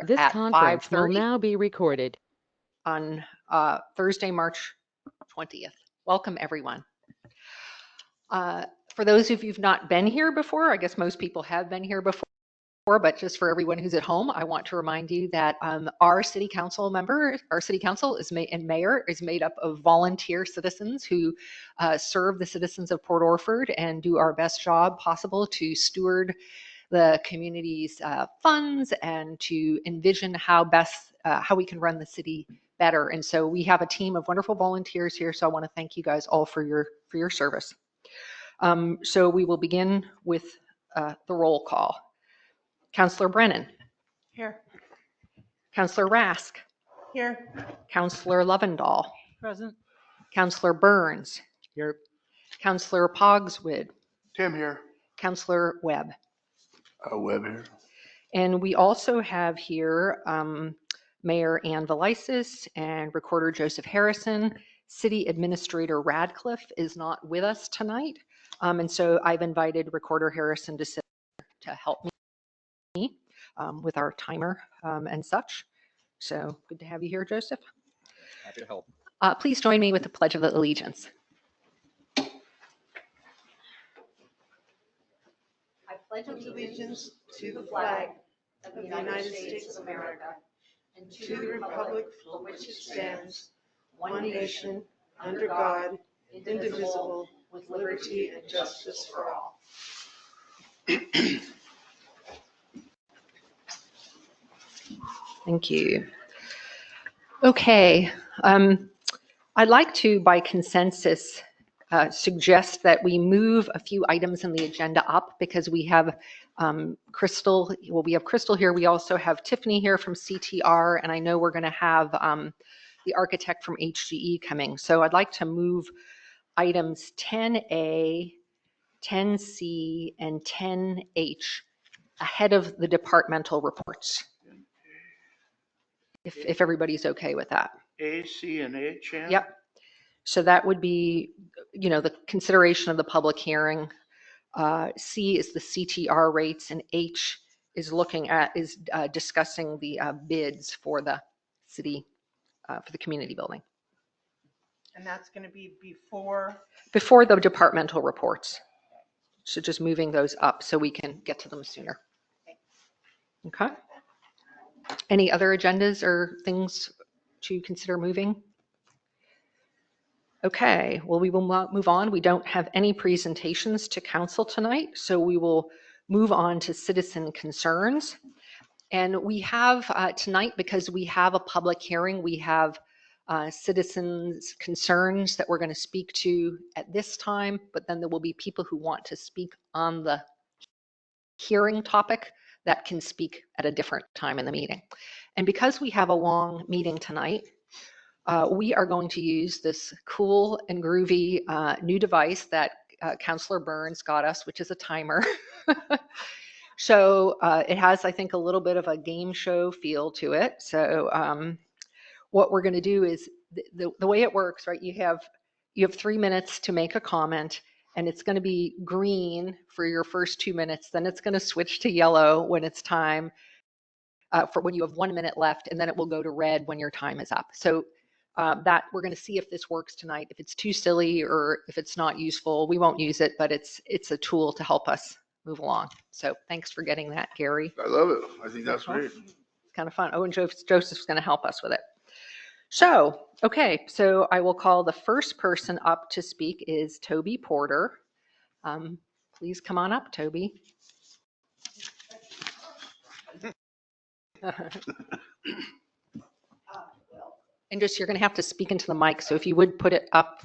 This at conference will 5:30 now be recorded. on Thursday, March 20th. Welcome, everyone. For those of you who've not been here before, I guess most people have been here before, but just for everyone who's at home, I want to remind you that our city council and mayor is made up of volunteer citizens who serve the citizens of Port Orford and do our best job possible to steward the community's funds and to envision how we can run the city better. And so we have a team of wonderful volunteers here. So I want to thank you guys all for your service. So we will begin with the roll call. Councillor Brennan. Here. Councillor Rask. Here. Councillor Lovendahl. Present. Councillor Burns. Here. Councillor Pogswood. Tim here. Councillor Webb. Webb here. And we also have here Mayor Ann Velisis and Recorder Joseph Harrison. City Administrator Radcliffe is not with us tonight. And so I've invited Recorder Harrison to sit to help me with our timer and such. So good to have you here, Joseph. Happy to help. Please join me with the Pledge of Allegiance. I pledge Allegiance to the flag of the United States of America and to the republic for which it stands, one nation, under God, indivisible, with liberty and justice for all. Thank you. Okay. I'd like to, by consensus, suggest that we move a few items in the agenda up because we have Crystal. Well, we have Crystal here. We also have Tiffany here from CTR, and I know we're going to have the architect from HGE coming. So I'd like to move items 10A, 10C, and 10H ahead of the departmental reports. If everybody's okay with that. A, C, and H, yeah? Yep. So that would be, the consideration of the public hearing. C is the CTR rates, and H is discussing the bids for the city, for the community building. And that's going to be before the departmental reports. So just moving those up so we can get to them sooner. Okay. Any other agendas or things to consider moving? Okay, well, we will move on. We don't have any presentations to council tonight, so we will move on to citizen concerns. And we have tonight, because we have a public hearing, we have citizens concerns that we're going to speak to at this time, but then there will be people who want to speak on the hearing topic that can speak at a different time in the meeting. And because we have a long meeting tonight, we are going to use this cool and groovy new device that Councillor Burns got us, which is a timer. So it has, I think, a little bit of a game show feel to it. So what we're going to do is the way it works, right? You have 3 minutes to make a comment, and it's going to be green for your first 2 minutes. Then it's going to switch to yellow when it's time for when you have 1 minute left, and then it will go to red when your time is up. So that we're going to see if this works tonight. If it's too silly or if it's not useful, we won't use it, but it's a tool to help us move along. So thanks for getting that, Gary. I love it. I think that's great. It's kind of fun. Oh, and Joseph's going to help us with it. So, okay, so I will call the first person up to speak is Toby Porter. Please come on up, Toby. And just, you're going to have to speak into the mic. So if you would put it up,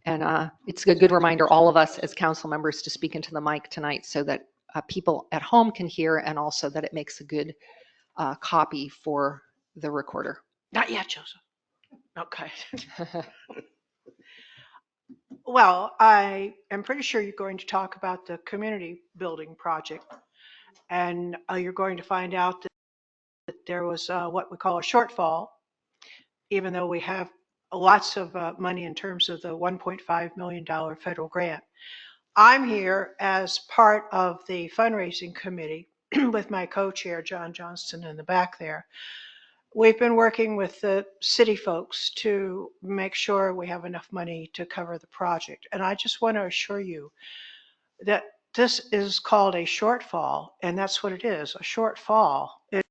and it's a good reminder, all of us as council members, to speak into the mic tonight so that people at home can hear, and also that it makes a good copy for the recorder. Not yet, Joseph. Okay. Well, I am pretty sure you're going to talk about the community building project, and you're going to find out that there was what we call a shortfall, even though we have lots of money in terms of the $1.5 million federal grant. I'm here as part of the fundraising committee with my co-chair, John Johnston, in the back there. We've been working with the city folks to make sure we have enough money to cover the project. And I just want to assure you that this is called a shortfall, and that's what it is, a shortfall. It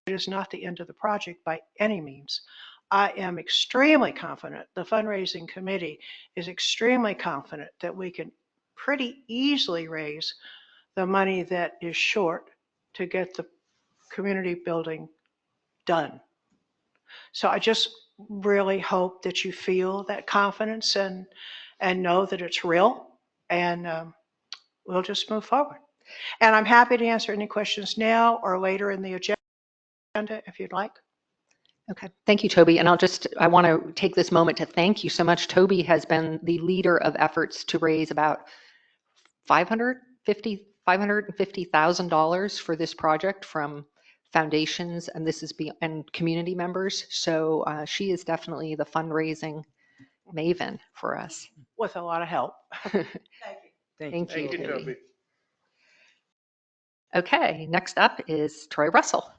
is not the end of the project by any means. I am extremely confident, the fundraising committee is extremely confident that we can pretty easily raise the money that is short to get the community building done. So I just really hope that you feel that confidence and know that it's real, and we'll just move forward. And I'm happy to answer any questions now or later in the agenda if you'd like. Okay, thank you, Toby. And I want to take this moment to thank you so much. Toby has been the leader of efforts to raise about $550,000 for this project from foundations, and and community members. So she is definitely the fundraising maven for us. With a lot of help. Thank you, Thank you, Toby. Toby. Okay, next up is Troy Russell.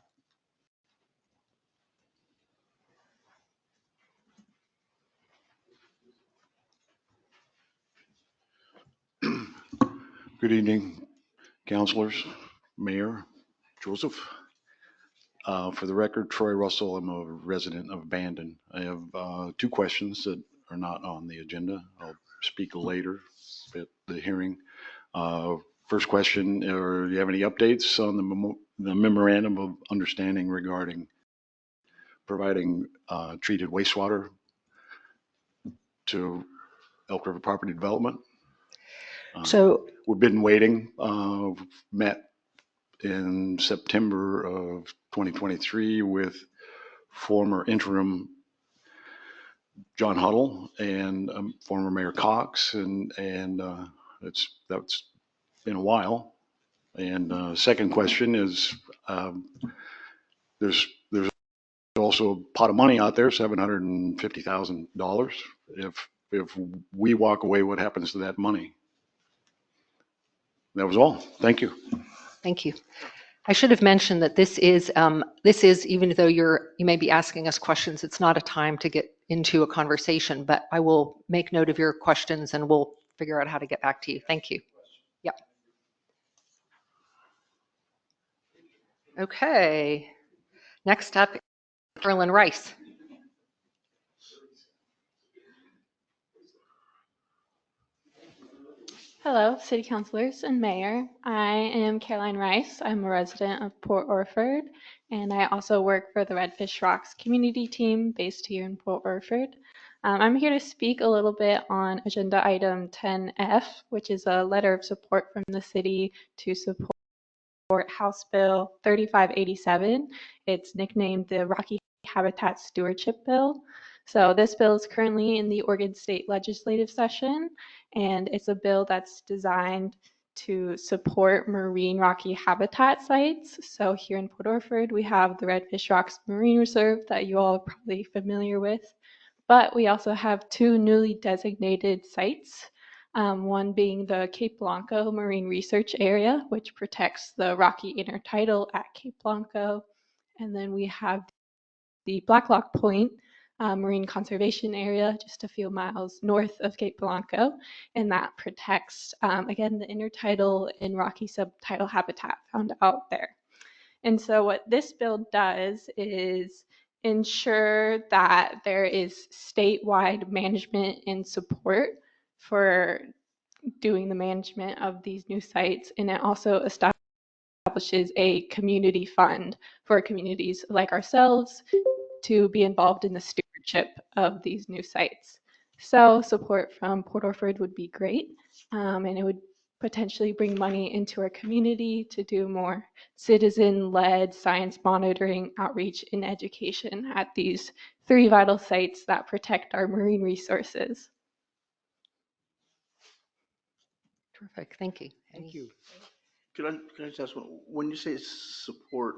Good evening, councilors, Mayor Joseph. For the record, Troy Russell, I'm a resident of Bandon. I have two questions that are not on the agenda. I'll speak later at the hearing. First question, do you have any updates on the memorandum of understanding regarding providing treated wastewater to Elk River Property Development? So We've been waiting, met in September of 2023 with former interim John Huddle and former Mayor Cox, and that's been a while. And second question is, there's also a pot of money out there, $750,000. If we walk away, what happens to that money? That was all. Thank you. thank you. I should have mentioned that this is even though you may be asking us questions, it's not a time to get into a conversation, but I will make note of your questions and we'll figure out how to get back to you. Thank you. Yep. Okay. Next up, Carolyn Rice. Hello, City Councilors and Mayor. I am Caroline Rice. I'm a resident of Port Orford, and I also work for the Redfish Rocks community team based here in Port Orford. I'm here to speak a little bit on agenda item 10F, which is a letter of support from the city to support House Bill 3587. It's nicknamed the Rocky Habitat Stewardship Bill. So this bill is currently in the Oregon State Legislative Session, and it's a bill that's designed to support marine rocky habitat sites. So here in Port Orford, we have the Redfish Rocks Marine Reserve that you all are probably familiar with, but we also have two newly designated sites, one being the Cape Blanco Marine Research Area, which protects the rocky intertidal at Cape Blanco, and then we have the Blacklock Point Marine Conservation Area, just a few miles north of Cape Blanco, and that protects, again, the intertidal and rocky subtidal habitat found out there. And so what this bill does is ensure that there is statewide management and support for doing the management of these new sites, and it also establishes a community fund for communities like ourselves to be involved in the stewardship of these new sites. So support from Port Orford would be great, and it would potentially bring money into our community to do more citizen-led science monitoring, outreach, and education at these three vital sites that protect our marine resources. Terrific. Thank you. Thank you. Can I just ask, when you say support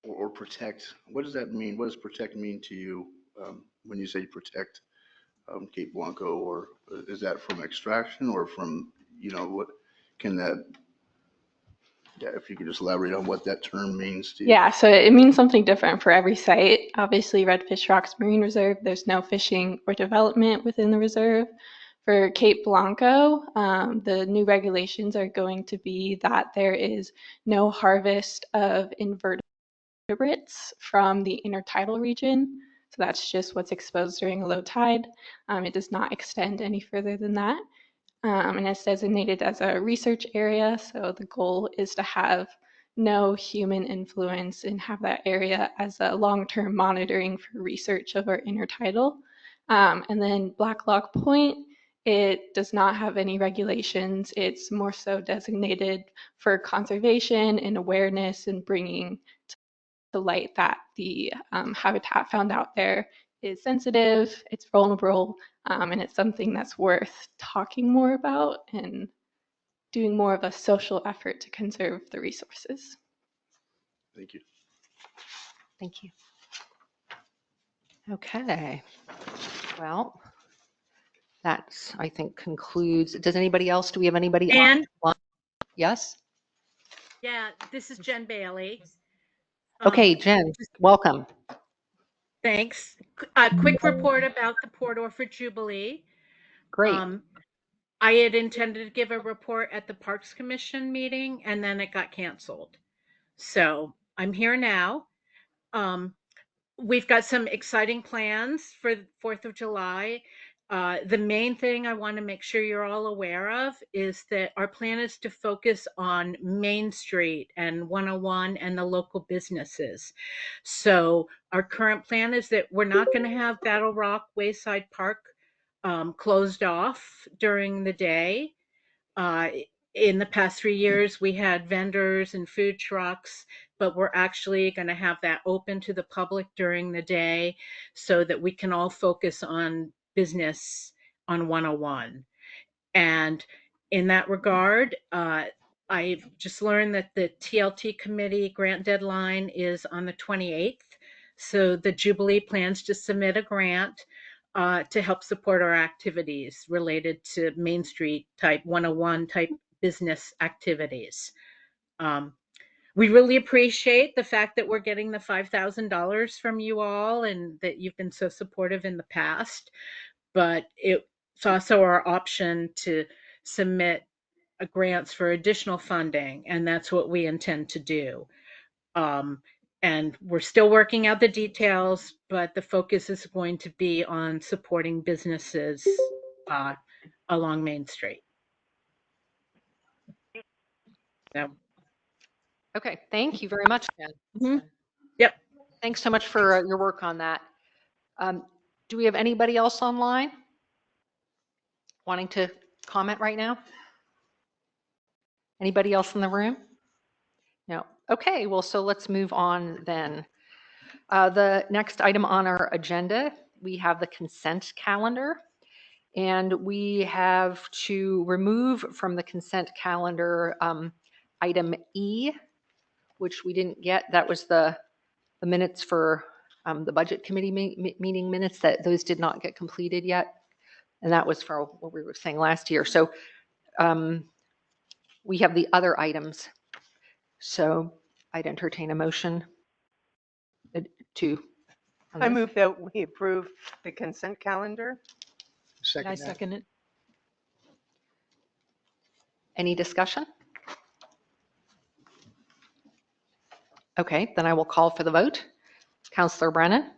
or protect, what does that mean? What does protect mean to you when you say protect Cape Blanco? Or is that from extraction or from, what can that Yeah, if you could just elaborate on what that term means to you. Yeah, so it means something different for every site. Obviously, Redfish Rocks Marine Reserve, there's no fishing or development within the reserve. For Cape Blanco, the new regulations are going to be that there is no harvest of invertebrates from the intertidal region. So that's just what's exposed during a low tide. It does not extend any further than that. And it's designated as a research area. So the goal is to have no human influence and have that area as a long-term monitoring for research of our intertidal. And then Black Log Point, it does not have any regulations. It's more so designated for conservation and awareness and bringing to light that the habitat found out there is sensitive, it's vulnerable, and it's something that's worth talking more about and doing more of a social effort to conserve the resources. Thank you. Thank you. Okay. Well, that's, I think, concludes. Does anybody else, do we have anybody And on? Yes? yeah, this is Jen Bailey. Okay, Jen, welcome. Thanks. A quick report about the Port Orford Jubilee. Great. I had intended to give a report at the Parks Commission meeting and then it got canceled. So I'm here now. We've got some exciting plans for the 4th of July. The main thing I want to make sure you're all aware of is that our plan is to focus on Main Street and 101 and the local businesses. So our current plan is that we're not going to have Battle Rock Wayside Park closed off during the day. In the past 3 years, we had vendors and food trucks, but we're actually going to have that open to the public during the day so that we can all focus on business on 101. And in that regard, I've just learned that the TLT committee grant deadline is on the 28th. So the Jubilee plans to submit a grant to help support our activities related to Main Street type 101 type business activities. We really appreciate the fact that we're getting the $5,000 from you all and that you've been so supportive in the past, but it's also our option to submit grants for additional funding, and that's what we intend to do. And we're still working out the details, but the focus is going to be on supporting businesses along Main Street. So, Okay, thank you very much, Jen. mhm. Yep. Thanks so much for your work on that. Do we have anybody else online wanting to comment right now? Anybody else in the room? No. Okay, well, so let's move on then. The next item on our agenda, we have the consent calendar. And we have to remove from the consent calendar item E, which we didn't get. That was the minutes for the budget committee meeting minutes, that those did not get completed yet. And that was for what we were saying last year. So we have the other items. So I'd entertain a motion to. I move that we approve the consent calendar. I second it. Any discussion? Okay, then I will call for the vote. Councillor Brennan,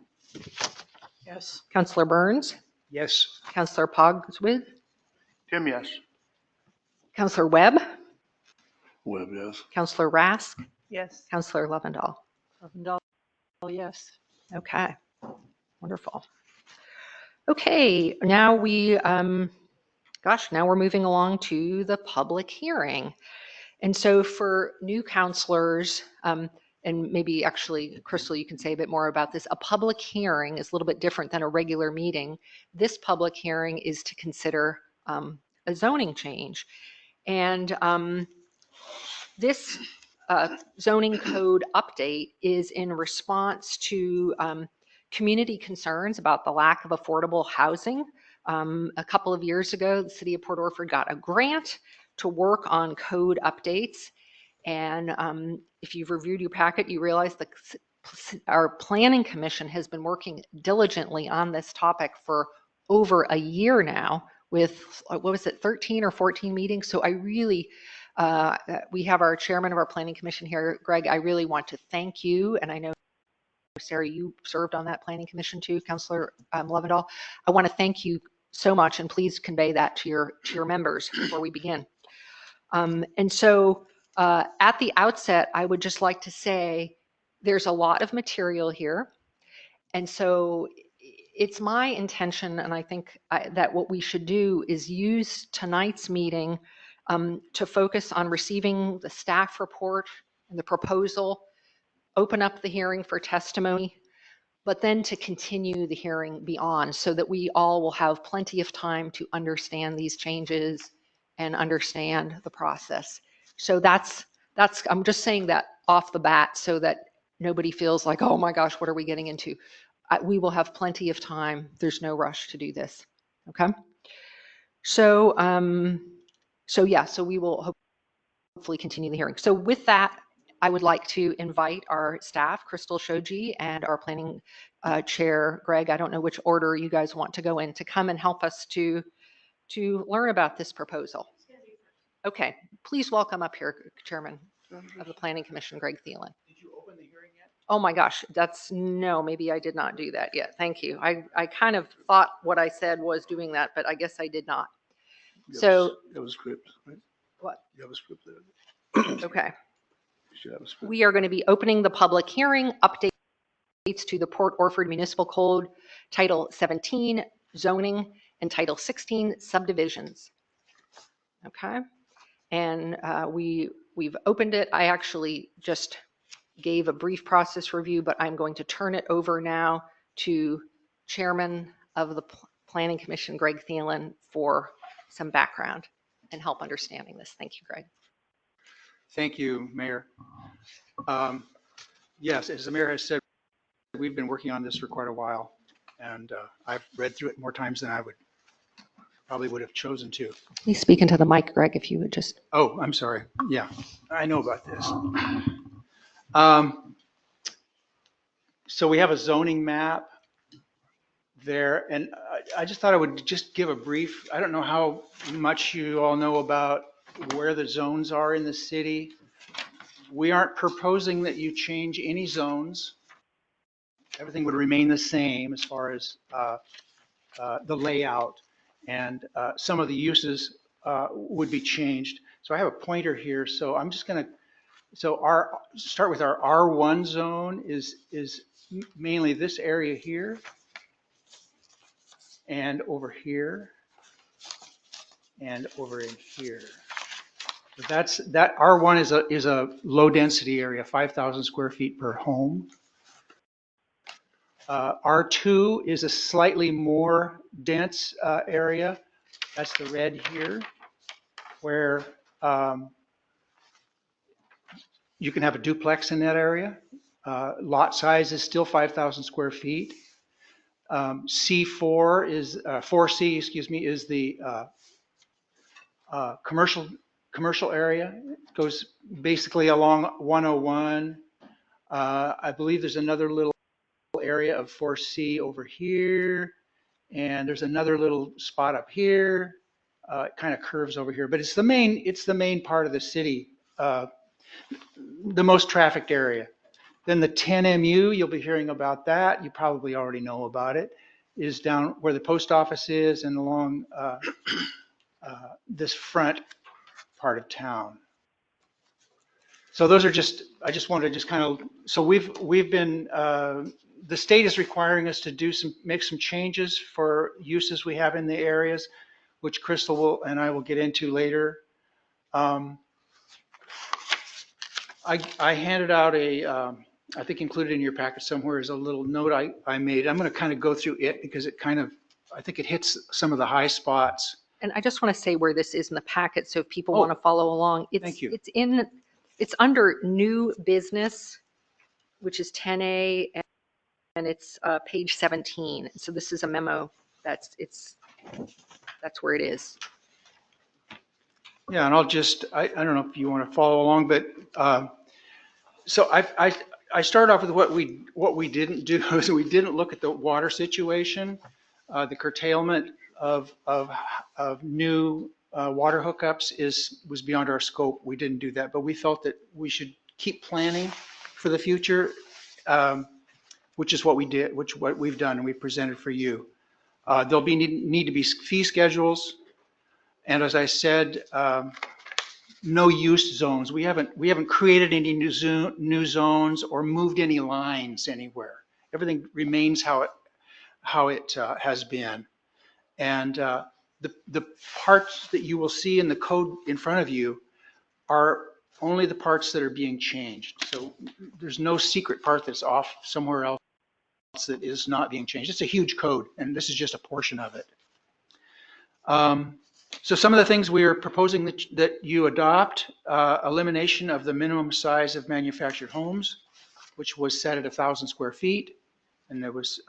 Yes. Councillor Burns, Yes. Councillor Pogswith, Tim, yes. Councillor Webb, Webb, yes. Councillor Rask, Yes. Councillor Lovendall. Lovendall, yes. Okay, wonderful. Okay, now now we're moving along to the public hearing. And so for new counselors, and maybe actually, Crystal, you can say a bit more about this. A public hearing is a little bit different than a regular meeting. This public hearing is to consider a zoning change. And this zoning code update is in response to community concerns about the lack of affordable housing. A couple of years ago, the city of Port Orford got a grant to work on code updates. And if you've reviewed your packet, you realize our planning commission has been working diligently on this topic for over a year now with, what was it, 13 or 14 meetings. So I really, we have our chairman of our planning commission here, Greg. I really want to thank you. And I know, Sarah, you served on that planning commission too, Councilor Lovendall. I want to thank you so much, and please convey that to your members before we begin. And so at the outset, I would just like to say there's a lot of material here. And so it's my intention, and I think that what we should do is use tonight's meeting to focus on receiving the staff report and the proposal, open up the hearing for testimony, but then to continue the hearing beyond so that we all will have plenty of time to understand these changes and understand the process. So that's I'm just saying that off the bat so that nobody feels like, oh my gosh, what are we getting into? We will have plenty of time. There's no rush to do this. Okay. So, so we will hopefully continue the hearing. So with that, I would like to invite our staff, Crystal Shoji, and our planning chair, Greg, I don't know which order you guys want to go in, to come and help us to learn about this proposal. Okay, please welcome up here, Chairman of the Planning Commission, Greg Thielen. Did you open the hearing yet? Oh my gosh, no, maybe I did not do that yet. Thank you. I kind of thought what I said was doing that, but I guess I did not. So. You have a script, right? What? You have a script there. Okay. You should have a script. We are going to be opening the public hearing, updates to the Port Orford Municipal Code, Title 17, zoning, and Title 16, subdivisions. Okay. And we've opened it. I actually just gave a brief process review, but I'm going to turn it over now to Chairman of the Planning Commission, Greg Thielen, for some background and help understanding this. Thank you, Greg. Thank you, Mayor. Yes, as the mayor has said, we've been working on this for quite a while, and I've read through it more times than I probably would have chosen to. Please speak into the mic, Greg, if you would just. Oh, I'm sorry. Yeah, I know about this. So we have a zoning map there, and I just thought I would just give a brief, I don't know how much you all know about where the zones are in the city. We aren't proposing that you change any zones. Everything would remain the same as far as the layout, and some of the uses would be changed. So I have a pointer here, so I'm just going to, start with our R1 zone is mainly this area here and over here and over in here. So that R1 is a low density area, 5,000 square feet per home. R2 is a slightly more dense area. That's the red here, where you can have a duplex in that area. Lot size is still 5,000 square feet. C4 is 4C, excuse me, is the commercial area. It goes basically along 101. I believe there's another little area of 4C over here, and there's another little spot up here. It kind of curves over here, but it's the main part of the city, the most trafficked area. Then the 10MU, you'll be hearing about that. You probably already know about it. Is down where the post office is and along this front part of town. So those are just, I just wanted to just kind of, so we've been, the state is requiring us to make some changes for uses we have in the areas, which Crystal and I will get into later. I handed out I think included in your packet somewhere is a little note I made. I'm going to kind of go through it because it kind of, I think it hits some of the high spots. And I just want to say where this is in the packet, so if people want to follow along. Thank you. It's under new business, which is 10A, and it's page 17. So this is a memo that's where it is. Yeah, and I'll just, I don't know if you want to follow along, but so I started off with what we didn't do is we didn't look at the water situation, the curtailment of new water hookups was beyond our scope. We didn't do that, but we felt that we should keep planning for the future, which is what we did, what we've done and we presented for you. There'll be need to be fee schedules, and as I said, no use zones. We haven't created any new zones or moved any lines anywhere. Everything remains how it has been. And the parts that you will see in the code in front of you are only the parts that are being changed. So there's no secret part that's off somewhere else that is not being changed. It's a huge code, and this is just a portion of it. So some of the things we are proposing that you adopt, elimination of the minimum size of manufactured homes, which was set at 1,000 square feet. And there was,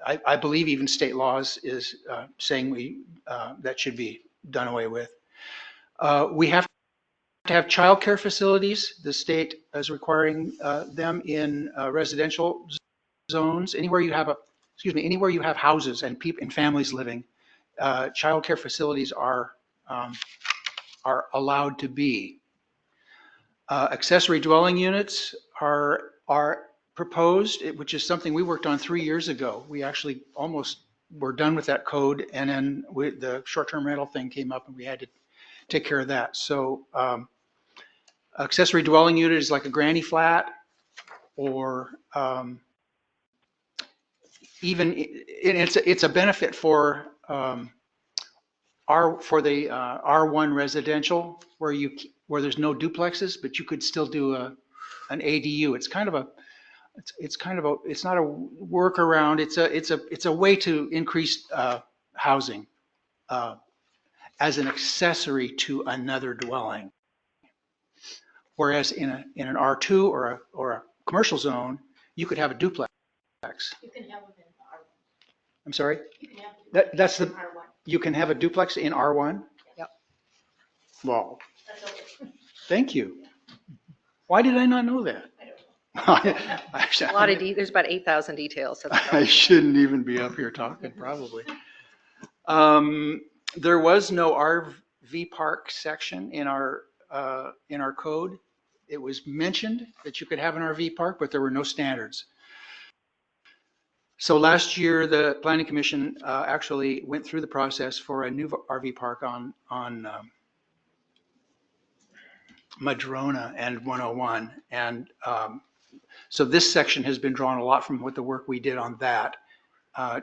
I believe even state laws is saying that should be done away with. We have to have childcare facilities. The state is requiring them in residential zones. Anywhere you have houses and people and families living, childcare facilities are allowed to be. Accessory dwelling units are proposed, which is something we worked on 3 years ago. We actually almost were done with that code, and then the short-term rental thing came up, and we had to take care of that. So accessory dwelling unit is like a granny flat, or even it's a benefit for the R1 residential where there's no duplexes, but you could still do an ADU. It's not a workaround. It's a way to increase housing as an accessory to another dwelling. Whereas in an R2 or a commercial zone, you could have a duplex. You can have them in R1. I'm sorry? You can have that's the R1. You can have a duplex in R1? Yep. Wow. Thank you. Why did I not know that? A lot of there's about 8,000 details. So I shouldn't even be up here talking, probably. There was no RV park section in our code. It was mentioned that you could have an RV park, but there were no standards. So last year, the Planning Commission actually went through the process for a new RV park on Madrona and 101. And so this section has been drawn a lot from what the work we did on that,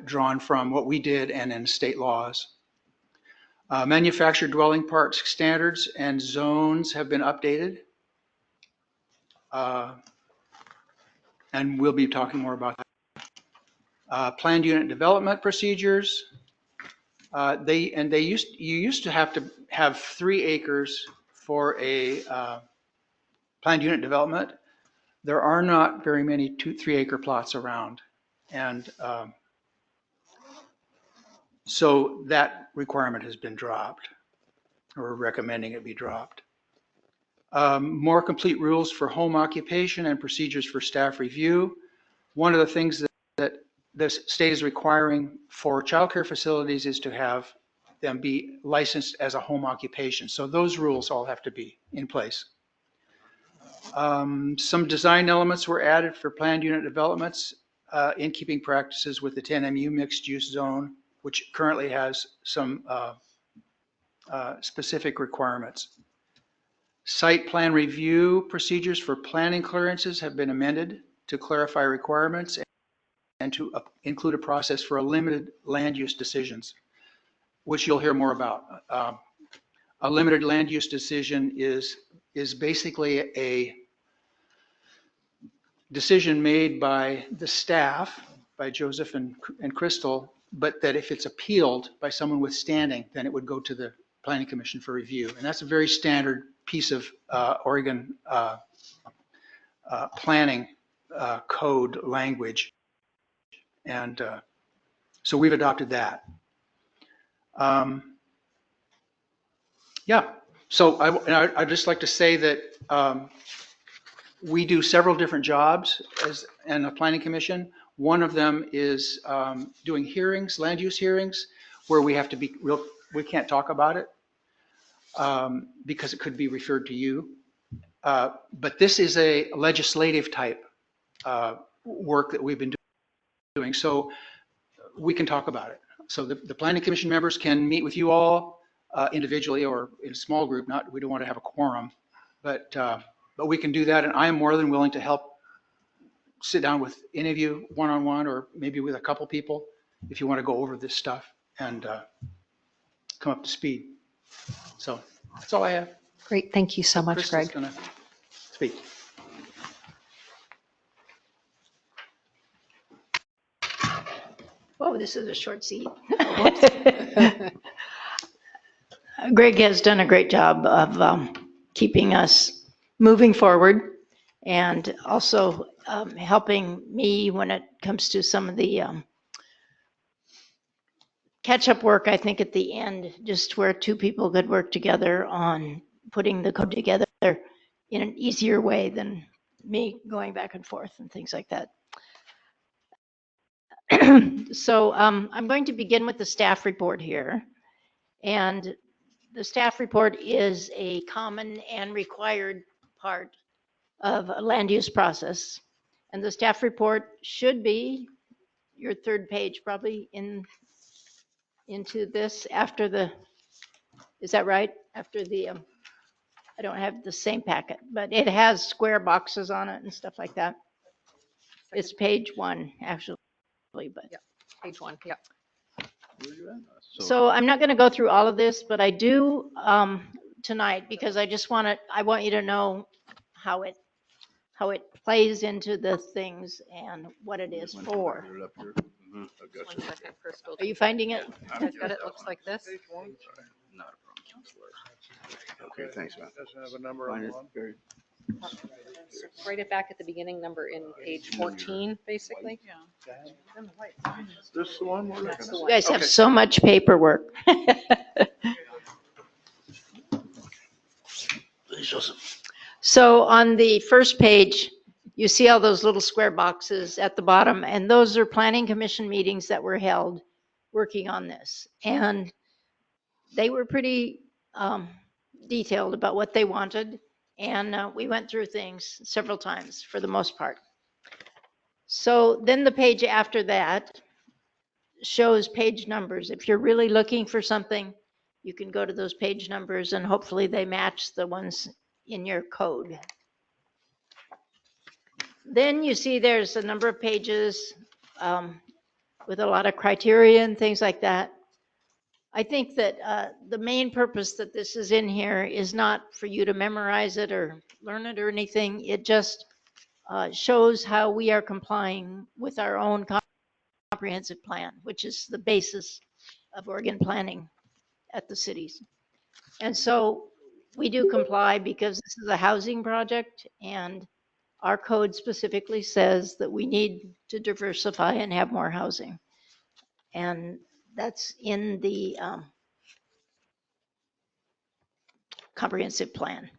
drawn from what we did and in state laws. Manufactured dwelling park standards and zones have been updated. And we'll be talking more about that. Planned unit development procedures. You used to have 3 acres for a planned unit development. There are not very many 2-3 acre plots around, and so that requirement has been dropped, or we're recommending it be dropped. More complete rules for home occupation and procedures for staff review. One of the things that the state is requiring for childcare facilities is to have them be licensed as a home occupation. So those rules all have to be in place. Some design elements were added for planned unit developments in keeping practices with the 10 MU mixed use zone, which currently has some specific requirements. Site plan review procedures for planning clearances have been amended to clarify requirements and to include a process for a limited land use decisions, which you'll hear more about. A limited land use decision is basically a decision made by the staff, by Joseph and Crystal, but that if it's appealed by someone with standing, then it would go to the Planning Commission for review. And that's a very standard piece of Oregon planning code language. And so we've adopted that. Yeah, so I'd just like to say that we do several different jobs in the planning commission. One of them is doing hearings, land use hearings, where we have to be real, we can't talk about it because it could be referred to you. But this is a legislative type work that we've been doing, so we can talk about it. So the planning commission members can meet with you all individually or in a small group. We don't want to have a quorum, but we can do that, and I am more than willing to help sit down with any of you one-on-one or maybe with a couple people if you want to go over this stuff and come up to speed. So that's all I have. Great, thank you so much, Chris is Greg. gonna speak. Oh, this is a short seat. Greg has done a great job of keeping us moving forward and also helping me when it comes to some of the catch-up work, I think, at the end, just where two people could work together on putting the code together in an easier way than me going back and forth and things like that. So I'm going to begin with the staff report here. And the staff report is a common and required part of a land use process. And the staff report should be your third page, probably into this after the, is that right? After the, I don't have the same packet, but it has square boxes on it and stuff like that. It's page 1, actually, but. Yeah. Page 1, yeah. So I'm not going to go through all of this, but I do tonight because I just I want you to know how it plays into the things and what it is for. One second, Crystal. Are you finding it? I've got it, looks like this. Okay, thanks, man. Doesn't have a number Mine on is one. very- Write it back at the beginning, number in page 14, basically. This the one we're looking That's the at? You one. guys have Okay. so much paperwork. Please, Joseph. So on the first page, you see all those little square boxes at the bottom, and those are planning commission meetings that were held working on this. And they were pretty detailed about what they wanted. And we went through things several times for the most part. So then the page after that shows page numbers. If you're really looking for something, you can go to those page numbers and hopefully they match the ones in your code. Then you see there's a number of pages with a lot of criteria and things like that. I think that the main purpose that this is in here is not for you to memorize it or learn it or anything. It just shows how we are complying with our own comprehensive plan, which is the basis of Oregon planning at the cities. And so we do comply because this is a housing project and our code specifically says that we need to diversify and have more housing. And that's in the comprehensive plan.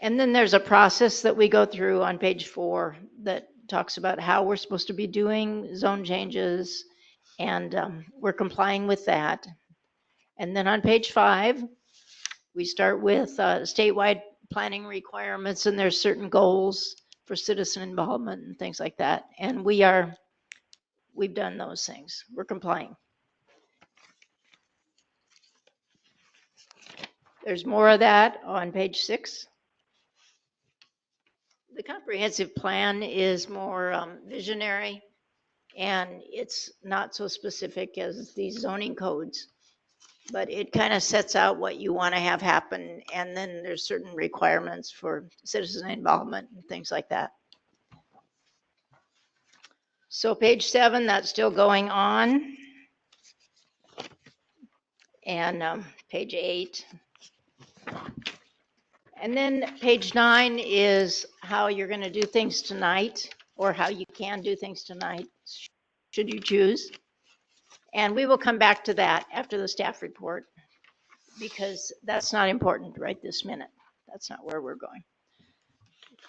And then there's a process that we go through on page 4 that talks about how we're supposed to be doing zone changes, and we're complying with that. And then on page 5, we start with statewide planning requirements, and there's certain goals for citizen involvement and things like that. And we've done those things. We're complying. There's more of that on page 6. The comprehensive plan is more visionary, and it's not so specific as these zoning codes, but it kind of sets out what you want to have happen, and then there's certain requirements for citizen involvement and things like that. So page 7, that's still going on. And page 8. And then page 9 is how you're going to do things tonight, or how you can do things tonight, should you choose. And we will come back to that after the staff report. because that's not important right this minute. That's not where we're going.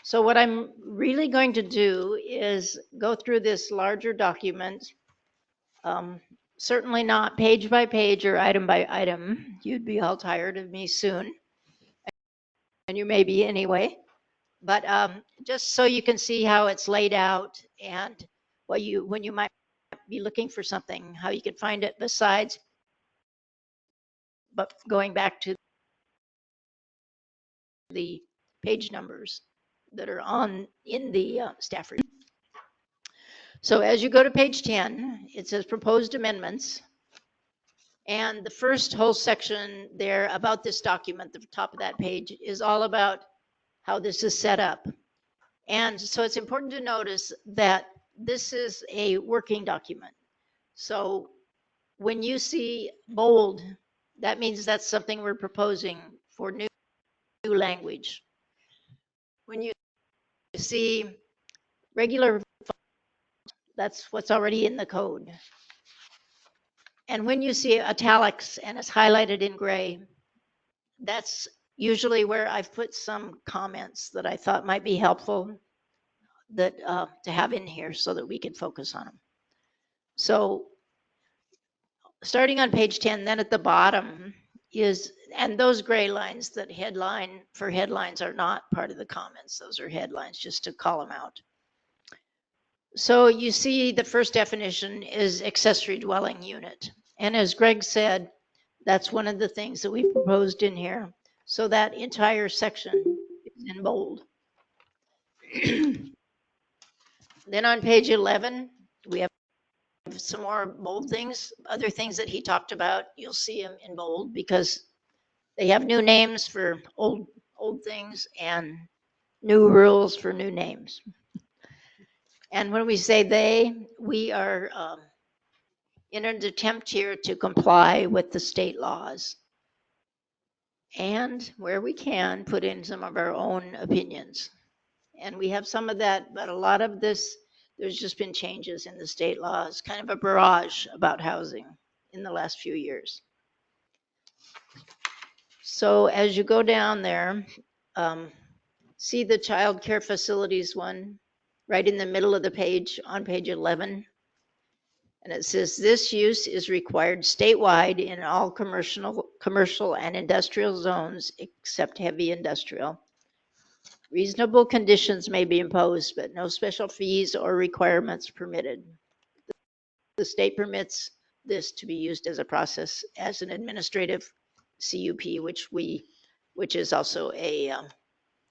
So what I'm really going to do is go through this larger document, certainly not page by page or item by item. You'd be all tired of me soon, and you may be anyway. But just so you can see how it's laid out and what when you might be looking for something, how you can find it besides, but going back to the page numbers that are in the staff report. So as you go to page 10, it says proposed amendments. And the first whole section there about this document, the top of that page, is all about how this is set up. And so it's important to notice that this is a working document. So when you see bold, that means that's something we're proposing for new language. When you see regular, that's what's already in the code. And when you see italics and it's highlighted in gray, that's usually where I've put some comments that I thought might be helpful that to have in here so that we can focus on them. So starting on page 10, then at the bottom is, and those gray lines that headline for headlines are not part of the comments. Those are headlines just to call them out. So you see the first definition is accessory dwelling unit. And as Greg said, that's one of the things that we proposed in here. So that entire section is in bold. Then on page 11, we have some more bold things, other things that he talked about. You'll see them in bold because they have new names for old things and new rules for new names. And when we say they, we are in an attempt here to comply with the state laws. And where we can, put in some of our own opinions. And we have some of that, but a lot of this, there's just been changes in the state laws, kind of a barrage about housing in the last few years. So as you go down there, see the child care facilities one right in the middle of the page on page 11. And it says this use is required statewide in all commercial and industrial zones except heavy industrial. Reasonable conditions may be imposed, but no special fees or requirements permitted. The state permits this to be used as a process as an administrative CUP, which is also a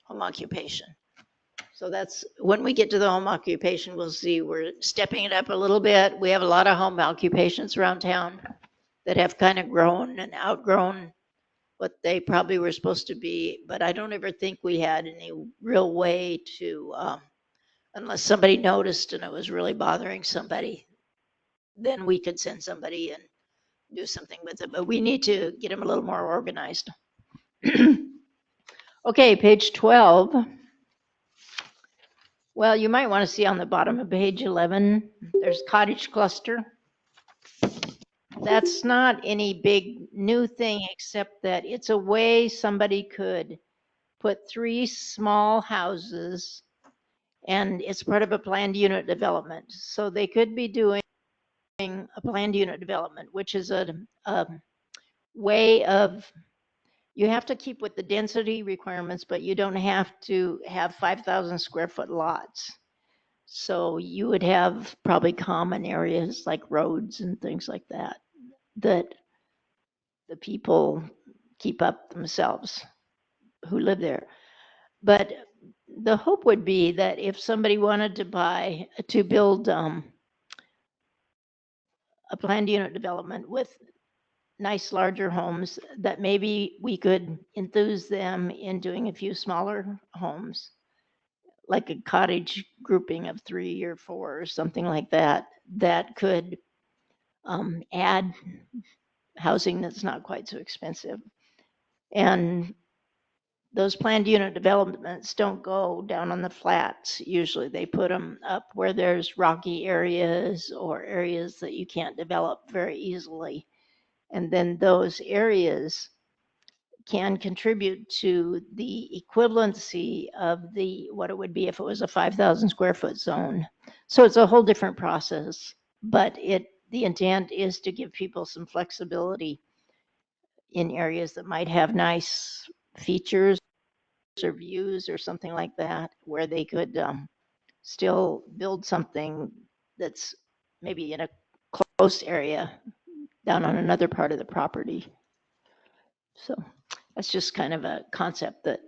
home occupation. So that's when we get to the home occupation, we'll see we're stepping it up a little bit. We have a lot of home occupations around town that have kind of grown and outgrown what they probably were supposed to be, but I don't ever think we had any real way to, unless somebody noticed and it was really bothering somebody, then we could send somebody and do something with it, but we need to get them a little more organized. Okay, page 12. Well, you might want to see on the bottom of page 11, there's cottage cluster. That's not any big new thing, except that it's a way somebody could put 3 small houses, and it's part of a planned unit development. So they could be doing a planned unit development, which is a way of, you have to keep with the density requirements, but you don't have to have 5,000 square foot lots. So you would have probably common areas like roads and things like that, that the people keep up themselves who live there. But the hope would be that if somebody wanted to build a planned unit development with nice larger homes, that maybe we could enthuse them in doing a few smaller homes, like a cottage grouping of 3 or 4 or something like that, that could add housing that's not quite so expensive. And those planned unit developments don't go down on the flats. Usually they put them up where there's rocky areas or areas that you can't develop very easily. And then those areas can contribute to the equivalency of what it would be if it was a 5,000 square foot zone. So it's a whole different process, but the intent is to give people some flexibility in areas that might have nice features or views or something like that, where they could still build something that's maybe in a close area down on another part of the property. So that's just kind of a concept that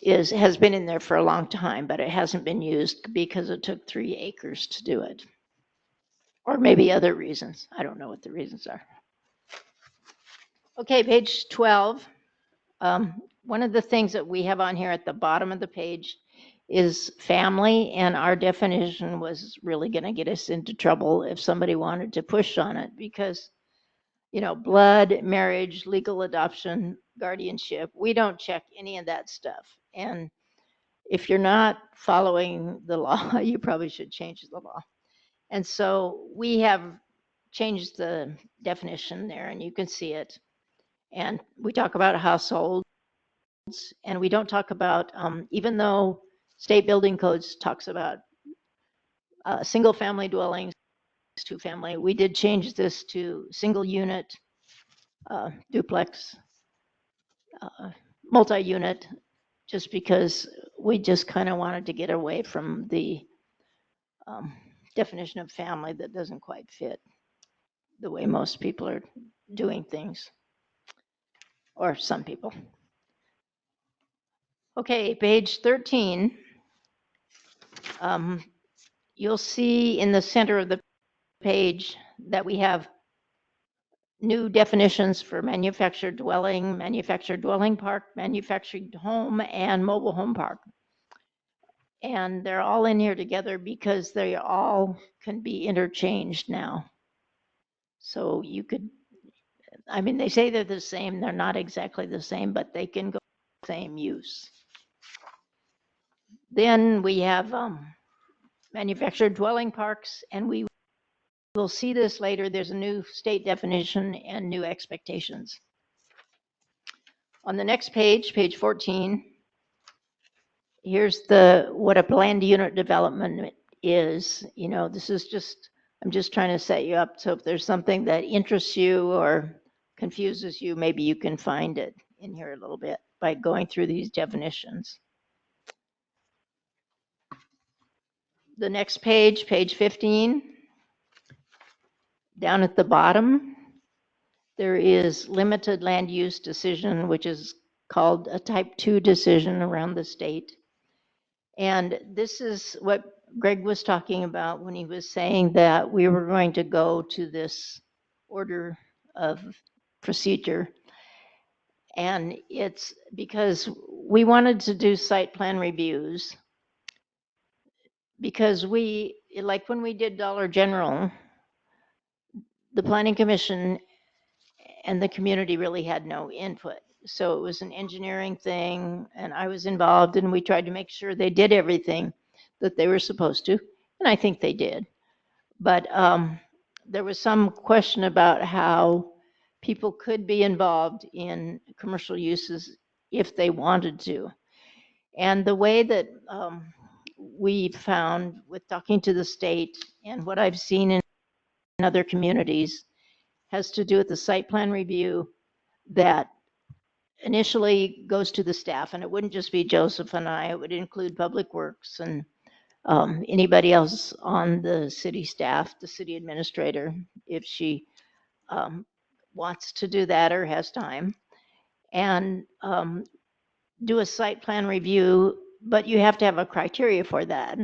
has been in there for a long time, but it hasn't been used because it took 3 acres to do it. Or maybe other reasons. I don't know what the reasons are. Okay, page 12. One of the things that we have on here at the bottom of the page is family, and our definition was really going to get us into trouble if somebody wanted to push on it, because, you know, blood, marriage, legal adoption, guardianship, we don't check any of that stuff. And if you're not following the law, you probably should change the law. And so we have changed the definition there, and you can see it. And we talk about households, and we don't talk about, even though state building codes talks about single family dwellings, 2-family, we did change this to single unit, duplex, multi-unit, just because we just kind of wanted to get away from the definition of family that doesn't quite fit the way most people are doing things, or some people. Okay, page 13. You'll see in the center of the page that we have new definitions for manufactured dwelling park, manufactured home, and mobile home park. And they're all in here together because they all can be interchanged now. So you could, I mean, they say they're the same, they're not exactly the same, but they can go the same use. Then we have manufactured dwelling parks, and we will see this later. There's a new state definition and new expectations. On the next page, page 14, here's what a planned unit development is. You know, this is just, I'm just trying to set you up. So if there's something that interests you or confuses you, maybe you can find it in here a little bit by going through these definitions. The next page, page 15, down at the bottom, there is limited land use decision, which is called a type 2 decision around the state. And this is what Greg was talking about when he was saying that we were going to go to this order of procedure. And it's because we wanted to do site plan reviews, because like when we did Dollar General, the Planning Commission and the community really had no input. So it was an engineering thing, and I was involved, and we tried to make sure they did everything that they were supposed to, and I think they did. But there was some question about how people could be involved in commercial uses if they wanted to. And the way that we found with talking to the state and what I've seen in other communities has to do with the site plan review that initially goes to the staff, and it wouldn't just be Joseph and I, it would include Public Works and anybody else on the city staff, the city administrator, if she wants to do that or has time, and do a site plan review, but you have to have a criteria for that.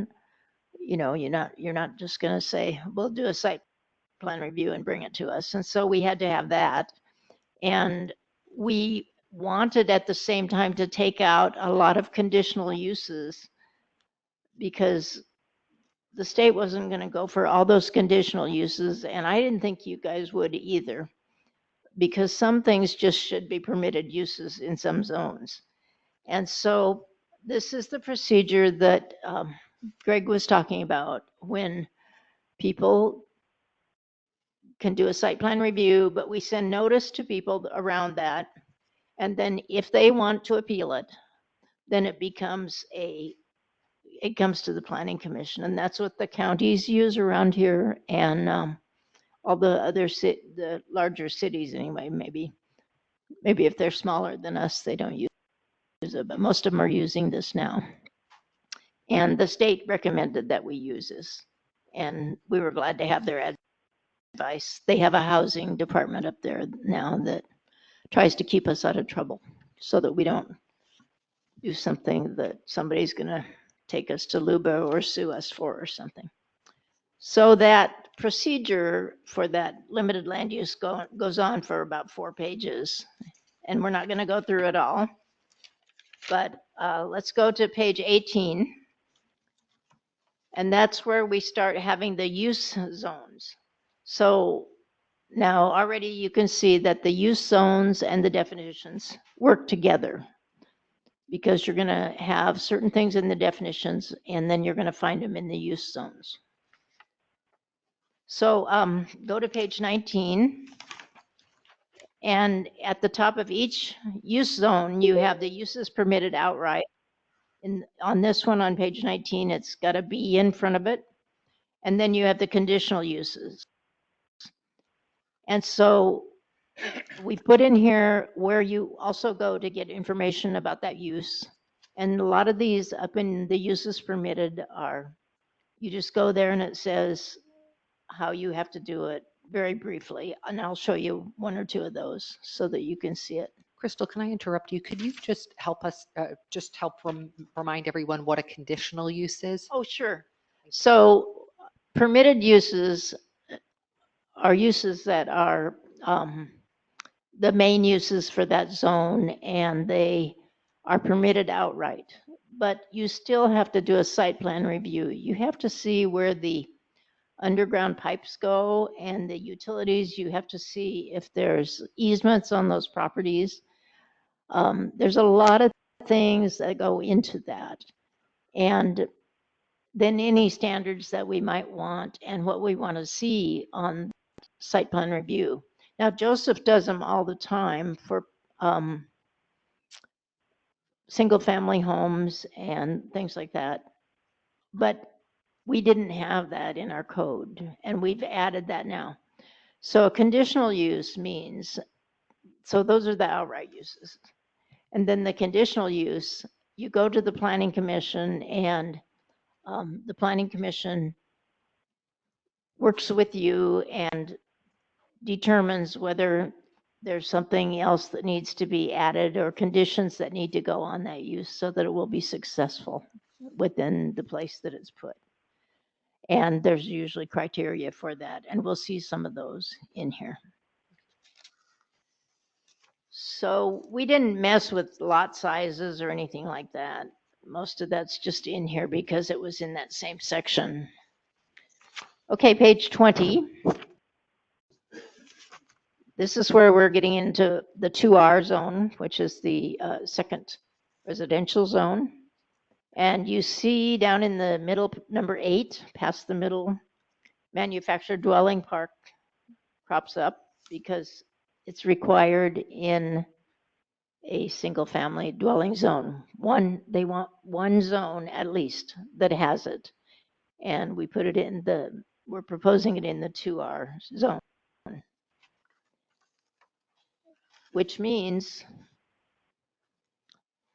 You know, you're not just going to say, we'll do a site plan review and bring it to us. And so we had to have that. And we wanted at the same time to take out a lot of conditional uses, because the state wasn't going to go for all those conditional uses. And I didn't think you guys would either, because some things just should be permitted uses in some zones. And so this is the procedure that Greg was talking about, when people can do a site plan review, but we send notice to people around that. And then if they want to appeal it, then it comes to the planning commission, and that's what the counties use around here, and all the other the larger cities anyway. Maybe if they're smaller than us, they don't use it, but most of them are using this now. And the state recommended that we use this, and we were glad to have their advice. They have a housing department up there now that tries to keep us out of trouble so that we don't do something that somebody's going to take us to LUBA or sue us for or something. So that procedure for that limited land use goes on for about 4 pages, and we're not going to go through it all. But let's go to page 18. And that's where we start having the use zones. So now already you can see that the use zones and the definitions work together, because you're going to have certain things in the definitions, and then you're going to find them in the use zones. So go to page 19. And at the top of each use zone, you have the uses permitted outright. On this one on page 19, it's got a B in front of it. And then you have the conditional uses. And so we put in here where you also go to get information about that use. And a lot of these up in the uses permitted are, you just go there and it says how you have to do it very briefly. And I'll show you 1 or 2 of those so that you can see it. Crystal, can I interrupt you? Could you just help us, remind everyone what a conditional use is? Oh, sure. So permitted uses are uses that are the main uses for that zone, and they are permitted outright. But you still have to do a site plan review. You have to see where the underground pipes go and the utilities. You have to see if there's easements on those properties. There's a lot of things that go into that. And then any standards that we might want and what we want to see on site plan review. Now, Joseph does them all the time for single family homes and things like that. But we didn't have that in our code, and we've added that now. So a conditional use means, so those are the outright uses. And then the conditional use, you go to the planning commission, and the planning commission works with you and determines whether there's something else that needs to be added or conditions that need to go on that use so that it will be successful within the place that it's put. And there's usually criteria for that, and we'll see some of those in here. So we didn't mess with lot sizes or anything like that. Most of that's just in here because it was in that same section. Okay, page 20. This is where we're getting into the 2R zone, which is the second residential zone. And you see down in the middle, number 8, past the middle, manufactured dwelling park crops up because it's required in a single family dwelling zone. They want one zone at least that has it. And we put it in we're proposing it in the 2R zone, which means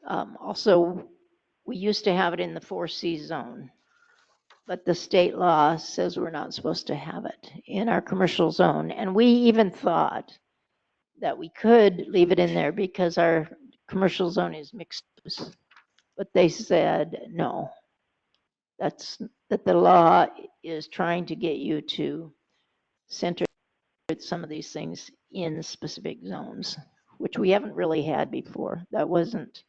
also we used to have it in the 4C zone, but the state law says we're not supposed to have it in our commercial zone. And we even thought that we could leave it in there because our commercial zone is mixed use. But they said no, that the law is trying to get you to center some of these things in specific zones, which we haven't really had before. That wasn't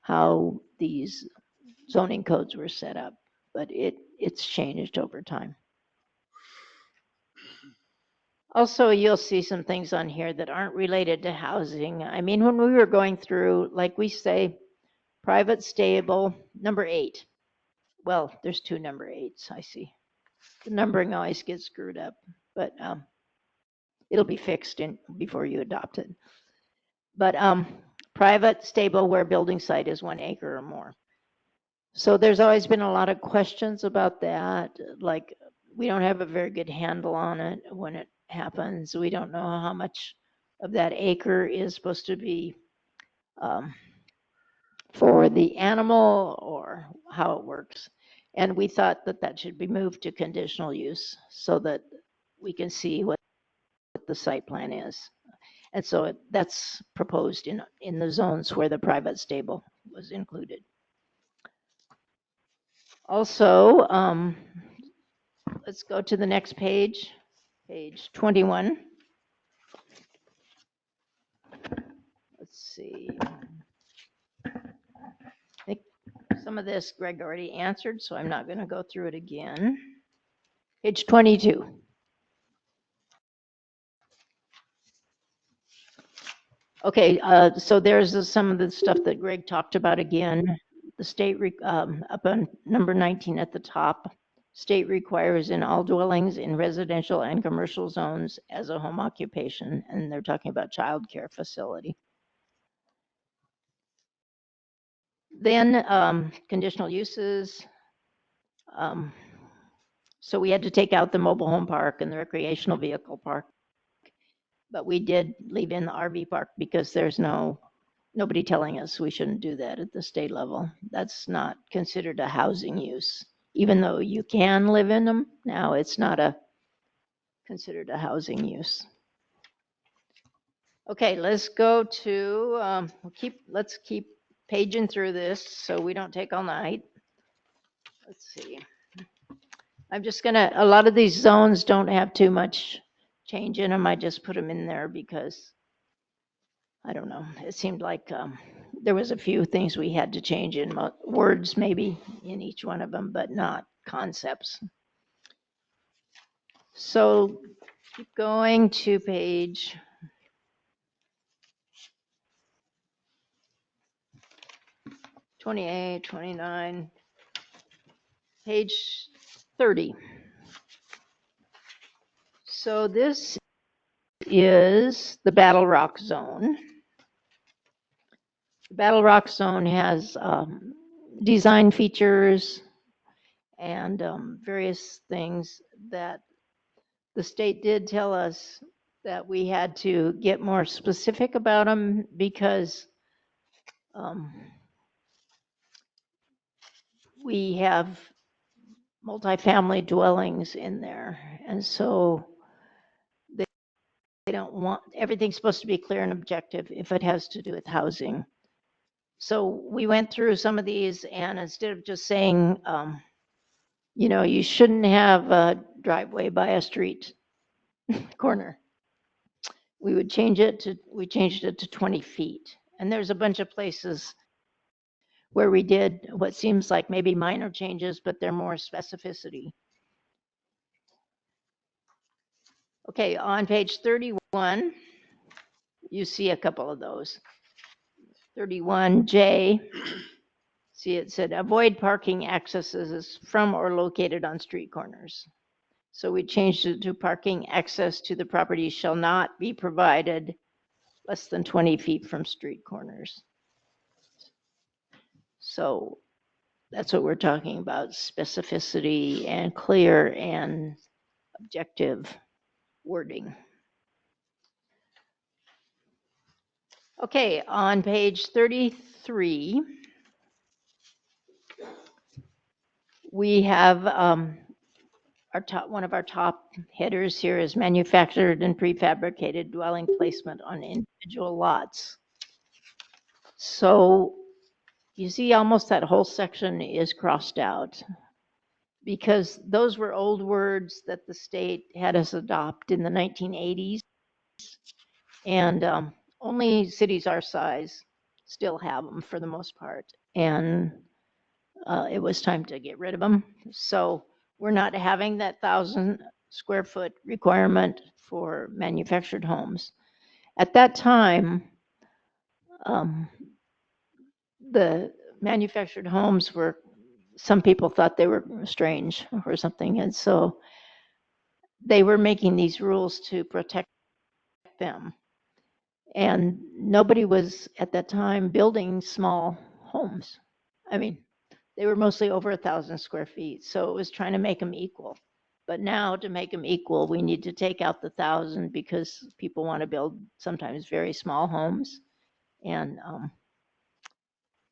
how these zoning codes were set up, but it's changed over time. Also, you'll see some things on here that aren't related to housing. I mean, when we were going through, like we say, private stable, number 8. Well, there's 2 number 8s, I see. The numbering always gets screwed up, but it'll be fixed before you adopt it. But private stable where building site is 1 acre or more. So there's always been a lot of questions about that. Like, we don't have a very good handle on it when it happens. We don't know how much of that acre is supposed to be for the animal or how it works. And we thought that that should be moved to conditional use so that we can see what the site plan is. And so that's proposed in the zones where the private stable was included. Also, let's go to the next page, page 21. Let's see. I think some of this Greg already answered, so I'm not going to go through it again. Page 22. Okay, so there's some of the stuff that Greg talked about again. The state, up on number 19 at the top, state requires in all dwellings in residential and commercial zones as a home occupation, and they're talking about childcare facility. Then conditional uses. So we had to take out the mobile home park and the recreational vehicle park. But we did leave in the RV park because there's nobody telling us we shouldn't do that at the state level. That's not considered a housing use. Even though you can live in them, now it's not considered a housing use. Okay, let's go to, let's keep paging through this so we don't take all night. Let's see. I'm just gonna, a lot of these zones don't have too much change in them. I just put them in there because, I don't know, it seemed like there was a few things we had to change in words maybe in each one of them, but not concepts. So keep going to page 28, 29, page 30. So this is the Battle Rock Zone. The Battle Rock Zone has design features and various things that the state did tell us that we had to get more specific about them because we have multifamily dwellings in there. And so they don't want, everything's supposed to be clear and objective if it has to do with housing. So we went through some of these, and instead of just saying, you know, you shouldn't have a driveway by a street corner, we changed it to 20 feet. And there's a bunch of places where we did what seems like maybe minor changes, but they're more specificity. Okay, on page 31, you see a couple of those. 31J, see it said avoid parking accesses from or located on street corners. So we changed it to parking access to the property shall not be provided less than 20 feet from street corners. So that's what we're talking about, specificity and clear and objective wording. Okay, on page 33, we have one of our top headers here is manufactured and prefabricated dwelling placement on individual lots. So you see almost that whole section is crossed out because those were old words that the state had us adopt in the 1980s. And only cities our size still have them for the most part. And it was time to get rid of them. So we're not having that 1,000 square foot requirement for manufactured homes. At that time, the manufactured homes were, some people thought they were strange or something. And so they were making these rules to protect them. And nobody was at that time building small homes. I mean, they were mostly over 1,000 square feet. So it was trying to make them equal. But now to make them equal, we need to take out the 1,000 because people want to build sometimes very small homes. And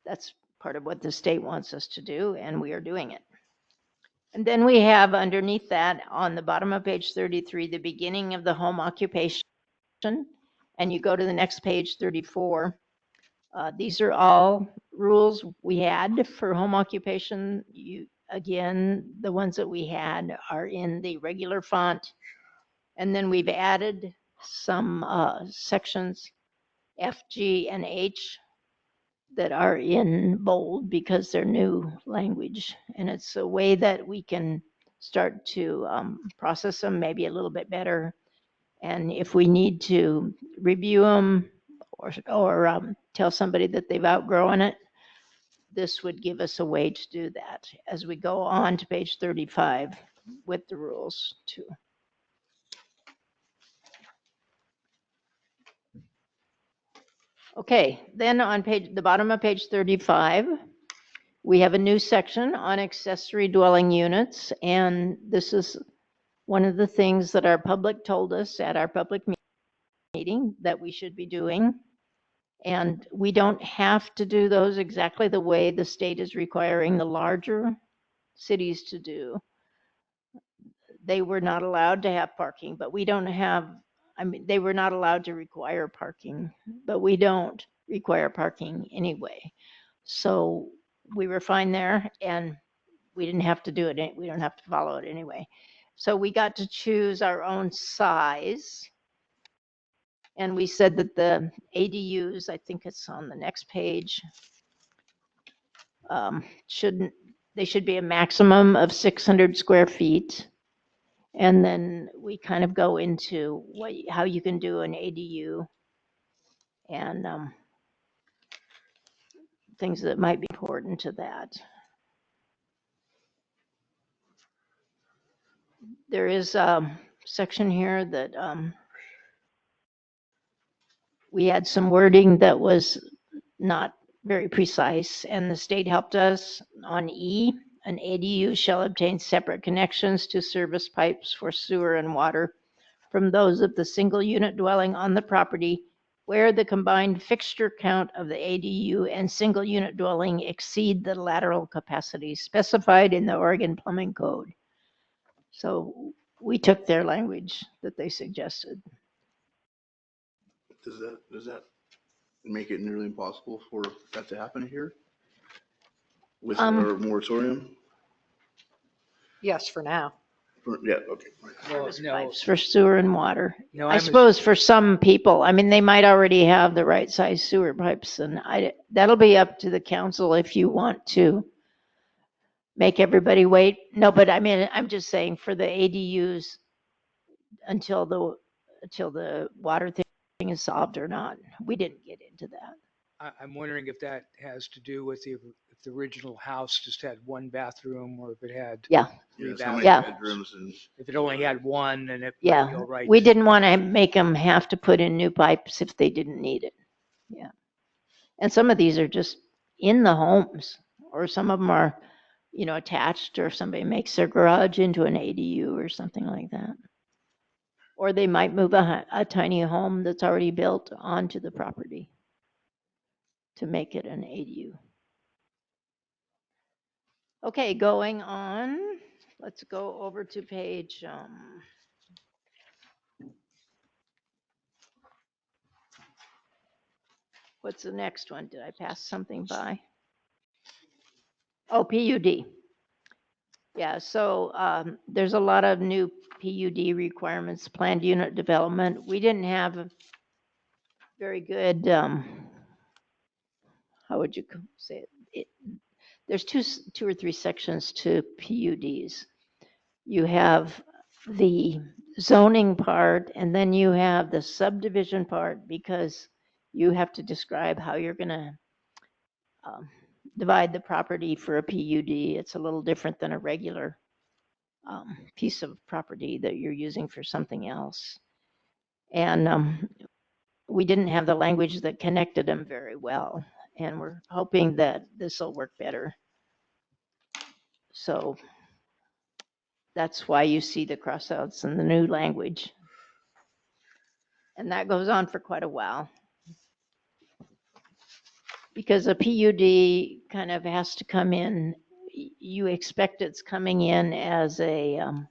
that's part of what the state wants us to do, and we are doing it. And then we have underneath that on the bottom of page 33, the beginning of the home occupation. And you go to the next page, 34. These are all rules we had for home occupation. Again, the ones that we had are in the regular font. And then we've added some sections F, G, and H that are in bold because they're new language. And it's a way that we can start to process them maybe a little bit better. And if we need to review them or tell somebody that they've outgrown it, this would give us a way to do that as we go on to page 35 with the rules too. Okay, then on the bottom of page 35, we have a new section on accessory dwelling units. And this is one of the things that our public told us at our public meeting that we should be doing. And we don't have to do those exactly the way the state is requiring the larger cities to do. They were not allowed to have parking, but we don't have, I mean, they were not allowed to require parking, but we don't require parking anyway. So we were fine there and we didn't have to do it. We don't have to follow it anyway. So we got to choose our own size. And we said that the ADUs, I think it's on the next page, they should be a maximum of 600 square feet. And then we kind of go into how you can do an ADU and things that might be important to that. There is a section here that we had some wording that was not very precise, and the state helped us on E. An ADU shall obtain separate connections to service pipes for sewer and water from those of the single unit dwelling on the property where the combined fixture count of the ADU and single unit dwelling exceed the lateral capacity specified in the Oregon Plumbing Code. So we took their language that they suggested. Does that make it nearly impossible for that to happen here with our moratorium? Yes, for now. Yeah, okay. Well, no, Pipes for sewer and water. no, I suppose for some people, I mean, they might already have the right size sewer pipes, and that'll be up to the council if you want to make everybody wait. No, but I mean, I'm just saying for the ADUs until the water thing is solved or not. We didn't get into that. I'm wondering if that has to do with if the original house just had one bathroom or if it had Yeah. three So many Yeah. bedrooms and If it only had one, and it might Yeah, be all right. we didn't want to make them have to put in new pipes if they didn't need it. Yeah. And some of these are just in the homes, or some of them are, attached, or somebody makes their garage into an ADU or something like that. Or they might move a tiny home that's already built onto the property to make it an ADU. Okay, going on, let's go over to page, what's the next one? Did I pass something by? Oh, PUD. Yeah, so there's a lot of new PUD requirements, planned unit development. We didn't have a very good, how would you say it? There's two or three sections to PUDs. You have the zoning part, and then you have the subdivision part, because you have to describe how you're going to divide the property for a PUD. It's a little different than a regular piece of property that you're using for something else. And we didn't have the language that connected them very well. And we're hoping that this will work better. So that's why you see the crossouts in the new language. And that goes on for quite a while. Because a PUD kind of has to come in, you expect it's coming in as a,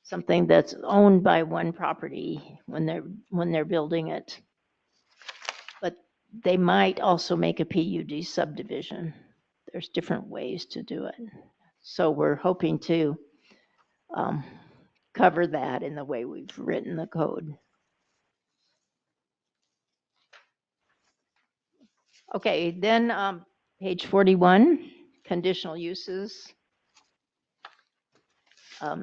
something that's owned by one property when they're building it. But they might also make a PUD subdivision. There's different ways to do it. So we're hoping to cover that in the way we've written the code. Okay, then page 41, conditional uses.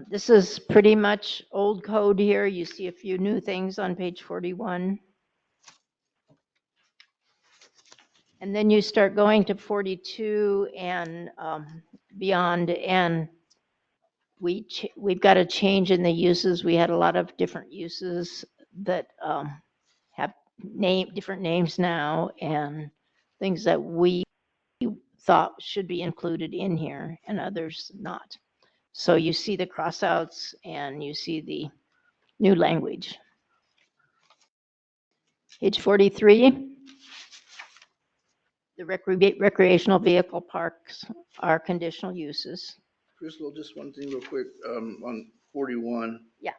This is pretty much old code here. You see a few new things on page 41. And then you start going to 42 and beyond, and we've got a change in the uses. We had a lot of different uses that have different names now, and things that we thought should be included in here and others not. So you see the crossouts and you see the new language. Page 43. The recreational vehicle parks are conditional uses. Crystal, just one thing real quick, on 41. Yeah.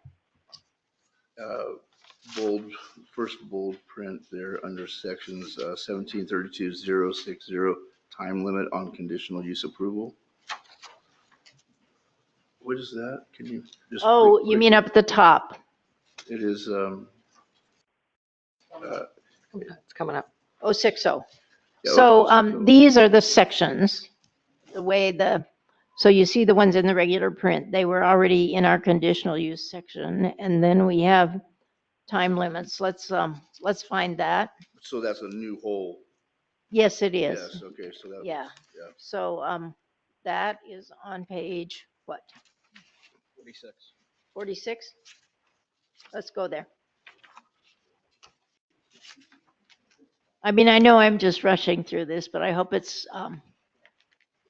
Bold, first bold print there under sections 1732.060, time limit on conditional use approval. What is that? Can you just? Oh, quick- you mean up at the top? It is, It's coming up. 060. Yeah, So 060. these are the sections, the way so you see the ones in the regular print, they were already in our conditional use section. And then we have time limits. Let's find that. So that's a new whole. Yes, it is. Yes, okay, so that. Yeah. Yeah. So that is on page, what? 46. 46? Let's go there. I mean, I know I'm just rushing through this, but I hope it's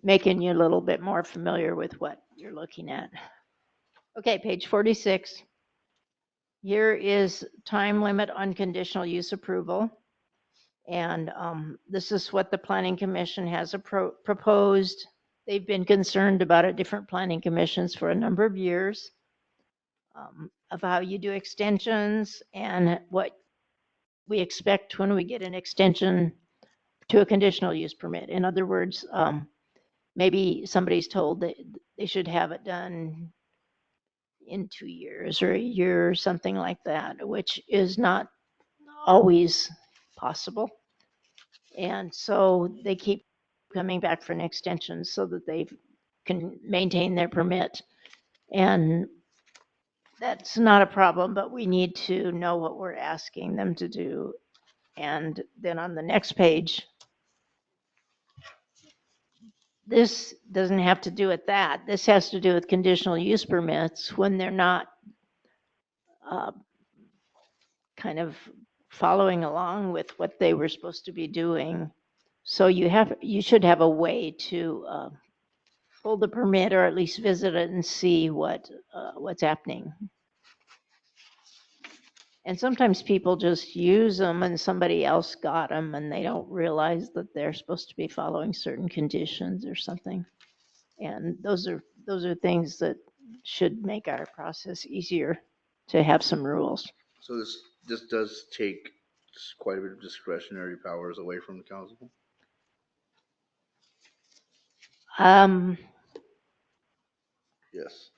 making you a little bit more familiar with what you're looking at. Okay, page 46. Here is time limit on conditional use approval. And this is what the Planning Commission has proposed. They've been concerned about it, different planning commissions, for a number of years, of how you do extensions and what we expect when we get an extension to a conditional use permit. In other words, maybe somebody's told that they should have it done in 2 years or a year or something like that, which is not always possible. And so they keep coming back for an extension so that they can maintain their permit. And that's not a problem, but we need to know what we're asking them to do. And then on the next page, this doesn't have to do with that. This has to do with conditional use permits when they're not kind of following along with what they were supposed to be doing. So you should have a way to pull the permit or at least visit it and see what's happening. And sometimes people just use them and somebody else got them and they don't realize that they're supposed to be following certain conditions or something. And those are things that should make our process easier to have some rules. So this does take quite a bit of discretionary powers away from the council? Yes,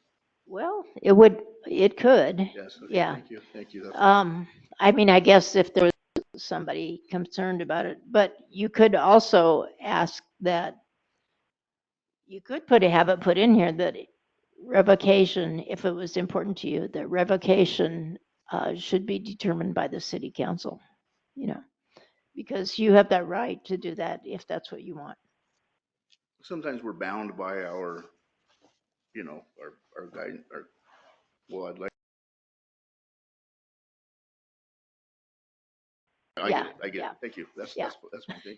Well, it could. yes, okay, Yeah. thank you. I mean, I guess if there was somebody concerned about it, but you could also ask that you could have it put in here that revocation, if it was important to you, that revocation should be determined by the city council, because you have that right to do that if that's what you want. Sometimes we're bound by our guidance, well, I'd like I Yeah, get it, I get yeah. it. Thank you. Yeah. That's my thing.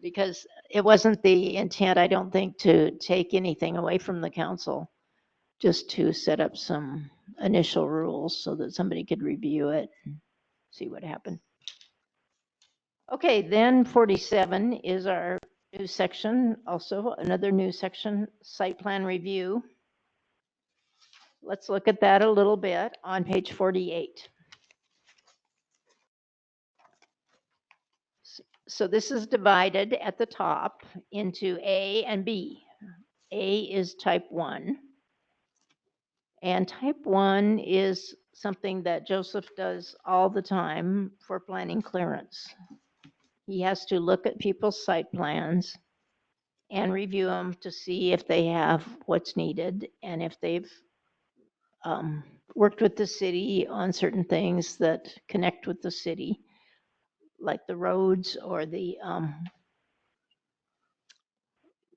Because it wasn't the intent, I don't think, to take anything away from the council, just to set up some initial rules so that somebody could review it and see what happened. Okay, then 47 is our new section, also another new section, site plan review. Let's look at that a little bit on page 48. So this is divided at the top into A and B. A is type 1. And type 1 is something that Joseph does all the time for planning clearance. He has to look at people's site plans and review them to see if they have what's needed and if they've worked with the city on certain things that connect with the city, like the roads or the,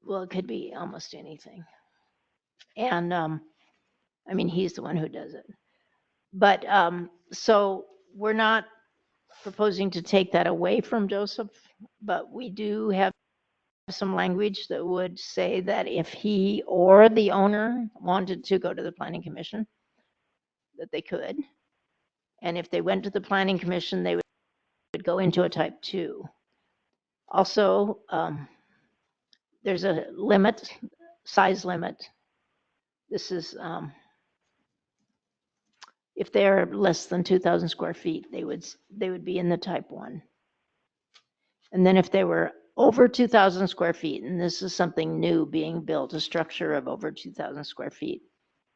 well, it could be almost anything. And I mean, he's the one who does it. But so we're not proposing to take that away from Joseph, but we do have some language that would say that if he or the owner wanted to go to the planning commission, that they could. And if they went to the planning commission, they would go into a type 2. Also, there's a limit, size limit. This is if they're less than 2,000 square feet, they would be in the type 1. And then if they were over 2,000 square feet, and this is something new being built, a structure of over 2,000 square feet,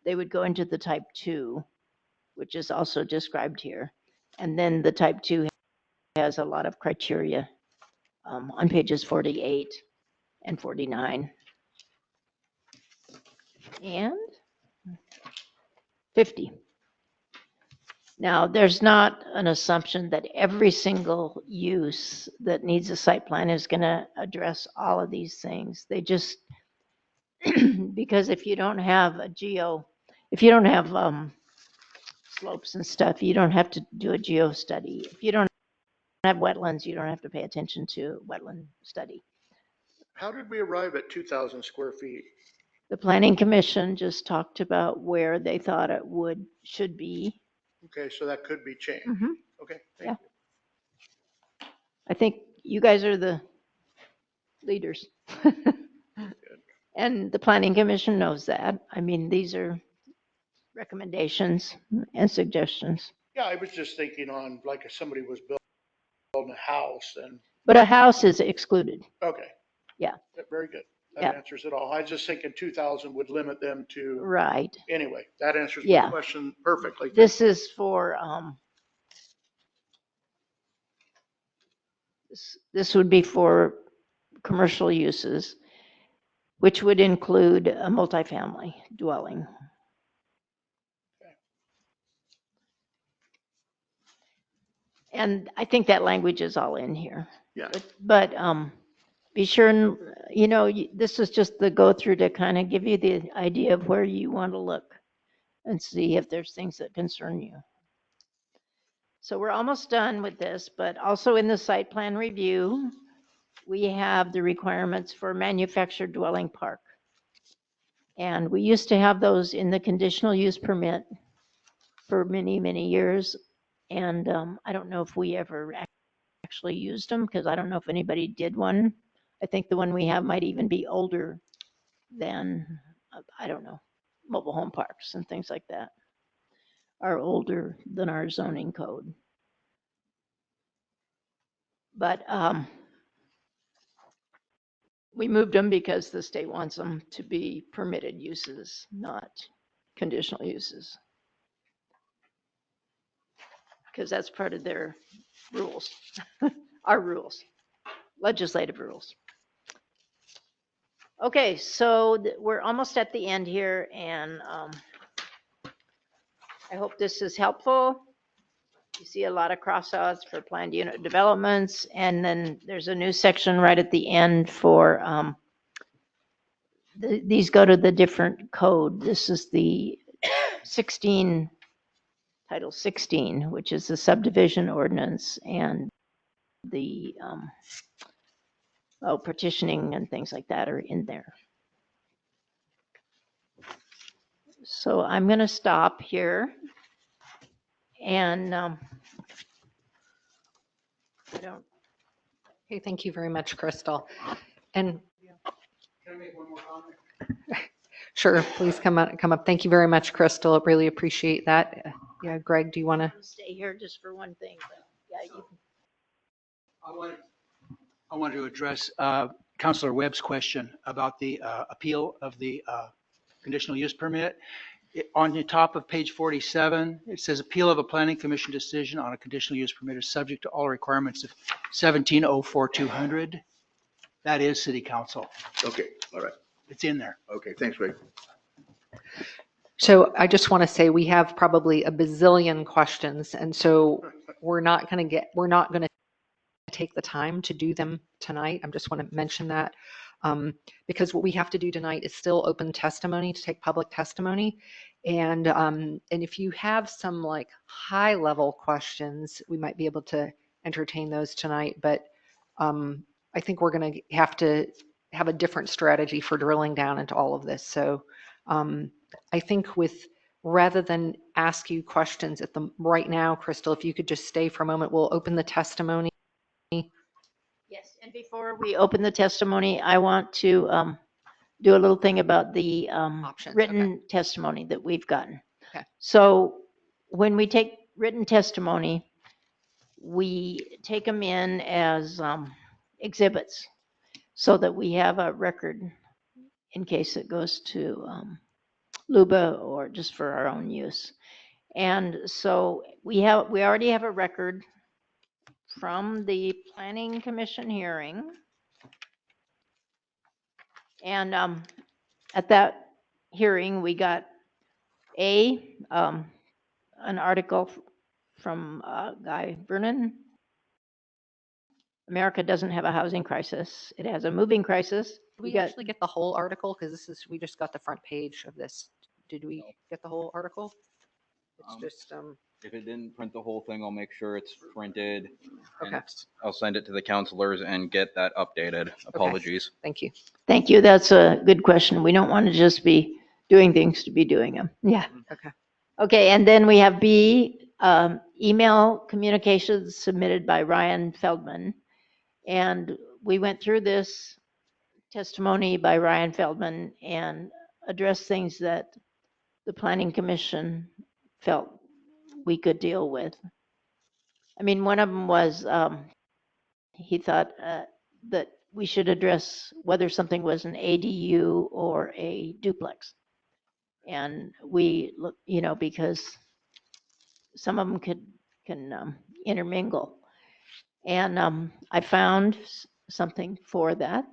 they would go into the type 2, which is also described here. And then the type 2 has a lot of criteria on pages 48 and 49. And 50. Now, there's not an assumption that every single use that needs a site plan is going to address all of these things. They just, because if you don't have if you don't have slopes and stuff, you don't have to do a geo study. If you don't have wetlands, you don't have to pay attention to wetland study. How did we arrive at 2,000 square feet? The planning commission just talked about where they thought it should be. Okay, so that could be changed. Mhm. Okay, Yeah. thank you. I think you guys are the leaders. And the planning commission knows that. I mean, these are recommendations and suggestions. Yeah, I was just thinking on, like, if somebody was building a house and, But a house is excluded. okay. Yeah. Very good. Yeah. That answers it all. I was just thinking 2,000 would limit them to, Right. anyway, that answers Yeah. my question perfectly. This is for, this would be for commercial uses, which would include a multifamily dwelling. And I think that language is all in here. Yeah. But be sure, and this is just the go through to kind of give you the idea of where you want to look and see if there's things that concern you. So we're almost done with this, but also in the site plan review, we have the requirements for manufactured dwelling park. And we used to have those in the conditional use permit for many, many years. And I don't know if we ever actually used them because I don't know if anybody did one. I think the one we have might even be older than, I don't know, mobile home parks and things like that are older than our zoning code. But we moved them because the state wants them to be permitted uses, not conditional uses. Because that's part of their rules, our rules, legislative rules. Okay, so we're almost at the end here, and I hope this is helpful. You see a lot of crossouts for planned unit developments, and then there's a new section right at the end for these go to the different code. This is the 16 Title 16, which is the subdivision ordinance and the petitioning and things like that are in there. So I'm going to stop here. And I don't, Okay, thank you very much, Crystal. And Can I make one more comment? sure, please come up. Thank you very much, Crystal. Really appreciate that. Yeah, Greg, do you want to? stay here just for one thing, but yeah, you can. I wanted to address Councilor Webb's question about the appeal of the conditional use permit. On the top of page 47, it says appeal of a planning commission decision on a conditional use permit is subject to all requirements of 1704-200. That is city council. Okay, all right. It's in there. Okay, thanks, Greg. So I just want to say we have probably a bazillion questions, and so we're not going to take the time to do them tonight. I just want to mention that because what we have to do tonight is still open testimony, to take public testimony. And if you have some like high level questions, we might be able to entertain those tonight. But I think we're going to have a different strategy for drilling down into all of this. So I think rather than ask you questions right now, Crystal, if you could just stay for a moment, we'll open the testimony. Yes, and before we open the testimony, I want to do a little thing about the Options, written testimony that we've gotten. Okay. So when we take written testimony, we take them in as exhibits so that we have a record in case it goes to LUBA or just for our own use. And so we already have a record from the Planning Commission hearing. And at that hearing, we got an article from Guy Vernon. America doesn't have a housing crisis. It has a moving crisis. Did we actually get the whole article? Because we just got the front page of this. Did we get the whole article? It's just If it didn't print the whole thing, I'll make sure it's printed. And Okay. I'll send it to the counselors and get that updated. Apologies. Thank you. Thank you. That's a good question. We don't want to just be doing things to be doing them. Yeah. Okay. Okay, and then we have B, email communications submitted by Ryan Feldman. And we went through this testimony by Ryan Feldman and addressed things that the Planning Commission felt we could deal with. I mean, one of them was he thought that we should address whether something was an ADU or a duplex. And we look, because some of them can intermingle. And I found something for that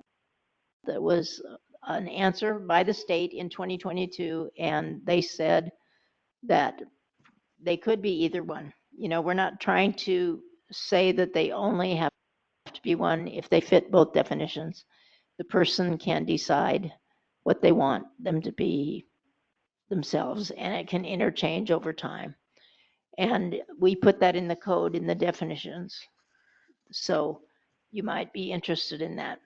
was an answer by the state in 2022, and they said that they could be either one. We're not trying to say that they only have to be one if they fit both definitions. The person can decide what they want them to be themselves, and it can interchange over time. And we put that in the code in the definitions. So you might be interested in that.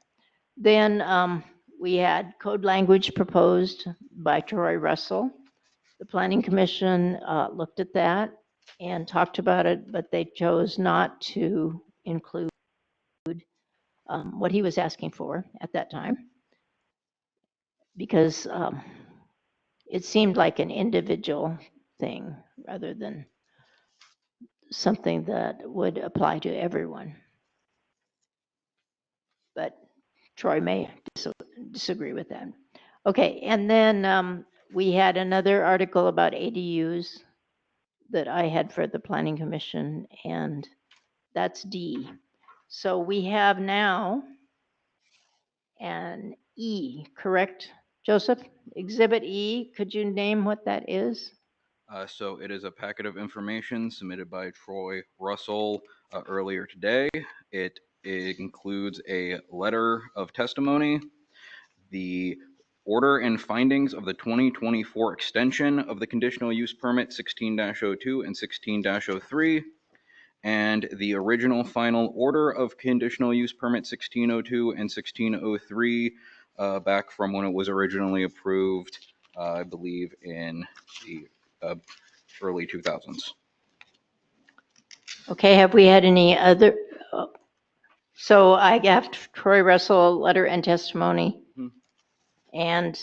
Then we had code language proposed by Troy Russell. The Planning Commission looked at that and talked about it, but they chose not to include what he was asking for at that time because it seemed like an individual thing rather than something that would apply to everyone. But Troy may disagree with that. Okay, and then we had another article about ADUs that I had for the Planning Commission, and that's D. So we have now an E, correct, Joseph? Exhibit E, could you name what that is? So it is a packet of information submitted by Troy Russell earlier today. It includes a letter of testimony, the order and findings of the 2024 extension of the conditional use permit 16-02 and 16-03, and the original final order of conditional use permit 1602 and 1603 back from when it was originally approved, I believe in the early 2000s. Okay, have we had any other? So I have Troy Russell, letter and testimony. Mhm. And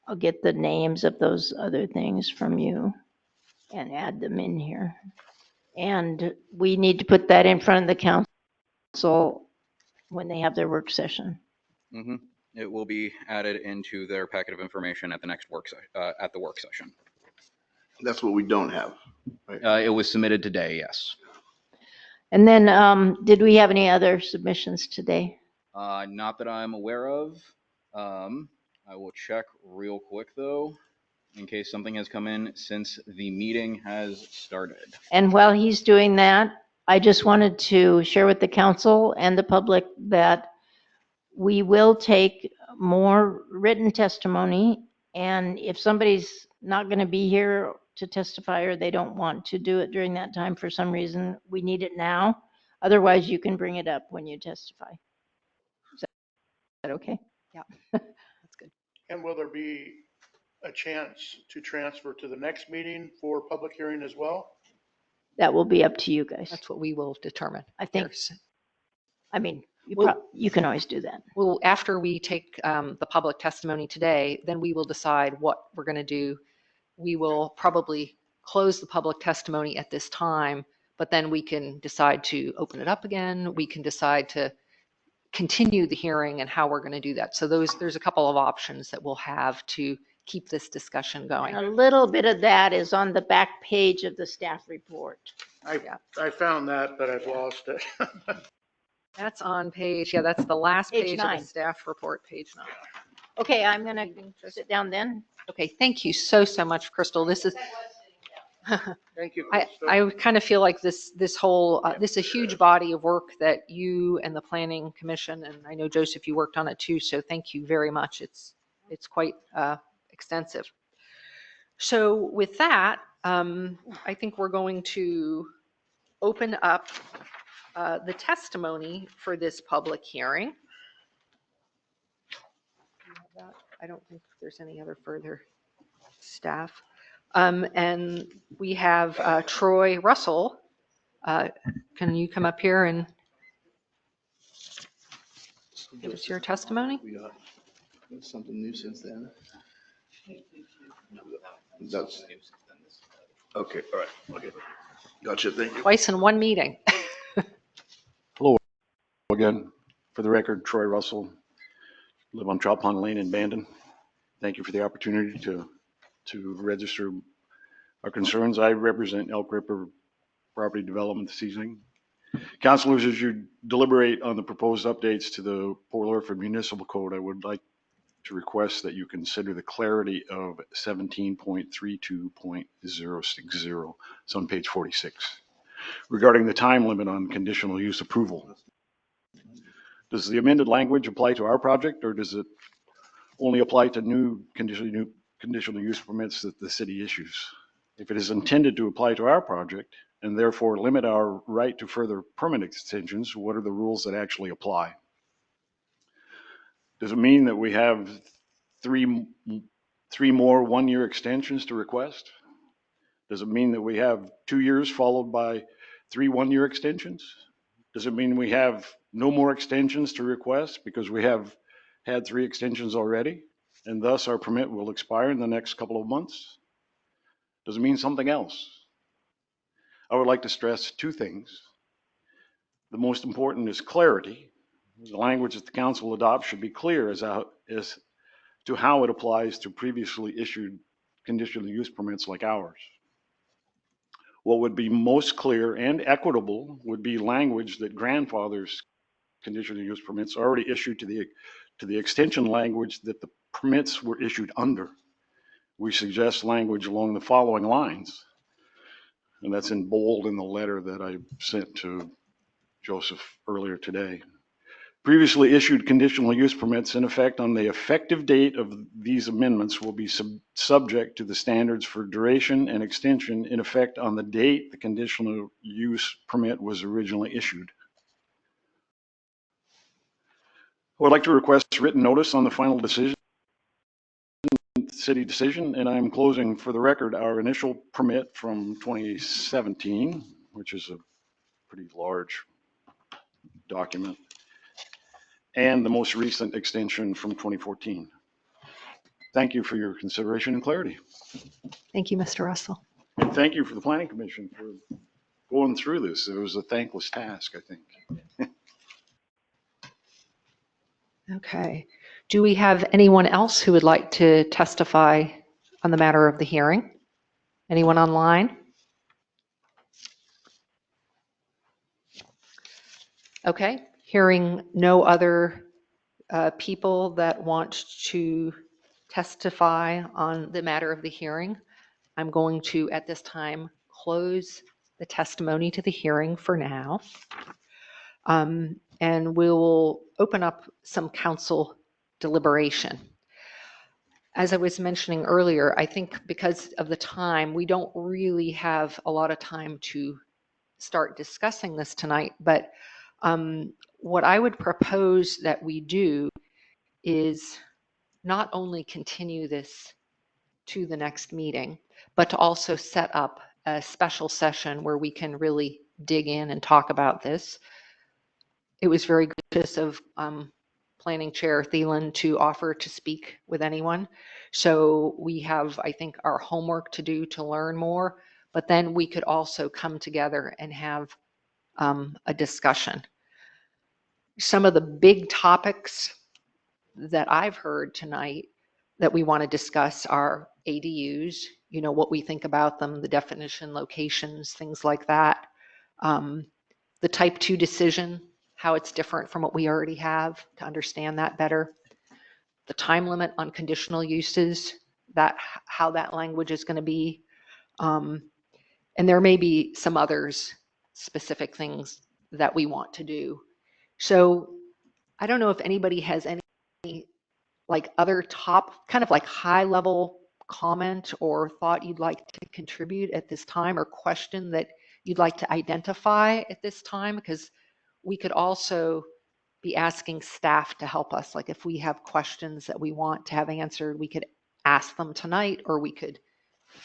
I'll get the names of those other things from you and add them in here. And we need to put that in front of the council when they have their work session. Mhm. It will be added into their packet of information at the next work session. That's what we don't have. It was submitted today, yes. And then, did we have any other submissions today? Not that I'm aware of. I will check real quick though, in case something has come in since the meeting has started. And while he's doing that, I just wanted to share with the council and the public that we will take more written testimony. And if somebody's not going to be here to testify or they don't want to do it during that time for some reason, we need it now. Otherwise, you can bring it up when you testify. Is that okay? Yeah, that's good. And will there be a chance to transfer to the next meeting for public hearing as well? That will be up to you guys. That's what we will determine. I think, There's- I mean, Well- you can always do that. Well, after we take the public testimony today, then we will decide what we're going to do. We will probably close the public testimony at this time, but then we can decide to open it up again. We can decide to continue the hearing and how we're going to do that. So there's a couple of options that we'll have to keep this discussion going. And a little bit of that is on the back page of the staff report. I found that, but I've lost it. That's on that's the last Page page of 9. the staff report, page 9. Okay, I'm going to sit down then. Okay, thank you so much, Crystal. This is, Thank you, I Krista. kind of feel like this whole, this is a huge body of work that you and the Planning Commission, and I know Joseph, you worked on it too, so thank you very much. It's quite extensive. So with that, I think we're going to open up the testimony for this public hearing. I don't think there's any other further staff. And we have Troy Russell. Can you come up here and give us your testimony? We got something new since then. That's, okay, all right, okay. Gotcha, thank you. Twice in one meeting. Again, for the record, Troy Russell, live on Trout Pond Lane in Bandon. Thank you for the opportunity to register our concerns. I represent Elk Ripper Property Development this evening. Councilors, as you deliberate on the proposed updates to the Port Orford Municipal Code, I would like to request that you consider the clarity of 17.32.060. It's on page 46. Regarding the time limit on conditional use approval. Does the amended language apply to our project, or does it only apply to new conditional use permits that the city issues? If it is intended to apply to our project and therefore limit our right to further permit extensions, what are the rules that actually apply? Does it mean that we have three more one-year extensions to request? Does it mean that we have 2 years followed by 3 one-year extensions? Does it mean we have no more extensions to request because we have had 3 extensions already, and thus our permit will expire in the next couple of months? Does it mean something else? I would like to stress 2 things. The most important is clarity. The language that the council adopts should be clear as to how it applies to previously issued conditional use permits like ours. What would be most clear and equitable would be language that grandfathers conditional use permits already issued to the extension language that the permits were issued under. We suggest language along the following lines, and that's in bold in the letter that I sent to Joseph earlier today. Previously issued conditional use permits in effect on the effective date of these amendments will be subject to the standards for duration and extension in effect on the date the conditional use permit was originally issued. I would like to request written notice on the final decision, city decision, and I'm closing for the record our initial permit from 2017, which is a pretty large document, and the most recent extension from 2014. Thank you for your consideration and clarity. Thank you, Mr. Russell. And thank you for the Planning Commission for going through this. It was a thankless task, I think. Okay. Do we have anyone else who would like to testify on the matter of the hearing? Anyone online? Okay. Hearing no other people that want to testify on the matter of the hearing, I'm going to, at this time, close the testimony to the hearing for now. And we will open up some council deliberation. As I was mentioning earlier, I think because of the time, we don't really have a lot of time to start discussing this tonight, but what I would propose that we do is not only continue this to the next meeting, but to also set up a special session where we can really dig in and talk about this. It was very gracious of Planning Chair Thielen to offer to speak with anyone. So we have, I think, our homework to do to learn more, but then we could also come together and have a discussion. Some of the big topics that I've heard tonight that we want to discuss are ADUs, you know, what we think about them, the definition, locations, things like that. The type 2 decision, how it's different from what we already have, to understand that better. The time limit on conditional uses, that how that language is going to be. And there may be some others, specific things that we want to do. So I don't know if anybody has any like other top kind of like high level comment or thought you'd like to contribute at this time, or question that you'd like to identify at this time, because we could also be asking staff to help us. Like if we have questions that we want to have answered, we could ask them tonight, or we could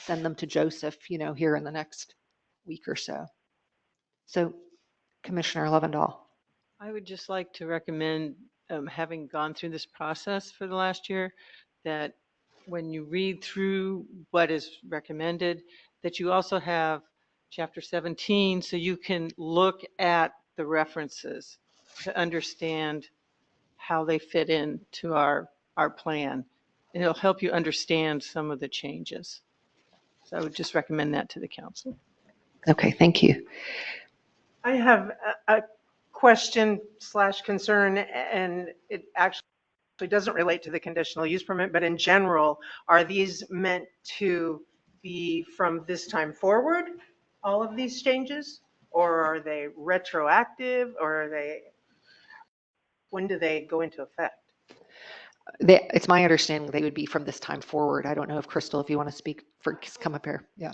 send them to Joseph, you know, here in the next week or so. So Commissioner Lovendall. I would just like to recommend, having gone through this process for the last year, that when you read through what is recommended, that you also have Chapter 17, so you can look at the references to understand how they fit into our plan. And it'll help you understand some of the changes. So I would just recommend that to the council. Okay, thank you. I have a question / concern, and it actually doesn't relate to the conditional use permit, but in general, are these meant to be from this time forward, all of these changes, or are they retroactive, or are they, when do they go into effect? It's my understanding they would be from this time forward. I don't know if Crystal, if you want to speak, come up here. Yeah.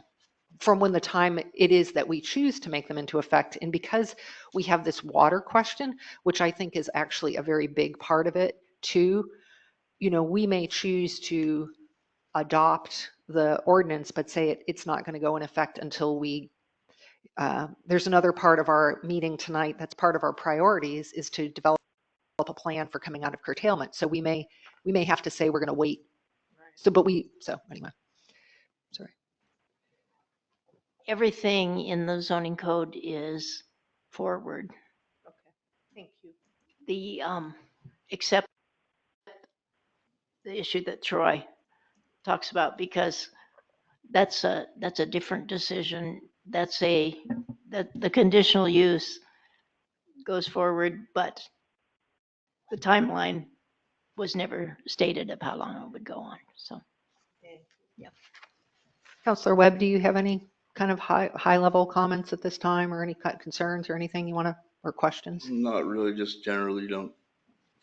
From when the time it is that we choose to make them into effect. And because we have this water question, which I think is actually a very big part of it too, you know, we may choose to adopt the ordinance, but say it's not going to go in effect until we, there's another part of our meeting tonight that's part of our priorities, is to develop a plan for coming out of curtailment. So we may have to say we're going to wait. Right. So anyway, sorry. Everything in the zoning code is forward. Okay, thank you. The, except the issue that Troy talks about, because that's a different decision. That the conditional use goes forward, but the timeline was never stated of how long it would go on. So, yeah. Councilor Webb, do you have any kind of high level comments at this time, or any concerns or anything you want to, or questions? Not really, just generally don't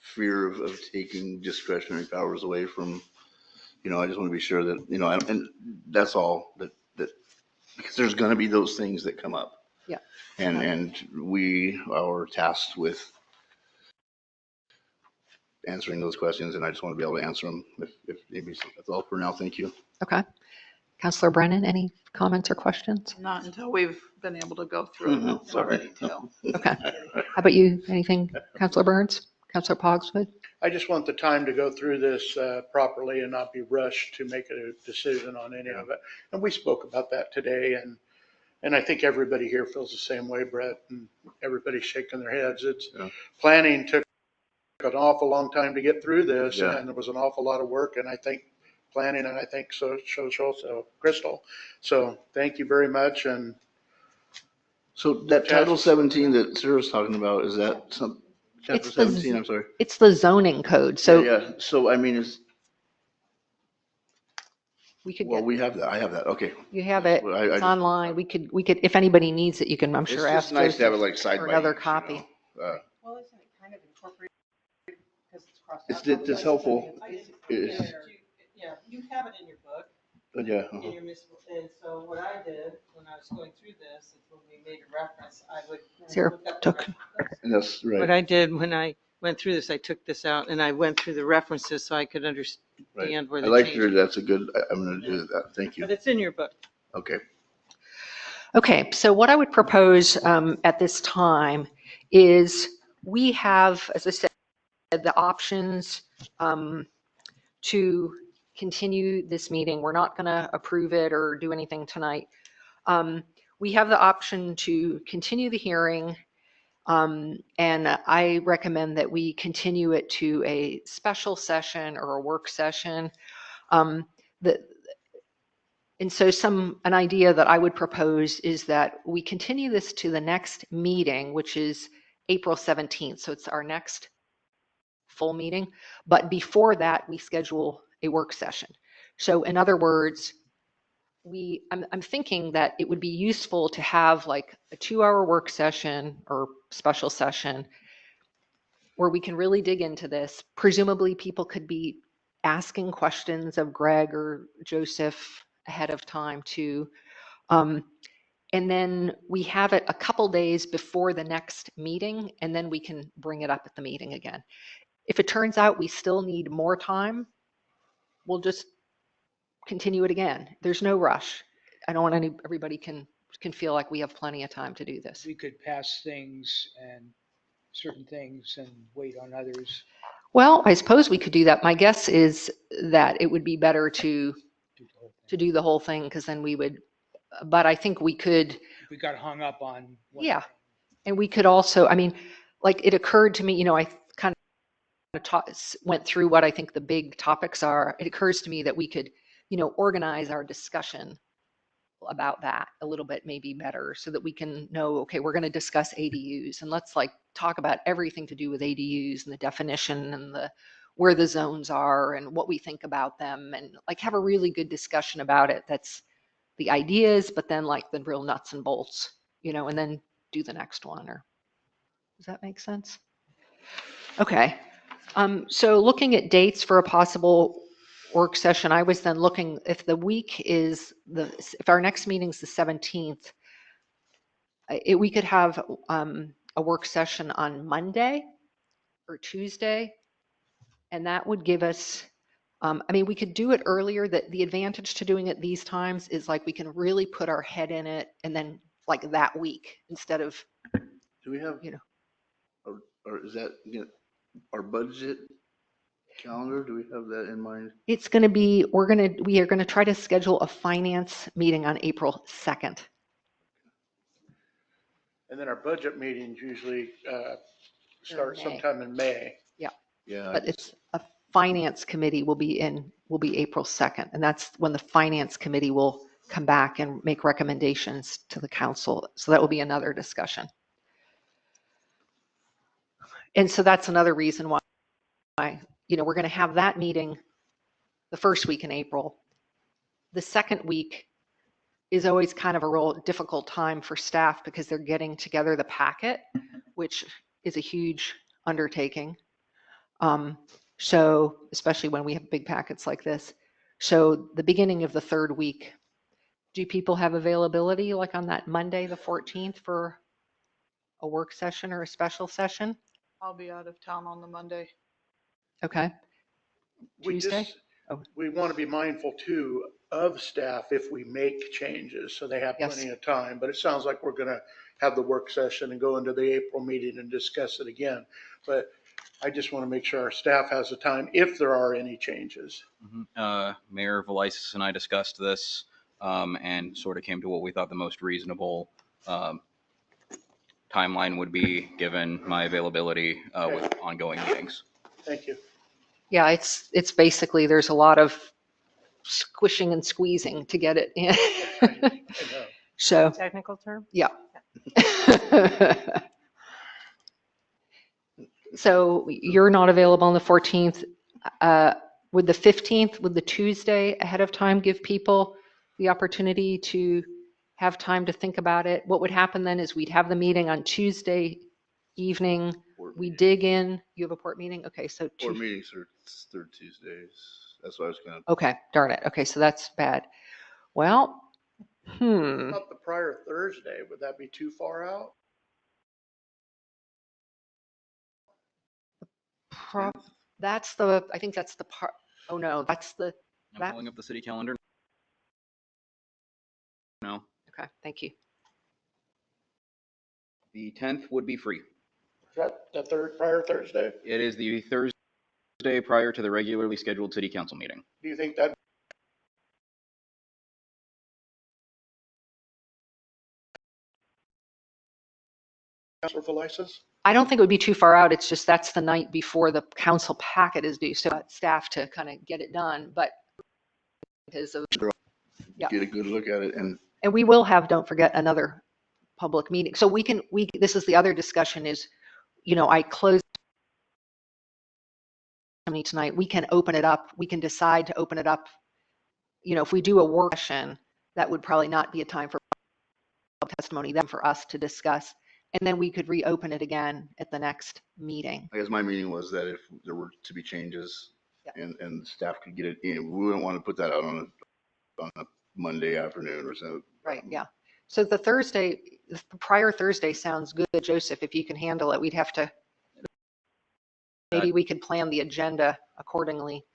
fear of taking discretionary powers away from, I just want to be sure that, and that's all because there's going to be those things that come up. Yeah. And we are tasked with answering those questions, and I just want to be able to answer them if maybe. So that's all for now. Thank you. Okay. Councilor Brennan, any comments or questions? Not until we've been able to go through it in more detail. Okay. How about you? Anything, Councilor Burns? Councilor Pogswood? I just want the time to go through this properly and not be rushed to make a decision on any of it. And we spoke about that today, and I think everybody here feels the same way, Brett, and everybody's shaking their heads. Planning took an awful long time to get through this, Yeah. and there was an awful lot of work, and I think planning, and I think so Crystal. So thank you very much. And so that Title 17 that Sarah's talking about, is that Chapter It's the 17? I'm sorry. It's the zoning code. So Yeah. So I mean, we could well, get, we have that. I have that. Okay. you have it. Well, I It's just- online. We could, if anybody needs it, you can, I'm It's sure, ask just nice to have it Joseph like side for by another each, copy. Well, isn't it kind of incorporated because it's crossed out? It's helpful. It's, Yeah, you have it in your book. yeah. In your municipal, and so what I did when I was going through this, is when we made a reference, I would. Sarah look up the took- reference. And that's right. What I did when I went through this, I took this out and I went through the references so I could understand Right. where I the like change. your, that's a good, I'm going to do that. Thank you. But it's in your book. Okay. Okay, so what I would propose at this time is we have, as I said, the options to continue this meeting. We're not going to approve it or do anything tonight. We have the option to continue the hearing, and I recommend that we continue it to a special session or a work session. And so an idea that I would propose is that we continue this to the next meeting, which is April 17th. So it's our next full meeting. But before that, we schedule a work session. So in other words, I'm thinking that it would be useful to have like a 2-hour work session or special session where we can really dig into this. Presumably people could be asking questions of Greg or Joseph ahead of time too. And then we have it a couple days before the next meeting, and then we can bring it up at the meeting again. If it turns out we still need more time, we'll just continue it again. There's no rush. I don't want everybody can feel like we have plenty of time to do this. We could pass things and certain things and wait on others. Well, I suppose we could do that. My guess is that it would be better to do the whole thing, because then we would, but I think we could. We got hung up on one Yeah. thing. And we could also, I mean, like it occurred to me, I kind of went through what I think the big topics are. It occurs to me that we could, organize our discussion about that a little bit maybe better, so that we can know, okay, we're going to discuss ADUs, and let's like talk about everything to do with ADUs and the definition and where the zones are and what we think about them, and like have a really good discussion about it. That's the ideas, but then like the real nuts and bolts, and then do the next one. Or does that make sense? Okay. So looking at dates for a possible work session, I was then looking, if the week is if our next meeting is the 17th, we could have a work session on Monday or Tuesday, and that would give us, we could do it earlier. That the advantage to doing it these times is like we can really put our head in it, and then like that week instead of, Do we have, or is that, our budget calendar? Do we have that in mind? it's going to be, we are going to try to schedule a finance meeting on April 2nd. And then our budget meetings usually start May. sometime in May. Yeah. But it's a finance committee will be April 2nd. And that's when the finance committee will come back and make recommendations to the council. So that will be another discussion. And so that's another reason why, we're going to have that meeting the first week in April. The second week is always kind of a real difficult time for staff because they're getting together the packet, which is a huge undertaking. So especially when we have big packets like this. So the beginning of the third week, do people have availability like on that Monday, the 14th for a work session or a special session? I'll be out of town on the Monday. Okay. We Tuesday? just, Oh. we want to be mindful too of staff if we make changes, so they have Yes. plenty of time. But it sounds like we're going to have the work session and go into the April meeting and discuss it again. But I just want to make sure our staff has the time if there are any changes. Mayor Velisis and I discussed this and sort of came to what we thought the most reasonable timeline would be, given my availability with ongoing meetings. Thank you. Yeah, it's basically, there's a lot of squishing and squeezing to get it in. I know. So, Technical term? yeah. So you're not available on the 14th. Would the 15th, would the Tuesday ahead of time give people the opportunity to have time to think about it? What would happen then is we'd have the meeting on Tuesday evening. Board We meeting. dig in. You have a port meeting? Okay, so Board meetings are third Tuesdays. That's what I was gonna. okay, darn it. Okay, so that's bad. Well, About the prior Thursday, would that be too far out? That's the, I think that's the part, oh no, that's the, I'm that, pulling up the city calendar. No, okay, thank you. the 10th would be free. Is that the prior Thursday? It is the Thursday prior to the regularly scheduled city council meeting. Do you think that? Councilor Velisis? I don't think it would be too far out. It's just that's the night before the council packet is due. So staff to kind of get it done, but because of, yeah. Get a good look at it and And we will have, don't forget, another public meeting. So this is the other discussion is, I closed tonight. We can open it up. We can decide to open it up. If we do a work session, that would probably not be a time for testimony, then for us to discuss. And then we could reopen it again at the next meeting. I guess my meaning was that if there were to be changes and the staff could get it in, we wouldn't want to put that out on a Monday afternoon or so. Right, yeah. So the prior Thursday sounds good, Joseph, if you can handle it. We'd have to, maybe we could plan the agenda accordingly.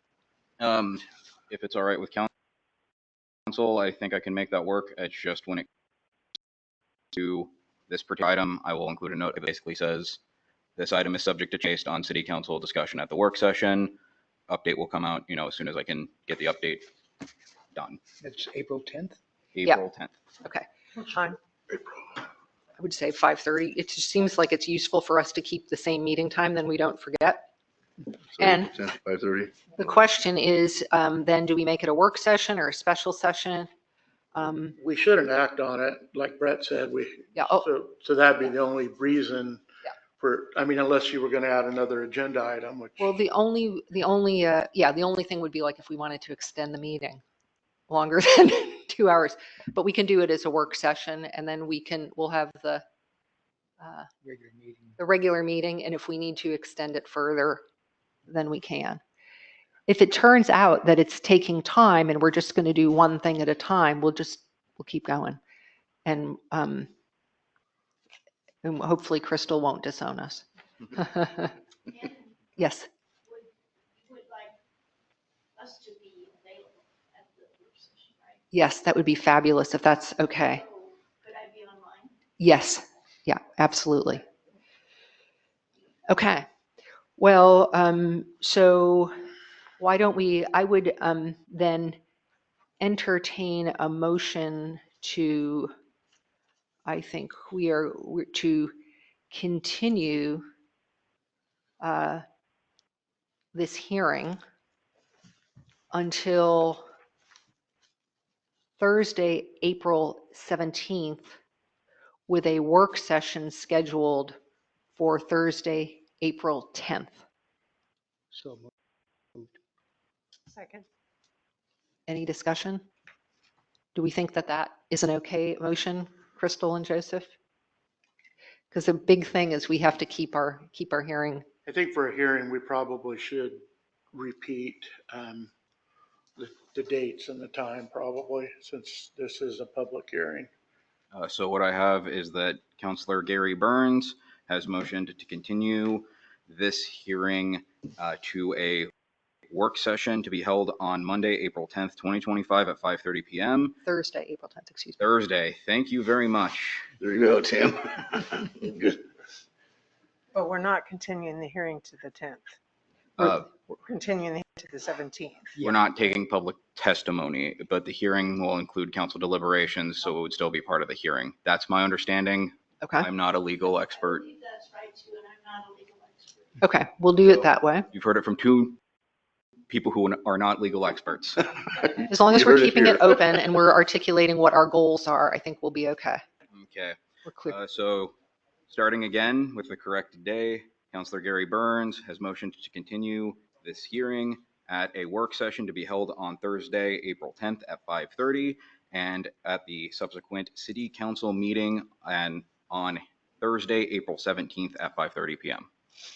If it's all right with council, I think I can make that work. It's just when it comes to this particular item, I will include a note that basically says this item is subject to based on city council discussion at the work session. Update will come out, as soon as I can get the update done. It's April 10th? April 10th. Okay. What time? I would say 5:30. It just seems like it's useful for us to keep the same meeting time, then we don't forget. So And 5:30. the question is, then do we make it a work session or a special session? We shouldn't act on it, like Brett said, Yeah, so that'd be the only reason Yeah. unless you were gonna add another agenda item, which. Well, the only thing would be like if we wanted to extend the meeting longer than 2 hours, but we can do it as a work session and then we'll have the Regular meeting. regular meeting. And if we need to extend it further, then we can. If it turns out that it's taking time and we're just going to do one thing at a time, we'll keep going. And hopefully Crystal won't disown us. Yes. Would like us to be available at the work session, right? Yes, that would be fabulous if that's okay. So could I be online? Yes. Yeah, absolutely. Okay. Well, so why don't I would then entertain a motion to, I think we're to continue this hearing until Thursday, April 17th, with a work session scheduled for Thursday, April 10th. So moved. Second. Any discussion? Do we think that is an okay motion, Crystal and Joseph? Because the big thing is we have to keep our hearing I think for a hearing, we probably should repeat the dates and the time probably, since this is a public hearing. So what I have is that Counselor Gary Burns has motioned to continue this hearing to a work session to be held on Monday, April 10th, 2025 at 5:30 PM. Thursday, April 10th, excuse me. Thursday. Thank you very much. There you go, Tim. Good. But we're not continuing the hearing to the 10th. Uh, We're continuing the hearing to the 17th. We're not taking public testimony, but the hearing will include council deliberations, so it would still be part of the hearing. That's my understanding. Okay. I'm not a legal expert. That's right too, and I'm not a legal expert. Okay, we'll do it that way. You've heard it from two people who are not legal experts. As long as You we're heard it keeping here. it open and we're articulating what our goals are, I think we'll be okay. Okay. We're clear. So starting again with the correct day, Counselor Gary Burns has motioned to continue this hearing at a work session to be held on Thursday, April 10th at 5:30, and at the subsequent city council meeting and on Thursday, April 17th at 5:30 PM.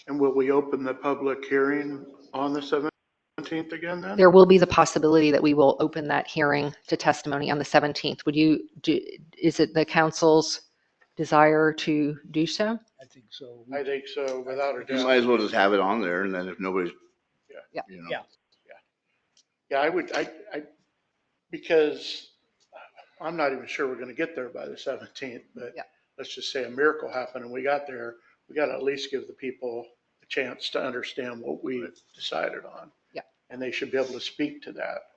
And will we open the public hearing on the 17th again then? There will be the possibility that we will open that hearing to testimony on the 17th. Is it the council's desire to do so? I think so. I think so, without a You doubt. might as well just have it on there, and then if nobody's, Yeah. you know. Yeah. Yeah, because I'm not even sure we're going to get there by the 17th, but Yeah. let's just say a miracle happened and we got there, we got to at least give the people a chance to understand what we decided on. Yeah. And they should be able to speak to that.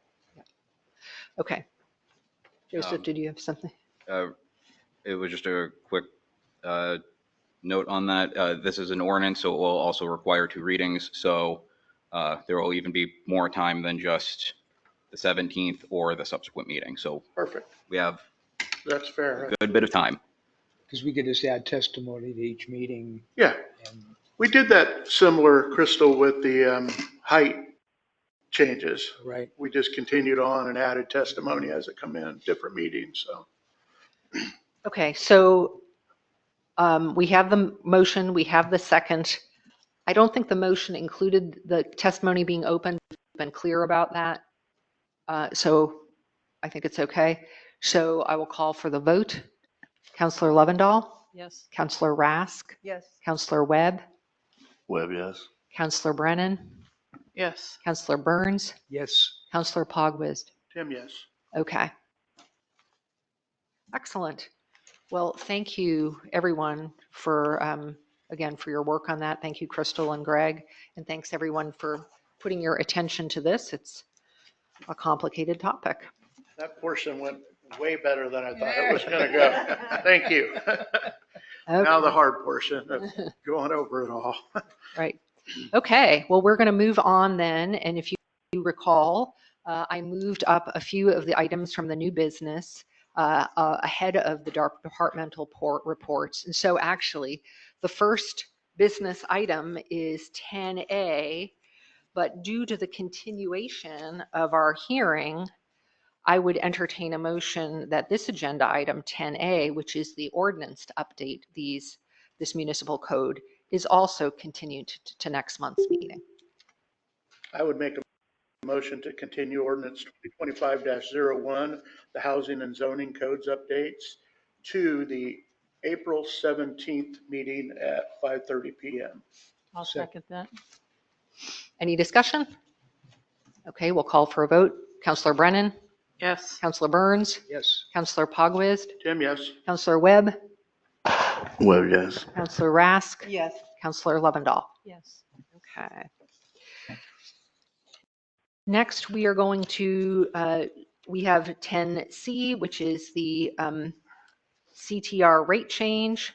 Okay. Joseph, did you have something? It was just a quick note on that. This is an ordinance, so it will also require two readings. So there will even be more time than just the 17th or the subsequent meeting. So Perfect. we have That's fair. a good bit of time. Because we could just add testimony to each meeting. Yeah. And We did that similar, Crystal, with the height changes. right. We just continued on and added testimony as it come in, different meetings, so. Okay, so we have the motion, we have the second. I don't think the motion included the testimony being open. We've been clear about that. So I think it's okay. So I will call for the vote. Counselor Lovendall, Yes. Counselor Rask, Yes. Counselor Webb, Webb, yes. Counselor Brennan, Yes. Counselor Burns, Yes. Counselor Pogwizd. Tim, yes. Okay. Excellent. Well, thank you, everyone, for, again, for your work on that. Thank you, Crystal and Greg. And thanks, everyone, for putting your attention to this. It's a complicated topic. That portion went way better than I thought it was going to go. Thank you. Now the hard portion of going over it all. Right. Okay. Well, we're going to move on then. And if you recall, I moved up a few of the items from the new business ahead of the departmental reports. And so actually, the first business item is 10A, but due to the continuation of our hearing, I would entertain a motion that this agenda item 10A, which is the ordinance to update this municipal code, is also continued to next month's meeting. I would make a motion to continue ordinance 2025-01, the housing and zoning codes updates, to the April 17th meeting at 5:30 PM. I'll second that. Any discussion? Okay, we'll call for a vote. Counselor Brennan, Yes. Counselor Burns, Yes. Counselor Pogwizd, Tim, yes. Counselor Webb, Webb, yes. Counselor Rask, Yes. Counselor Lovendall. Yes. Okay. Next, we are going to, we have 10C, which is the CTR rate change.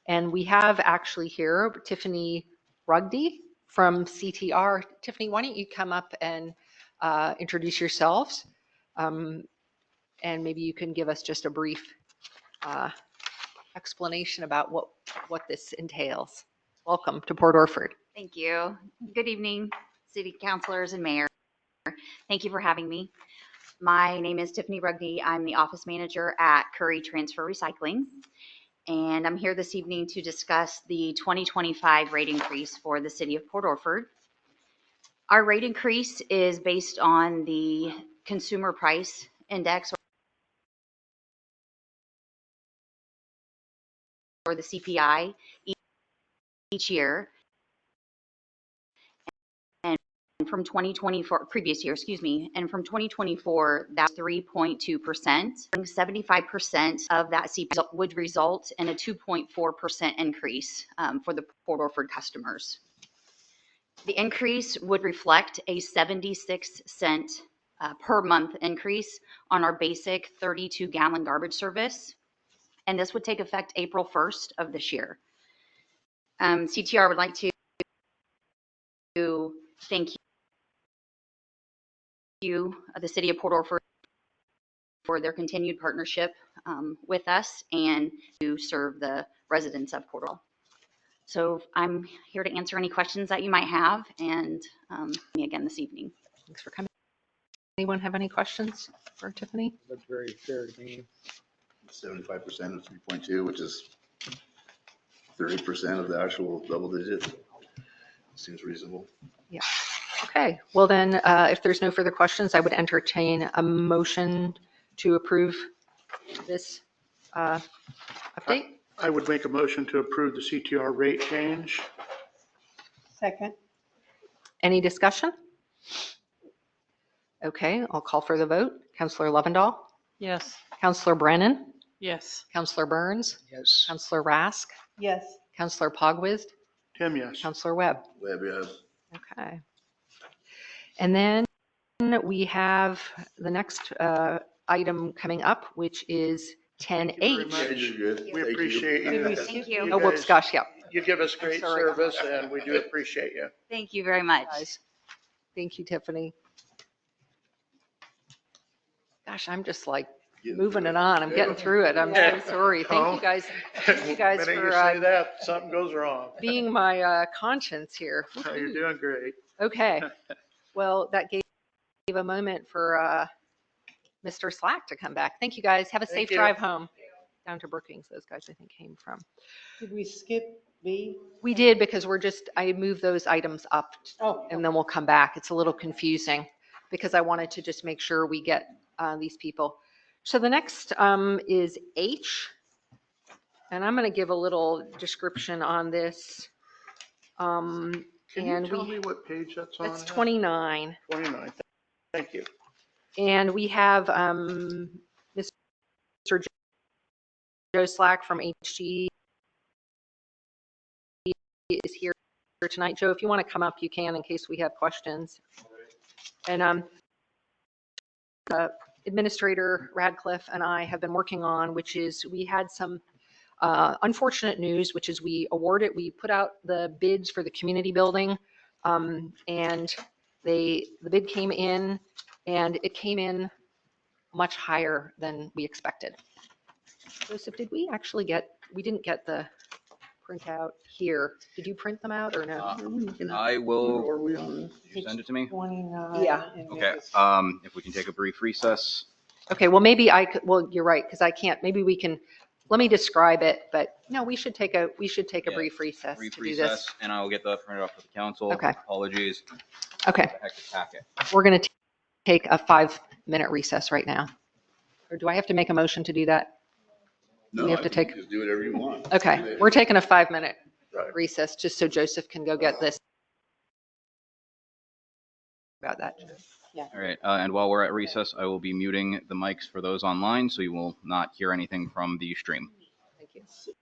And we have actually here Tiffany Rugby from CTR. Tiffany, why don't you come up and introduce yourselves? And maybe you can give us just a brief explanation about what this entails. Welcome to Port Orford. Thank you. Good evening, city councilors and mayor. Thank you for having me. My name is Tiffany Rugby. I'm the office manager at Curry Transfer Recycling. and I'm here this evening to discuss the 2025 rate increase for the city of Port Orford. Our rate increase is based on the consumer price index, or the CPI, each year. And from 2024, previous year, excuse me, and from 2024, that's 3.2%. 75% of that CPI would result in a 2.4% increase for the Port Orford customers. The increase would reflect a 76-cent per month increase on our basic 32-gallon garbage service, and this would take effect April 1st of this year. CTR would like to thank you, the City of Port Orford, for their continued partnership with us and to serve the residents of Port Orford. So I'm here to answer any questions that you might have, and me again this evening. Thanks for coming. Anyone have any questions for Tiffany? That's very fair to me. 75% of 3.2, which is 30% of the actual double digit. Seems reasonable. Yeah. Okay. Well, then, if there's no further questions, I would entertain a motion to approve this update. I would make a motion to approve the CTR rate change. Second. Any discussion? Okay, I'll call for the vote. Counselor Lovendall, Yes. Counselor Brennan, Yes. Counselor Burns, Yes. Counselor Rask, Yes. Counselor Pogwizd, Tim, yes. Counselor Webb. Webb, yes. Okay. And then we have the next item coming up, which is Thank you very 10H. much. You're good. We Thank you. appreciate you. Thank you. Oh, whoops, gosh, yeah. You give us great sorry. service and we do appreciate you. Thank you very much. Guys. Thank you, Tiffany. Gosh, I'm just like moving it on. I'm getting through it. I'm so sorry. Thank you guys. Thank you guys The minute you for say that, something goes wrong. being my conscience here. You're doing great. Okay. Well, that gave a moment for Mr. Slack to come back. Thank you, guys. Have a Thank safe you. drive home. Down to Brookings, those guys I think came from. Did we skip B? We did because I moved those items up Oh, and then we'll come back. It's a little confusing because I wanted to just make sure we get these people. So the next is H. And I'm going to give a little description on this. Can you And tell me what page that's on? It's 29. 29. Thank you. And we have Mr. Joe Slack from HG is here tonight. Joe, if you want to come up, you can in case we have questions. And Administrator Radcliffe and I have been working on, which is we had some unfortunate news, which is we put out the bids for the community building, and the bid came in, and it came in much higher than we expected. Joseph, did we actually we didn't get the printout here. Did you print them out or no? I will, Are we on? did you send it to me? 29. Yeah. and Okay, it's- if we can take a brief recess. Okay, well, maybe well, you're right, because I can't, maybe we can, let me describe it, but no, we should take a Yeah, brief recess Brief to do this. recess, and I will get that printed off for the council. Okay. Apologies. Okay, Hectic packet. we're going to take a 5-minute recess right now. Or do I have to make a motion to do that? No, We have I to think take- Just do whatever you want. Okay, we're taking a 5-minute Right. recess, just so Joseph can go get this. About that. All right, and while we're at recess, I will be muting the mics for those online, so you will not hear anything from the stream. Thank you.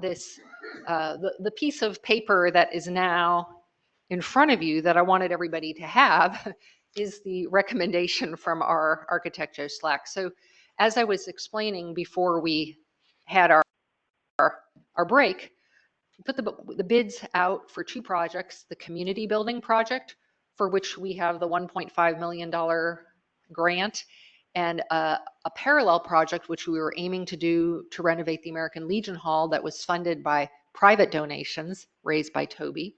this, the piece of paper that is now in front of you that I wanted everybody to have is the recommendation from our architect, Joe Slack. So as I was explaining before we had our break, we put the bids out for two projects, the community building project, for which we have the $1.5 million grant, and a parallel project, which we were aiming to do to renovate the American Legion Hall that was funded by private donations raised by Toby.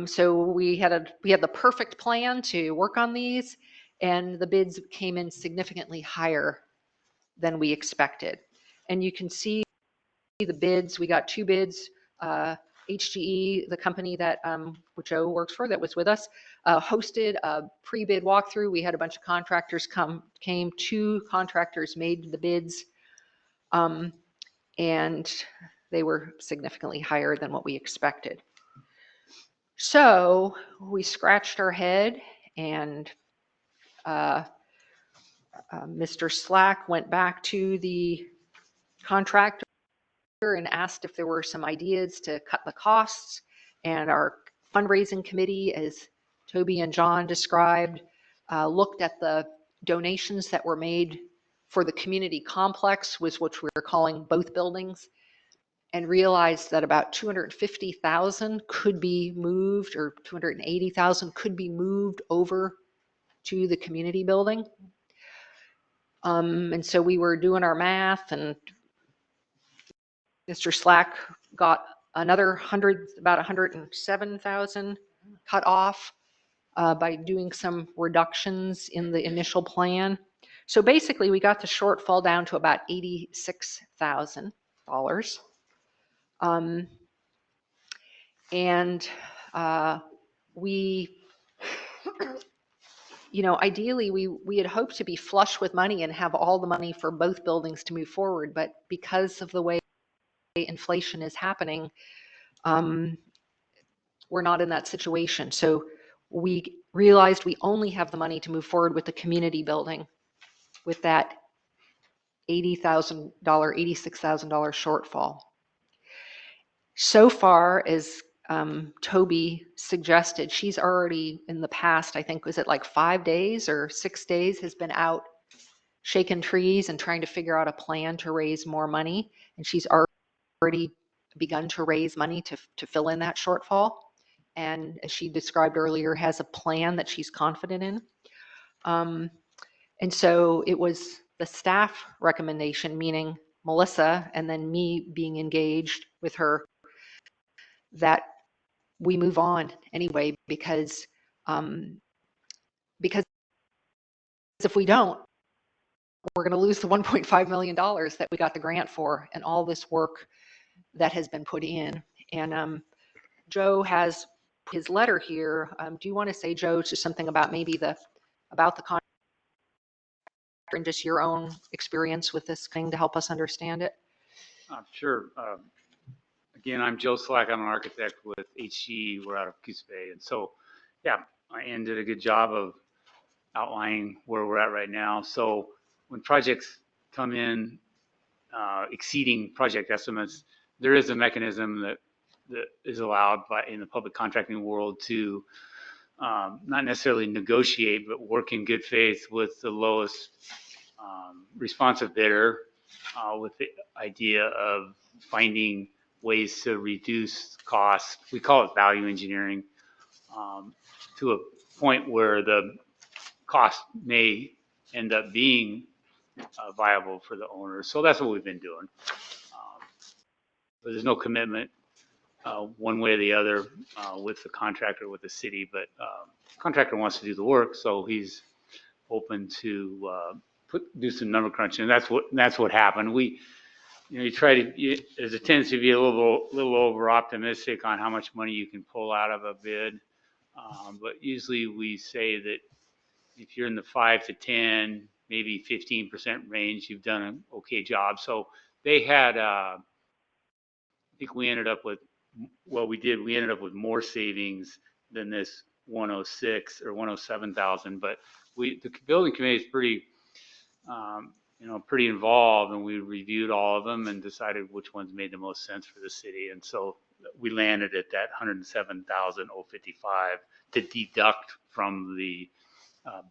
So we had the perfect plan to work on these, and the bids came in significantly higher than we expected. And you can see the bids. We got two bids. HGE, the company that Joe works for, that was with us, hosted a pre-bid walkthrough. We had a bunch of contractors came. Two contractors made the bids, and they were significantly higher than what we expected. So we scratched our head, and Mr. Slack went back to the contractor and asked if there were some ideas to cut the costs. And our fundraising committee, as Toby and John described, looked at the donations that were made for the community complex, which we were calling both buildings, and realized that about 250,000 could be moved, or 280,000 could be moved over to the community building. And so we were doing our math, and Mr. Slack got another about 107,000 cut off by doing some reductions in the initial plan. So basically, we got the shortfall down to about $86,000. And we, ideally, we had hoped to be flush with money and have all the money for both buildings to move forward. But because of the way inflation is happening, we're not in that situation. So we realized we only have the money to move forward with the community building with that $86,000 shortfall. So far, as Toby suggested, she's already in the past, I think, was it like 5 days or 6 days, has been out shaking trees and trying to figure out a plan to raise more money. And she's already begun to raise money to fill in that shortfall. And as she described earlier, has a plan that she's confident in. And so it was the staff recommendation, meaning Melissa and then me being engaged with her, that we move on anyway, because if we don't, we're going to lose the $1.5 million that we got the grant for and all this work that has been put in. And Joe has his letter here. Do you want to say, Joe, just something about maybe about the contract and just your own experience with this thing to help us understand it? Sure. Again, I'm Joe Slack. I'm an architect with HGE. We're out of Coos Bay. And so, yeah, Ann did a good job of outlining where we're at right now. So when projects come in exceeding project estimates, there is a mechanism that is allowed in the public contracting world to not necessarily negotiate, but work in good faith with the lowest responsive bidder with the idea of finding ways to reduce costs. We call it value engineering, to a point where the cost may end up being viable for the owner. So that's what we've been doing. But there's no commitment one way or the other with the contractor, with the city, but contractor wants to do the work, so he's open to do some number crunching. And that's what happened. There's a tendency to be a little over optimistic on how much money you can pull out of a bid. But usually we say that if you're in the 5 to 10, maybe 15% range, you've done an okay job. So they had, I think we ended up with more savings than this 106 or 107,000. But the building committee is pretty pretty involved, and we reviewed all of them and decided which ones made the most sense for the city. And so we landed at that 107,055 to deduct from the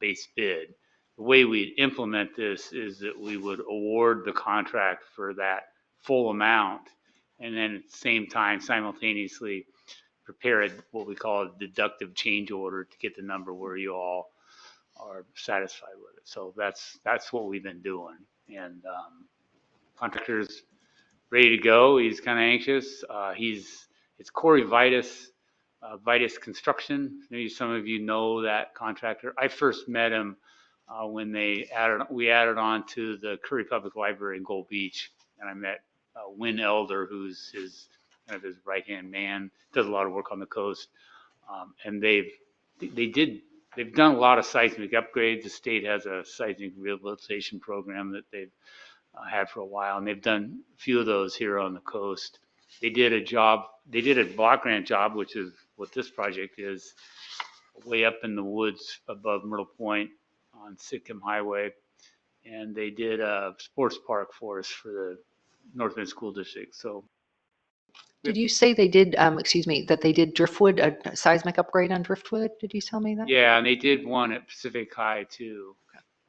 base bid. The way we implement this is that we would award the contract for that full amount, and then at the same time simultaneously prepare what we call a deductive change order to get the number where you all are satisfied with it. So that's what we've been doing. And contractor's ready to go. He's kind of anxious. It's Corey Vitus, Vitus Construction. Maybe some of you know that contractor. I first met him when we added on to the Curry Public Library in Gold Beach, and I met Win Elder, who's his right-hand man, does a lot of work on the coast. And they've done a lot of seismic upgrades. The state has a seismic rehabilitation program that they've had for a while, and they've done a few of those here on the coast. They did a block grant job, which is what this project is, way up in the woods above Myrtle Point on Sitcom Highway. And they did a sports park for us for the North Bend School District. So Did you say they did, that they did Driftwood, a seismic upgrade on Driftwood? Did you tell me that? yeah, and they did one at Pacific High too.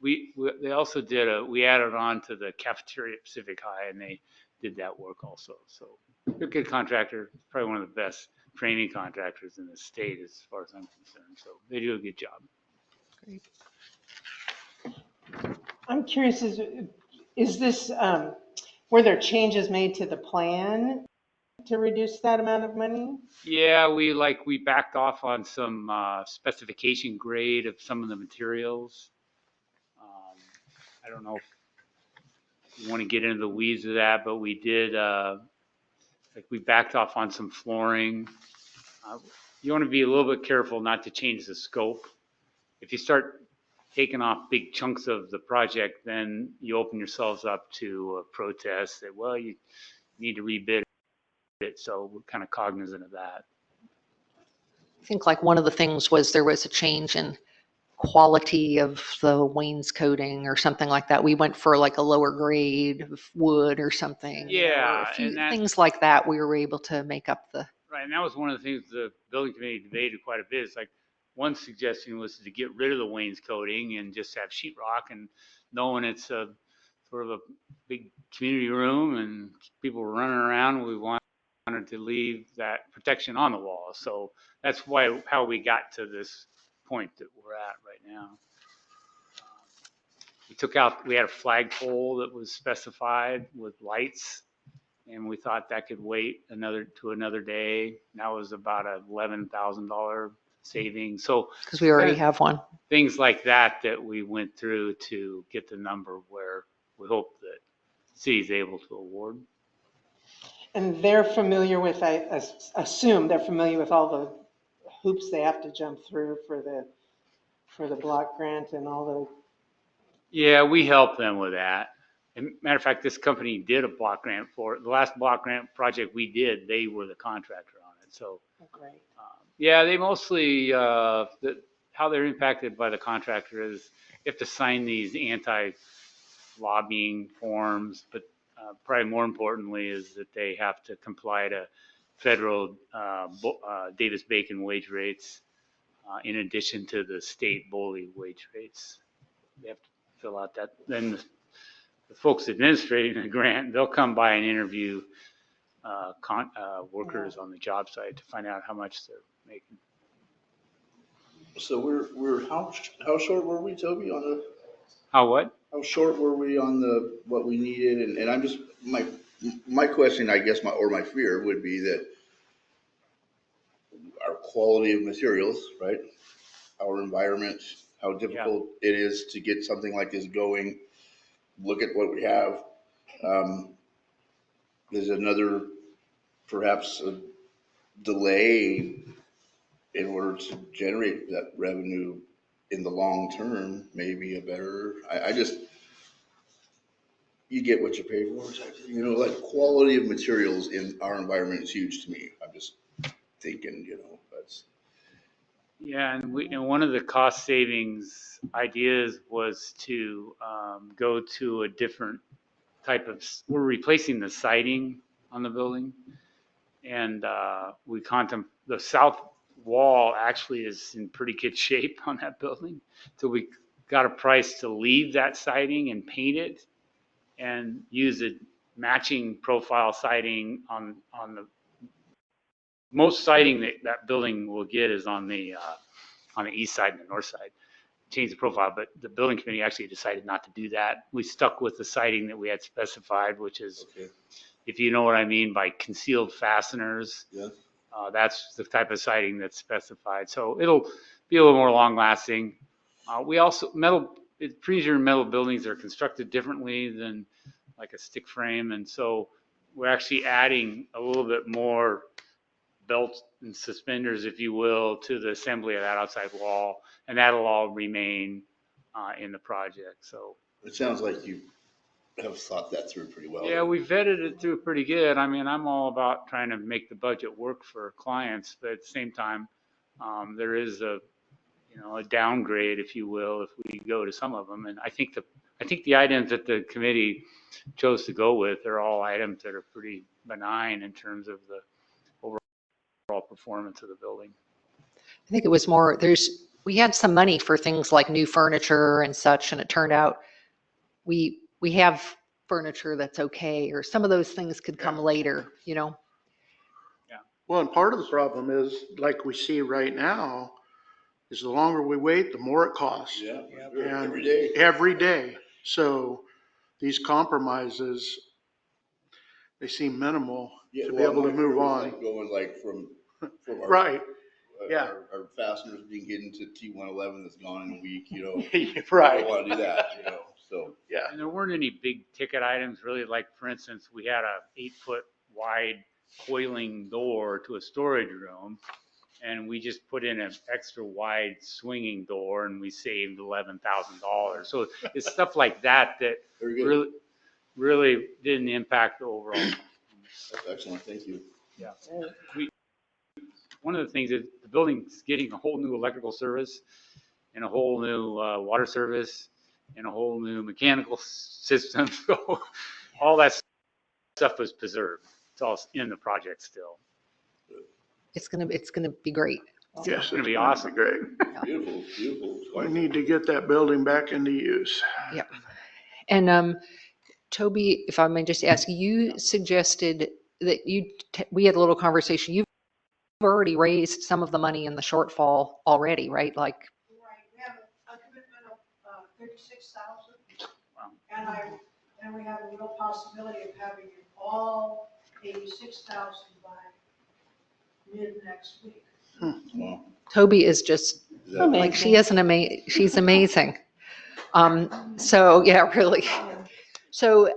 They also we added on to the cafeteria at Pacific High, and they did that work also. So they're a good contractor, probably one of the best training contractors in the state as far as I'm concerned. So they do a good job. Great. I'm curious, is this, were there changes made to the plan to reduce that amount of money? Yeah, we backed off on some specification grade of some of the materials. I don't know if you want to get into the weeds of that, but we did, we backed off on some flooring. You want to be a little bit careful not to change the scope. If you start taking off big chunks of the project, then you open yourselves up to a protest that, well, you need to rebid it. So we're kind of cognizant of that. I think like one of the things was there was a change in quality of the wainscoting or something like that. We went for like a lower grade of wood or something. Yeah, or a few and that- things like that. We were able to make up the. Right, and that was one of the things the building committee debated quite a bit. It's like one suggestion was to get rid of the wainscoting and just have sheetrock, and knowing it's a sort of a big community room and people were running around, we wanted to leave that protection on the wall. So that's how we got to this point that we're at right now. We had a flagpole that was specified with lights, and we thought that could wait another day. That was about a $11,000 saving. So Because we already have one. things like that we went through to get the number where we hope that the city's able to award. And they're familiar with, I assume they're familiar with all the hoops they have to jump through for the block grant and all Yeah, we help them with that. And matter of fact, this company did a block grant for it. The last block grant project we did, they were the contractor on it. So great. yeah, they mostly, how they're impacted by the contractor is you have to sign these anti-lobbying forms, but probably more importantly is that they have to comply to federal Davis-Bacon wage rates in addition to the state BOLI wage rates. They have to fill out that. Then the folks administrating the grant, they'll come by and interview workers on the job site to find out how much they're making. So we're how short were we, Toby, on the? How what? How short were we on what we needed? And I'm just, my question, I guess, my fear would be that our quality of materials, right? Our environment, how difficult it is to get something like this going. Look at what we have. There's perhaps a delay in order to generate that revenue in the long term, maybe you get what you pay for. Like quality of materials in our environment is huge to me. I'm just thinking, Yeah, and one of the cost savings ideas was to go to a different type of, we're replacing the siding on the building. And the south wall actually is in pretty good shape on that building. So we got a price to leave that siding and paint it and use a matching profile siding on the, most siding that building will get is on the east side and the north side. Change the profile, but the building committee actually decided not to do that. We stuck with the siding that we had specified, which is, if you know what I mean by concealed fasteners, that's the type of siding that's specified. So it'll be a little more long lasting. We also, it's pretty sure metal buildings are constructed differently than like a stick frame. And so we're actually adding a little bit more belts and suspenders, if you will, to the assembly of that outside wall. And that'll all remain in the project. So It sounds like you have thought that through pretty well. yeah, we vetted it through pretty good. I mean, I'm all about trying to make the budget work for clients, but at the same time, there is a downgrade, if you will, if we go to some of them. And I think the items that the committee chose to go with are all items that are pretty benign in terms of the overall performance of the building. I think it was more, we had some money for things like new furniture and such, and it turned out we have furniture that's okay, or some of those things could come later, Well, and part of the problem is, like we see right now, is the longer we wait, the more it costs. Yeah, And every day. Every day. So these compromises, they seem minimal to be able to move on. Like going like from our, Right, yeah. our fasteners being getting to T111 that's gone in a week, Right. I don't want to do that, so. Yeah. And there weren't any big ticket items really, like for instance, we had a 8-foot wide coiling door to a storage room, and we just put in an extra wide swinging door and we saved $11,000. So it's stuff like that really didn't impact the overall. That's excellent, thank you. Yeah. One of the things is the building's getting a whole new electrical service and a whole new water service and a whole new mechanical system. So all that stuff was preserved. It's all in the project still. it's gonna be great. Yes, It's gonna be awesome. Great. Beautiful, beautiful. We need to get that building back into use. Yep. And Toby, if I may just ask, you suggested that we had a little conversation. You've already raised some of the money in the shortfall already, right? Like, Right, we have a commitment of 36,000. Wow. And we have a real possibility of having it all 86,000 by mid next week. Wow. Toby is just like, she's amazing. So yeah, really. So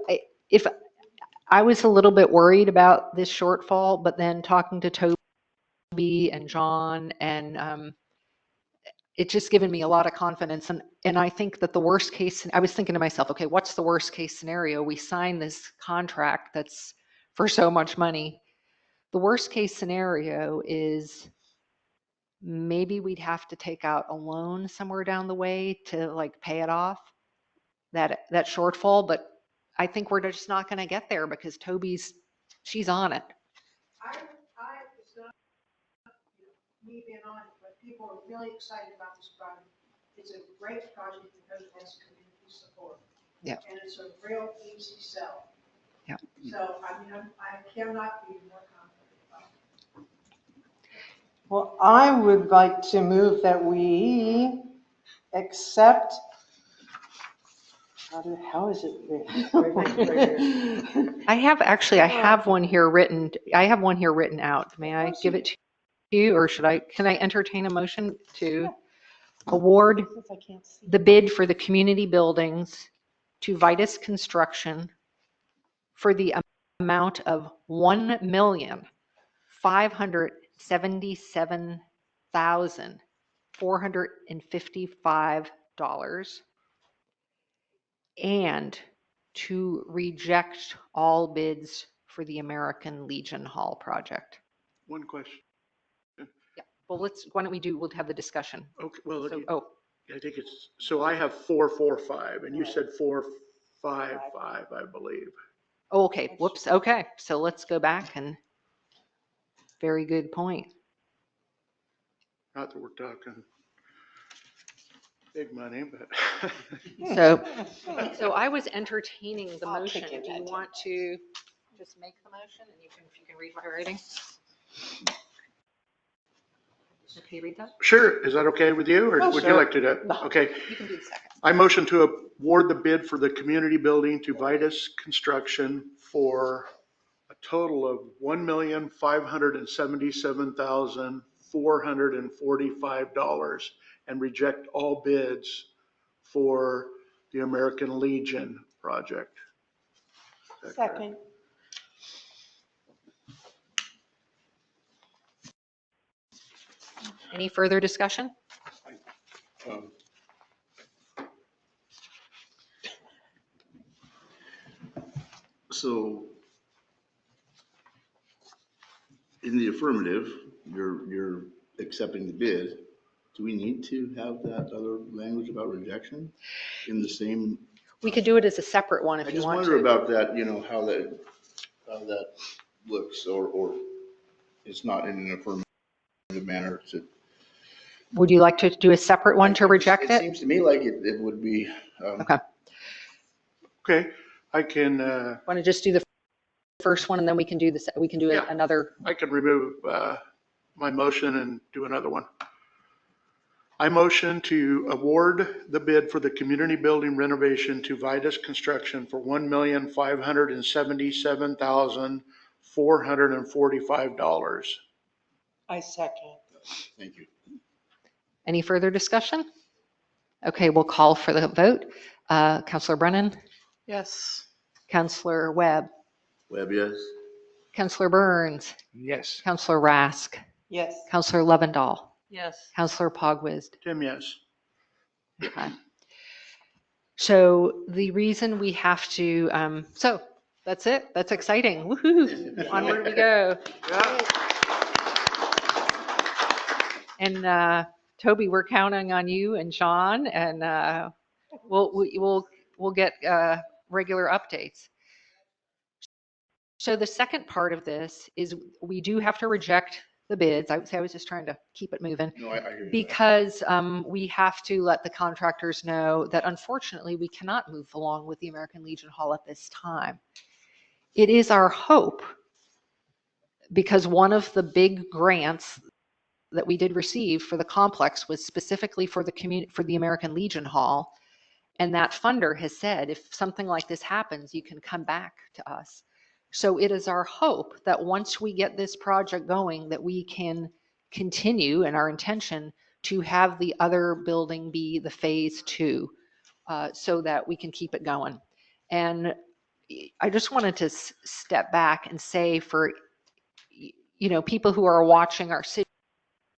if I was a little bit worried about this shortfall, but then talking to Toby and John, and it's just given me a lot of confidence. And I think that the worst case, I was thinking to myself, okay, what's the worst case scenario? We sign this contract that's for so much money. The worst case scenario is maybe we'd have to take out a loan somewhere down the way to like pay it off, that shortfall. But I think we're just not going to get there because she's on it. It's not me being on it, but people are really excited about this project. It's a great project because it has community support. Yeah. And it's a real easy sell. Yeah. So, I cannot be more confident about it. Well, I would like to move that we accept, how is it written? I have one here written. I have one here written out. May I give it to you, or can I entertain a motion to award the bid for the community buildings to Vitus Construction for the amount of $1,577,455, and to reject all bids for the American Legion Hall project. One question. Well, why don't we'll have the discussion. Okay, well, So, oh, I think so I have 445 and you said 455, I believe. oh, okay, whoops, okay. So let's go back and, very good point. Not that we're talking big money, but. So I was entertaining the I'll motion. kick in Do you that want to just make the motion and if you can read my writing? Okay, read that? Sure, is that okay with you, or Oh, would you sure. like to do it? No. Okay. You can do the second. I motion to award the bid for the community building to Vitus Construction for a total of $1,577,445 and reject all bids for the American Legion project. Is that correct? Second. Any further discussion? So in the affirmative, you're accepting the bid. Do we need to have that other language about rejection in the same? We could do it as a separate one if I you just want wonder to. about that, how that looks, or it's not in an affirmative manner to. Would you like to do a separate one to reject It it? seems to me like it would be. Okay. Okay, I can, Want to just do the first one and then we can do Yeah. another. I can remove my motion and do another one. I motion to award the bid for the community building renovation to Vitus Construction for $1,577,445. I second. Thank you. Any further discussion? Okay, we'll call for the vote. Counselor Brennan, Yes. Counselor Webb, Webb, yes. Counselor Burns, Yes. Counselor Rask, Yes. Counselor Lovendall, Yes. Counselor Pogwizd. Tim, yes. Okay. So the reason we have to, so that's it. That's exciting. Woohoo. Onward we go. And Toby, we're counting on you and Sean, and we'll get regular updates. So the second part of this is we do have to reject the bids. I would say I was just trying to keep it moving. No, I hear you. Because we have to let the contractors know that unfortunately we cannot move along with the American Legion Hall at this time. It is our hope, because one of the big grants that we did receive for the complex was specifically for the American Legion Hall. And that funder has said, if something like this happens, you can come back to us. So it is our hope that once we get this project going, that we can continue, and our intention to have the other building be the phase 2, so that we can keep it going. And I just wanted to step back and say, for people who are watching our city,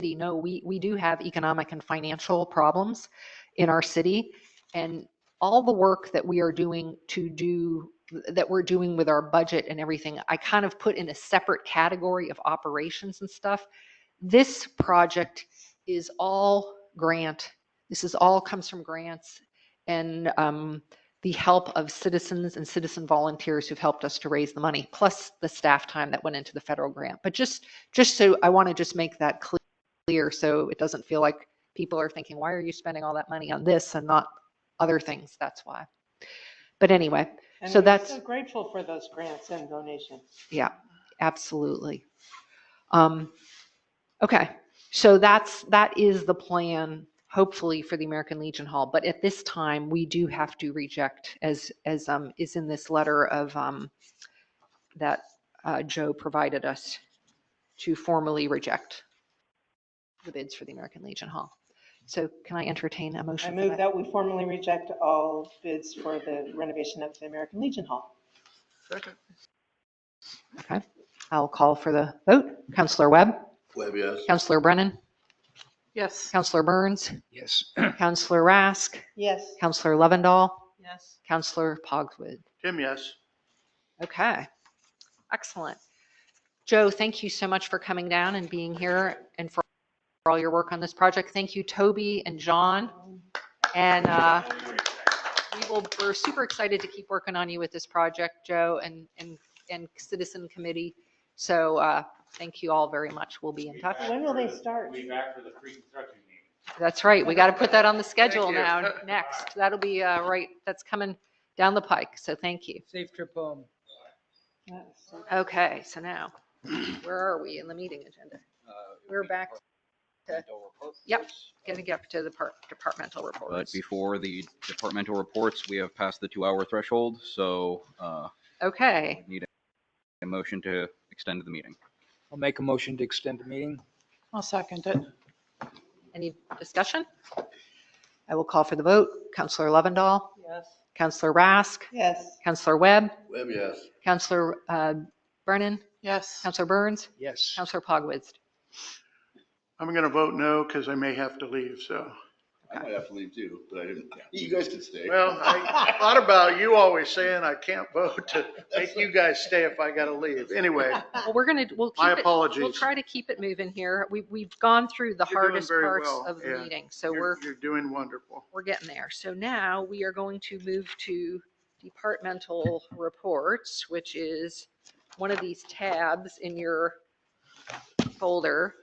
know we do have economic and financial problems in our city, and all the work that we are doing that we're doing with our budget and everything, I kind of put in a separate category of operations and stuff. This project is all grant. This is all comes from grants and the help of citizens and citizen volunteers who've helped us to raise the money, plus the staff time that went into the federal grant. But just so I want to just make that clear, so it doesn't feel like people are thinking, why are you spending all that money on this and not other things? That's why. But anyway, And so we're that's so grateful for those grants and donations. Yeah, absolutely. Okay, so that is the plan, hopefully, for the American Legion Hall. But at this time, we do have to reject, as is in this letter of that Joe provided us, to formally reject the bids for the American Legion Hall. So can I entertain a I motion for move that? that we formally reject all bids for the renovation of the American Legion Hall. Second. Okay, I'll call for the vote. Counselor Webb, Webb, yes. Counselor Brennan, Yes. Counselor Burns, Yes. Counselor Rask, Yes. Counselor Lovendall, Yes. Counselor Pogwood. Tim, yes. Okay, excellent. Joe, thank you so much for coming down and being here and for all your work on this project. Thank you, Toby and John. And we're super excited to keep working on you with this project, Joe, and Citizen Committee. So thank you all very much. We'll be in touch. When will they start? We'll be back for the pre-construction meeting. That's right. We got to put that on the schedule Thank you. now next. That'll be right. That's coming down the pike. So thank you. Safe trip home. Okay, so now, where are we in the meeting agenda? We're back to, yep, going to get to the departmental But reports. before the departmental reports, we have passed the 2-hour threshold, so Okay, need a motion to extend the meeting. I'll make a motion to extend the meeting. I'll second it. any discussion? I will call for the vote. Counselor Lovendall, Yes. Counselor Rask, Yes. Counselor Webb, Webb, yes. Counselor Brennan, Yes. Counselor Burns, Yes. Counselor Pogwizd. I'm going to vote no because I may have to leave, so. I might have to leave too, but I didn't. You guys can stay. Well, I thought about you always saying I can't vote to make you guys stay if I got to leave. Anyway, Well, we'll keep my it, apologies. we'll try to keep it moving here. We've gone through the You're doing hardest very parts well, of the yeah. meeting, so You're doing wonderful. we're getting there. So now we are going to move to departmental reports, which is one of these tabs in your folder.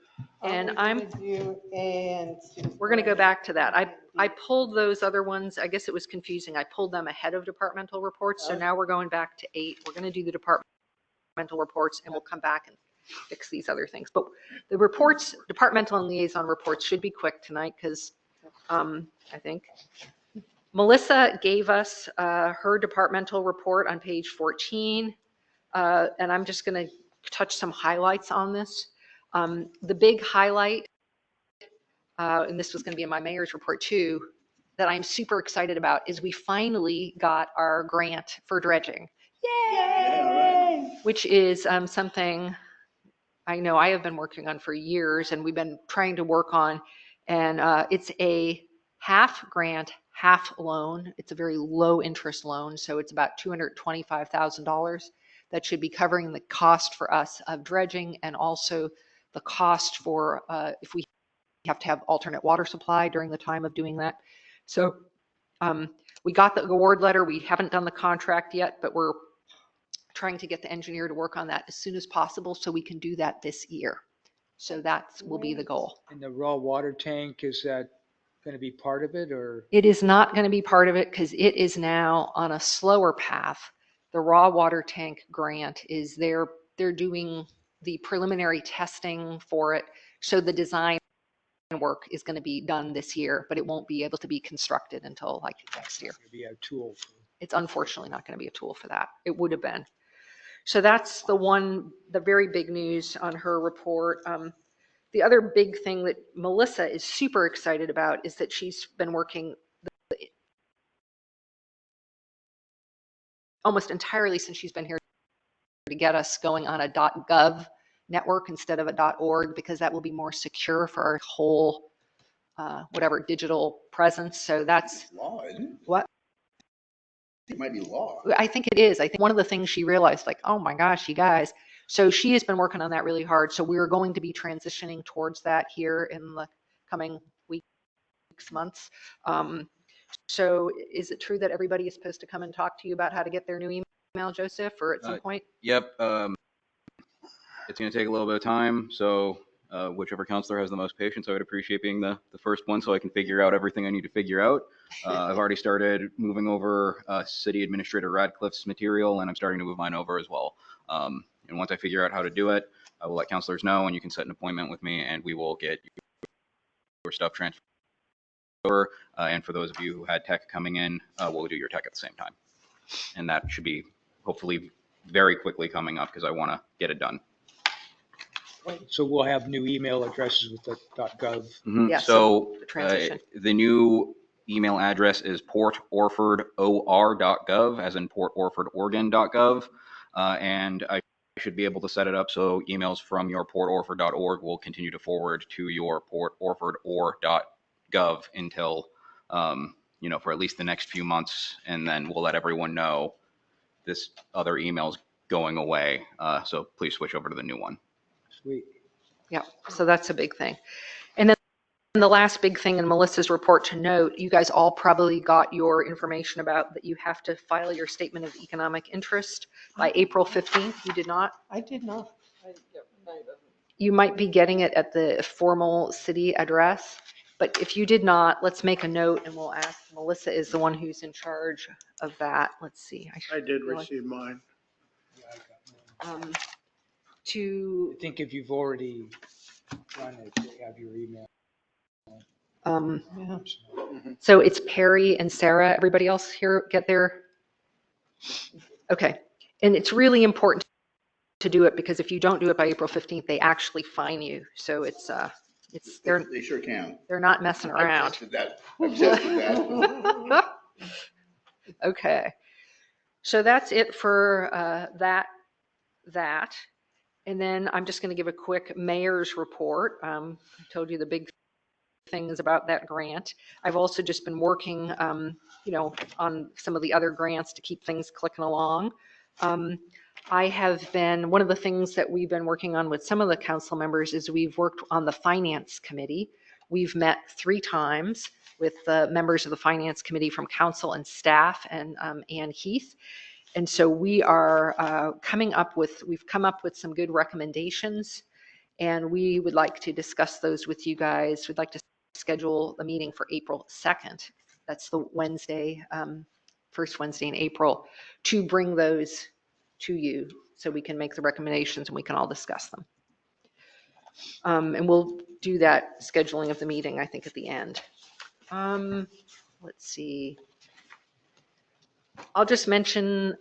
And we're going to go back to that. I pulled those other ones. I guess it was confusing. I pulled them ahead of departmental reports. So now we're going back to 8. We're going to do the departmental reports and we'll come back and fix these other things. But the reports, departmental and liaison reports should be quick tonight because I think Melissa gave us her departmental report on page 14. And I'm just going to touch some highlights on this. The big highlight, and this was going to be in my mayor's report too, that I'm super excited about is we finally got our grant for dredging. Yay! Which is something I know I have been working on for years and we've been trying to work on. And it's a half grant, half loan. It's a very low interest loan. So it's about $225,000 that should be covering the cost for us of dredging and also the cost for if we have to have alternate water supply during the time of doing that. So we got the award letter. We haven't done the contract yet, but we're trying to get the engineer to work on that as soon as possible so we can do that this year. So that will be the goal. And the raw water tank, is that going to be part of it or? It is not going to be part of it because it is now on a slower path. The raw water tank grant is they're doing the preliminary testing for it. So the design work is going to be done this year, but it won't be able to be constructed until like next year. Be a tool. It's unfortunately not going to be a tool for that. It would have been. So that's the very big news on her report. The other big thing that Melissa is super excited about is that she's been working almost entirely since she's been here to get us going on a .gov network instead of a .org because that will be more secure for our whole whatever digital presence. So that's Law, isn't it? what It might be law. I think it is. I think one of the things she realized, like, oh my gosh, you guys. So she has been working on that really hard. So we're going to be transitioning towards that here in the coming weeks, months. So is it true that everybody is supposed to come and talk to you about how to get their new email, Joseph, or at some point? Yep. It's going to take a little bit of time. So whichever counselor has the most patience, I would appreciate being the first one so I can figure out everything I need to figure out. I've already started moving over City Administrator Radcliffe's material, and I'm starting to move mine over as well. And once I figure out how to do it, I will let counselors know, and you can set an appointment with me, and we will get your stuff transferred over. And for those of you who had tech coming in, we'll do your tech at the same time. And that should be hopefully very quickly coming up because I want to get it done. So we'll have new email addresses with the .gov. Yeah, So the transition. the new email address is portorfordor.gov, as in Port Orford, Oregon.gov. And I should be able to set it up so emails from your portorford.org will continue to forward to your portorfordor.gov until, for at least the next few months. And then we'll let everyone know this other email's going away. So please switch over to the new one. Sweet. Yeah, so that's a big thing. And then the last big thing in Melissa's report to note, you guys all probably got your information about that you have to file your statement of economic interest by April 15th. You did not? I did not. You might be getting it at the formal city address, but if you did not, let's make a note and we'll ask. Melissa is the one who's in charge of that. Let's see. I did receive mine. To, I think if you've already done it, they have your email. Yeah. so it's Perry and Sarah. Everybody else here get their? Okay. And it's really important to do it because if you don't do it by April 15th, they actually fine you. So They sure can. they're not messing I've around. tested that. I've tested that. Okay. So that's it for that. And then I'm just going to give a quick mayor's report. I told you the big things about that grant. I've also just been working, on some of the other grants to keep things clicking along. I have been, one of the things that we've been working on with some of the council members is we've worked on the finance committee. We've met 3 times with the members of the finance committee from council and staff and Ann Heath. And so we are we've come up with some good recommendations and we would like to discuss those with you guys. We'd like to schedule the meeting for April 2nd. That's the Wednesday, first Wednesday in April, to bring those to you so we can make the recommendations and we can all discuss them. And we'll do that scheduling of the meeting, I think, at the end. Let's see. I'll just mention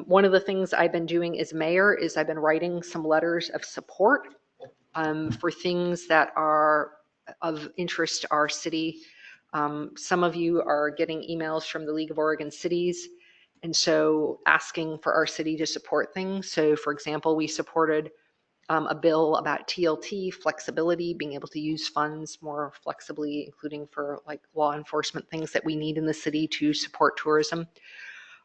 one of the things I've been doing as mayor is I've been writing some letters of support for things that are of interest to our city. Some of you are getting emails from the League of Oregon Cities, and so asking for our city to support things. So for example, we supported a bill about TLT flexibility, being able to use funds more flexibly, including for like law enforcement things that we need in the city to support tourism.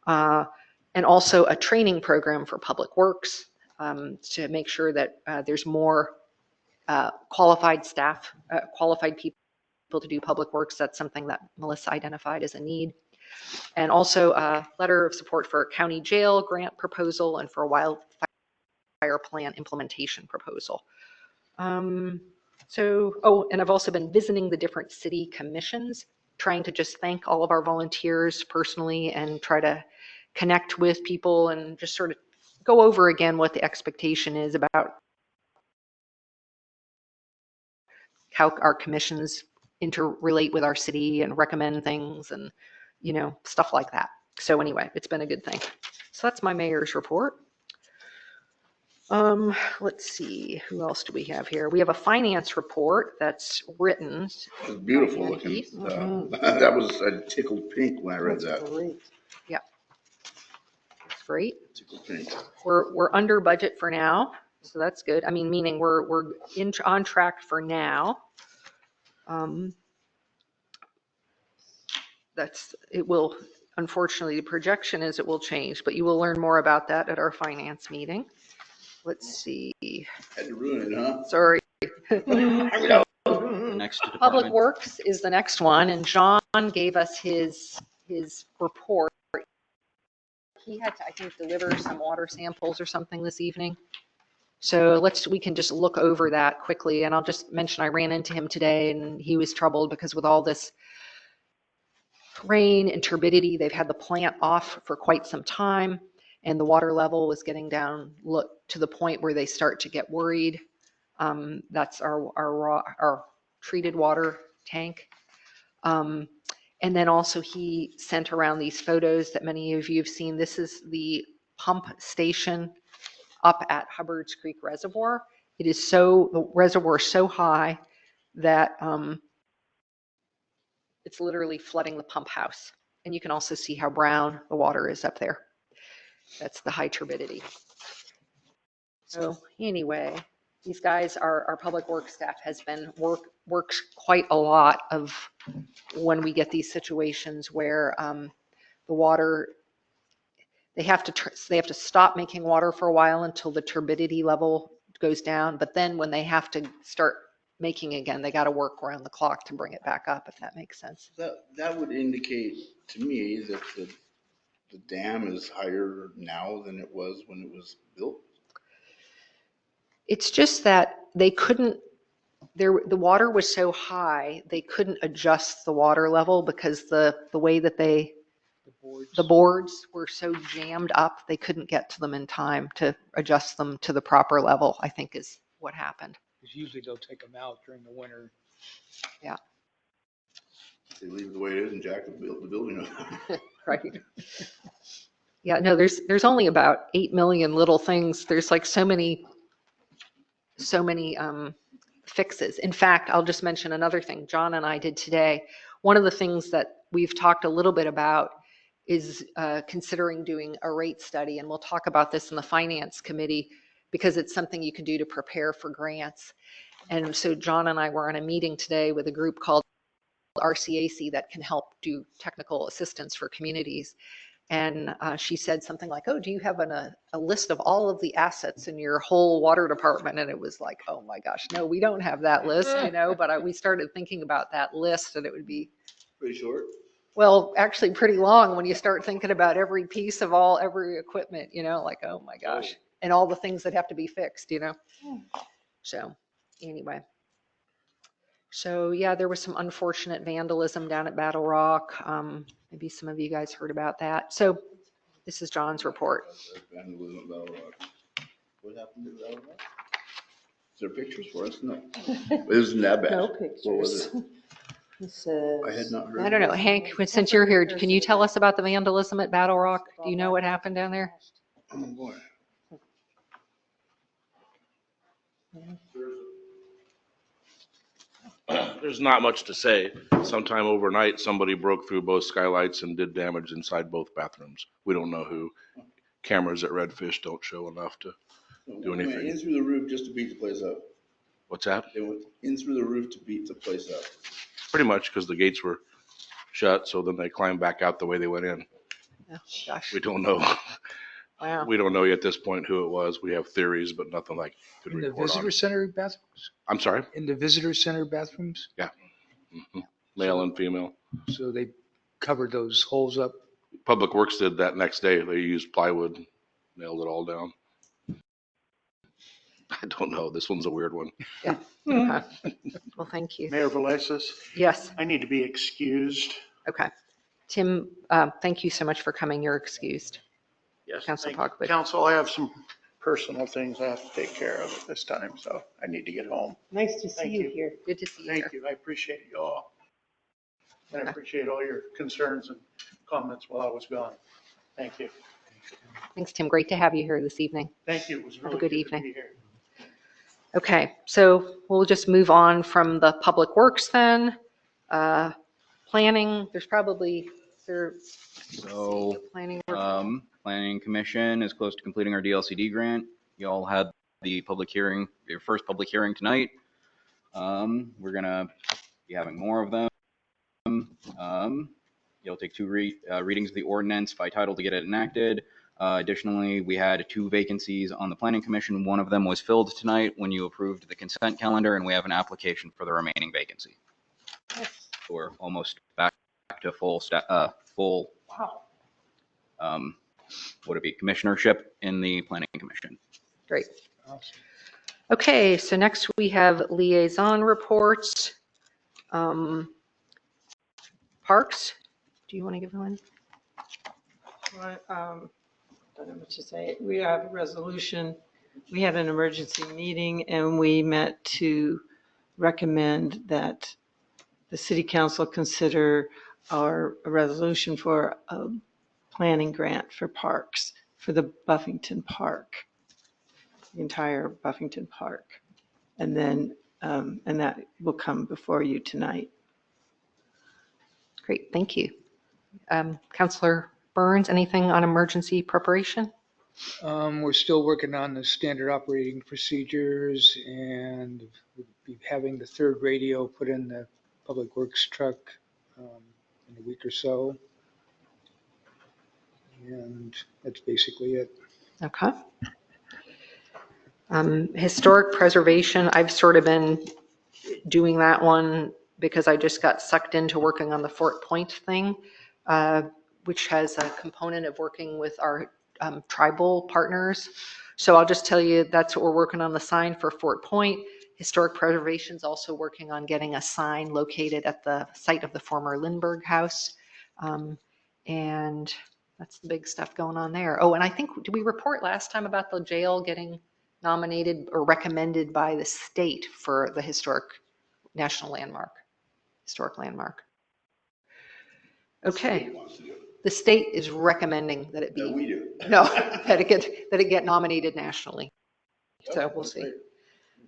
And also a training program for public works to make sure that there's more qualified staff, qualified people to do public works. That's something that Melissa identified as a need. And also a letter of support for a county jail grant proposal and for a wildfire plan implementation proposal. And I've also been visiting the different city commissions, trying to just thank all of our volunteers personally and try to connect with people and just sort of go over again what the expectation is about how our commissions interrelate with our city and recommend things and, stuff like that. So anyway, it's been a good thing. So that's my mayor's report. Let's see, who else do we have here? We have a finance report that's written. It's beautiful looking. That was, I tickled pink when I read that. Great. Yeah. It's great. Tickled pink. We're under budget for now, so that's good. I mean, meaning we're on track for now. It will, unfortunately, the projection is it will change, but you will learn more about that at our finance meeting. Let's see. Had to ruin it, huh? Sorry. Next Public department. Works is the next one, and John gave us his report. He had to, I think, deliver some water samples or something this evening. So we can just look over that quickly, and I'll just mention I ran into him today, and he was troubled because with all this rain and turbidity, they've had the plant off for quite some time, and the water level was getting down to the point where they start to get worried. That's our treated water tank. And then also he sent around these photos that many of you have seen. This is the pump station up at Hubbard's Creek Reservoir. The reservoir is so high that it's literally flooding the pump house. And you can also see how brown the water is up there. That's the high turbidity. So anyway, these guys, our public works staff has been works quite a lot of when we get these situations where the water, they have to stop making water for a while until the turbidity level goes down. But then when they have to start making again, they got to work around the clock to bring it back up, if that makes sense. That would indicate to me that the dam is higher now than it was when it was built. It's just that they couldn't, the water was so high, they couldn't adjust the water level because the way that the boards were so jammed up, they couldn't get to them in time to adjust them to the proper level, I think is what happened. Because usually they'll take them out during the winter. Yeah. They leave it the way it is and jack the building up. Right. Yeah, no, there's only about 8 million little things. There's like so many fixes. In fact, I'll just mention another thing John and I did today. One of the things that we've talked a little bit about is considering doing a rate study, and we'll talk about this in the finance committee because it's something you can do to prepare for grants. And so John and I were in a meeting today with a group called RCAC that can help do technical assistance for communities. And she said something like, oh, do you have a list of all of the assets in your whole water department? And it was like, oh my gosh, no, we don't have that list, but we started thinking about that list and it would be Pretty short. well, actually pretty long when you start thinking about every piece of every equipment, like, oh my gosh, and all the things that have to be fixed, So anyway. So yeah, there was some unfortunate vandalism down at Battle Rock. Maybe some of you guys heard about that. So this is John's report. Vandalism at Battle Rock. What happened to Battle Rock? Is there pictures for us? No. It wasn't that bad. No What was pictures. it? This is. I had not heard. I don't know, Hank, since you're here, can you tell us about the vandalism at Battle Rock? Do you know what happened down there? Oh, boy. There's not much to say. Sometime overnight, somebody broke through both skylights and did damage inside both bathrooms. We don't know who. Cameras at Redfish don't show enough to do They went anything. in through the roof just to beat the place up. What's that? They went in through the roof to beat the place up. Pretty much because the gates were shut, so then they climbed back out the way they went in. Oh, gosh. We don't know. Wow. We don't know yet at this point who it was. We have theories, but nothing like could In the report on. visitor center bathrooms? I'm sorry? In the visitor center bathrooms? Yeah. Mhm. Male and female. So they covered those holes up? Public Works did that next day. They used plywood, nailed it all down. I don't know. This one's a weird one. Yeah. Okay. Well, thank you. Mayor Velazquez, Yes. I need to be excused. Okay. Tim, thank you so much for coming. You're excused. Yes. Council thank you. Pogba. Council, I have some personal things I have to take care of at this time, so I need to get home. Nice to see Thank you you. here. Good to see you. Thank you. I appreciate you all. And I appreciate all your concerns and comments while I was gone. Thank you. Thanks, Tim. Great to have you here this evening. Thank you. It was Have really a good good to evening. be here. Okay, so we'll just move on from the Public Works then. Planning, there's probably, So, planning. Planning Commission is close to completing our DLCD grant. You all had the public hearing, your first public hearing tonight. We're gonna be having more of them. You'll take two readings of the ordinance by title to get it enacted. Additionally, we had 2 vacancies on the Planning Commission. One of them was filled tonight when you approved the consent calendar, and we have an application for the remaining vacancy. So we're almost back to full, Wow. would it be commissionership in the Planning Commission? Great. Okay, so next we have liaison reports. Parks, do you want to give one? Don't know what to say. We have a resolution. We had an emergency meeting and we met to recommend that the city council consider our resolution for a planning grant for parks, for the Buffington Park, the entire Buffington Park. And then, and that will come before you tonight. Great, thank you. Councilor Burns, anything on emergency preparation? We're still working on the standard operating procedures and we'll be having the 3rd radio put in the Public Works truck in a week or so. And that's basically it. Okay. Historic preservation, I've sort of been doing that one because I just got sucked into working on the Fort Point thing, which has a component of working with our tribal partners. So I'll just tell you that's what we're working on, the sign for Fort Point. Historic preservation is also working on getting a sign located at the site of the former Lindbergh House. And that's the big stuff going on there. Oh, and I think, did we report last time about the jail getting nominated or recommended by the state for the historic national landmark, historic landmark? Okay. The state is recommending that it be. No, we do. No, that it get nominated nationally. So we'll see.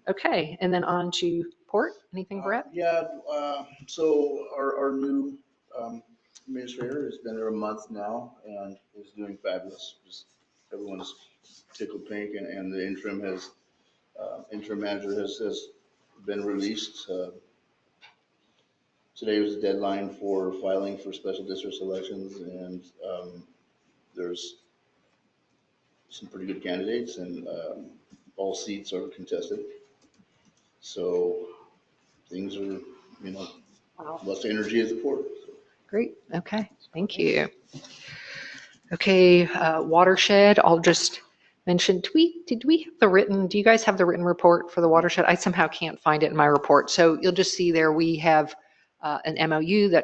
Okay, and then on to Port. Anything, Brett? Yeah, so our new administrator has been there a month now and is doing fabulous. Just everyone's tickled pink, and the interim manager has been released. Today was the deadline for filing for special district elections, and there's some pretty good candidates, and all seats are contested. So things are, less energy at the port. Great. Okay. Thank you. Okay. Watershed. I'll just mention, did we have do you guys have the written report for the watershed? I somehow can't find it in my report. So you'll just see there we have an MOU that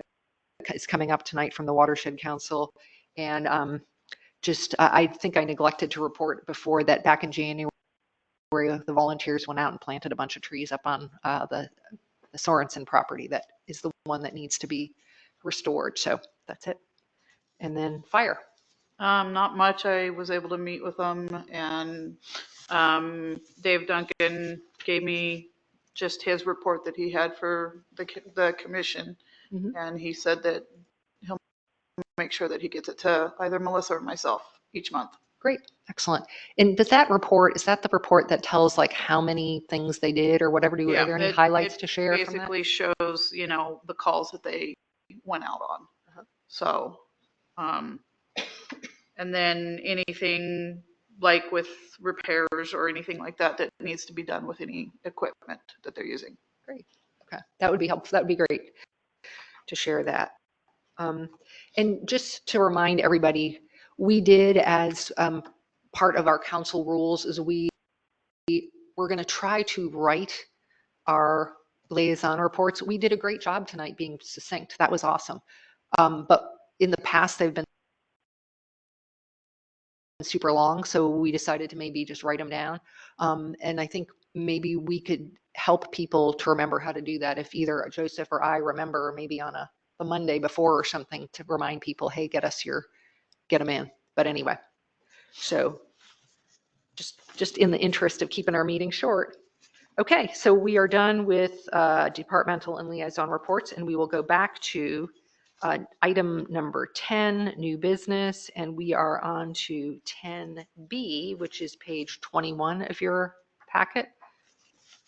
is coming up tonight from the Watershed Council. And I think I neglected to report before that back in January, the volunteers went out and planted a bunch of trees up on the Sorensen property. That is the one that needs to be restored. So that's it. And then fire. Not much. I was able to meet with them, and Dave Duncan gave me just his report that he had for the commission. Mm-hmm. And he said that he'll make sure that he gets it to either Melissa or myself each month. Great. Excellent. And does that report, is that the report that tells like how many things they did or whatever? Are there any highlights to share from that? Basically shows, the calls that they went out on. Uh-huh. So, and then anything like with repairs or anything like that needs to be done with any equipment that they're using. Great. Okay. That would be helpful. That would be great to share that. And just to remind everybody, we did as part of our council rules is we're going to try to write our liaison reports. We did a great job tonight being succinct. That was awesome. But in the past, they've been super long, so we decided to maybe just write them down. And I think maybe we could help people to remember how to do that if either Joseph or I remember maybe on the Monday before or something to remind people, hey, get them in. But anyway, so just in the interest of keeping our meeting short. Okay, so we are done with departmental and liaison reports, and we will go back to item number 10, new business, and we are on to 10B, which is page 21 of your packet,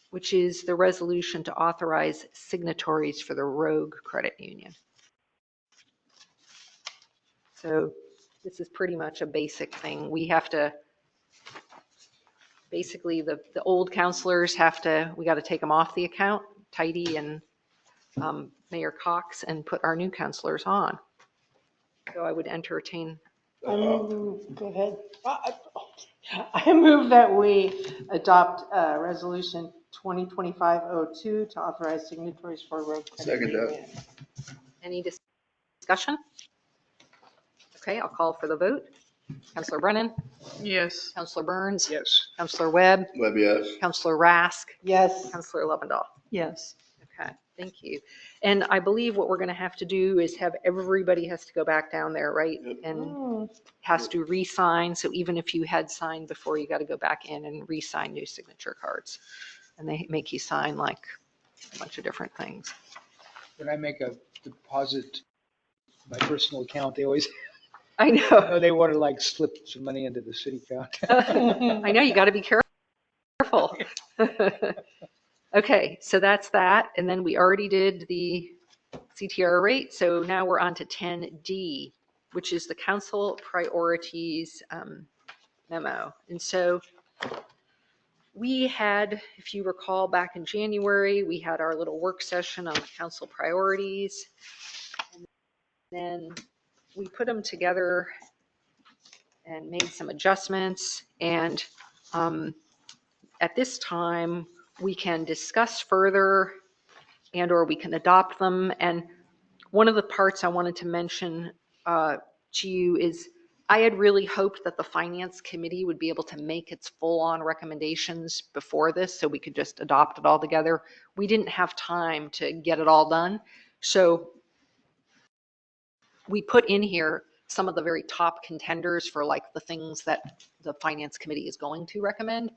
which is the resolution to authorize signatories for the Rogue Credit Union. So this is pretty much a basic thing. We have to, basically the old counselors we got to take them off the account, Tidy and Mayor Cox, and put our new counselors on. So I would entertain. Go ahead. I move that we adopt resolution 2025-02 to authorize signatories for road credit. Second union. Any discussion? Okay, I'll call for the vote. Councilor Brennan? Yes. Councilor Burns? Yes. Councilor Webb? Webb, yes. Councilor Rask? Yes. Councilor Lovendall? Yes. Okay, thank you. And I believe what we're going to have to do is have everybody has to go back down there, right? Yep. And has to re-sign. So even if you had signed before, you got to go back in and re-sign new signature cards. And they make you sign like a bunch of different things. When I make a deposit, my personal account, they always, I know. they want to like slip some money into the city account. I know, you got to be careful. Okay, so that's that. And then we already did the CTR rate. So now we're on to 10D, which is the council priorities memo. And so We had, if you recall, back in January, we had our little work session on the council priorities. And then we put them together and made some adjustments. And at this time, we can discuss further and or we can adopt them. And one of the parts I wanted to mention to you is I had really hoped that the Finance Committee would be able to make its full-on recommendations before this so we could just adopt it all together. We didn't have time to get it all done. So we put in here some of the very top contenders for like the things that the Finance Committee is going to recommend.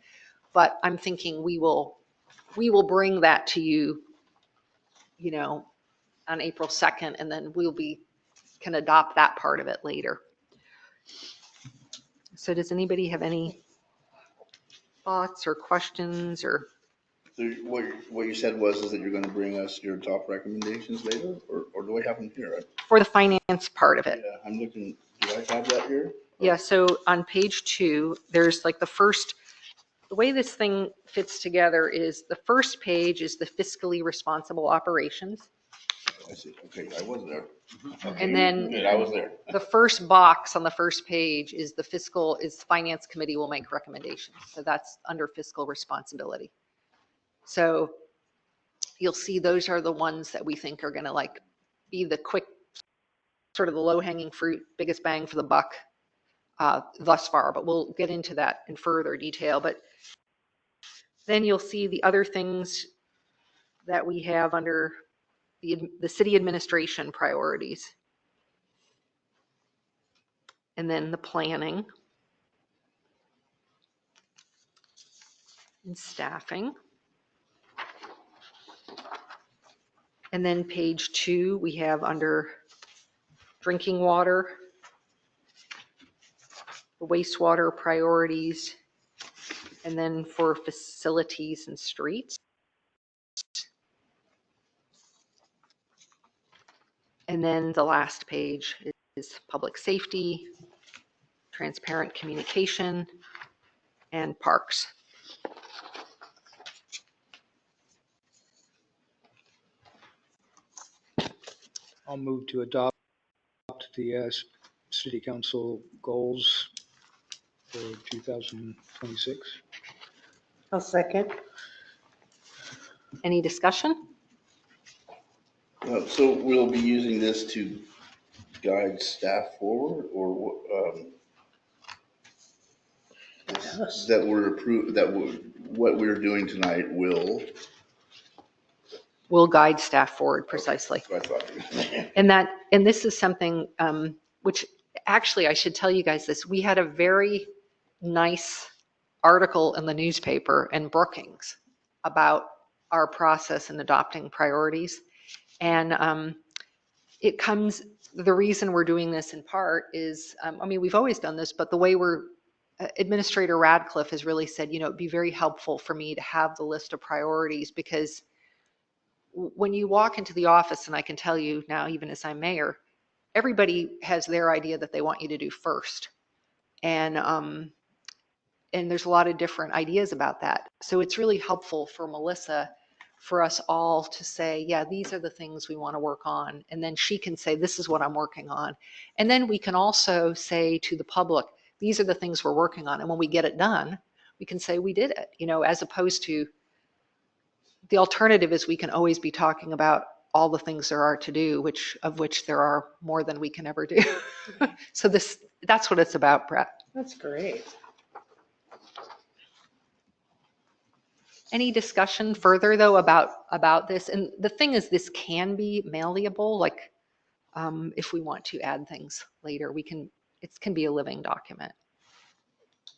But I'm thinking we will bring that to you, you know, on April 2nd, and then can adopt that part of it later. So does anybody have any thoughts or questions or? So what you said is that you're going to bring us your top recommendations later, or do I have them here? For the finance part of it. Yeah, I'm looking, do I have that here? Yeah, so on page 2, there's like the way this thing fits together is the first page is the fiscally responsible operations. I see, okay, I was there. And then Good, I was there. the first box on the first page is Finance Committee will make recommendations. So that's under fiscal responsibility. So you'll see those are the ones that we think are going to like be the quick, sort of the low hanging fruit, biggest bang for the buck thus far, but we'll get into that in further detail. But then you'll see the other things that we have under the city administration priorities. And then the planning and staffing. And then page 2, we have under drinking water, the wastewater priorities, and then for facilities and streets. And then the last page is public safety, transparent communication, and parks. I'll move to adopt the city council goals for 2026. I'll second. Any discussion? So we'll be using this to guide staff forward, or that we're approved, what we're doing tonight will Guide staff forward precisely. And this is something which actually I should tell you guys this. We had a very nice article in the newspaper in Brookings about our process in adopting priorities. And the reason we're doing this in part is, we've always done this, but the way Administrator Radcliffe has really said, it'd be very helpful for me to have the list of priorities, because when you walk into the office, and I can tell you now, even as I'm mayor, everybody has their idea that they want you to do first. And there's a lot of different ideas about that. So it's really helpful for Melissa, for us all to say, yeah, these are the things we want to work on. And then she can say, this is what I'm working on. And then we can also say to the public, these are the things we're working on. And when we get it done, we can say we did it, as opposed to the alternative is we can always be talking about all the things there are to do, of which there are more than we can ever do. So that's what it's about, Brett. That's great. Any discussion further though about this? And the thing is, this can be malleable. Like if we want to add things later, it can be a living document.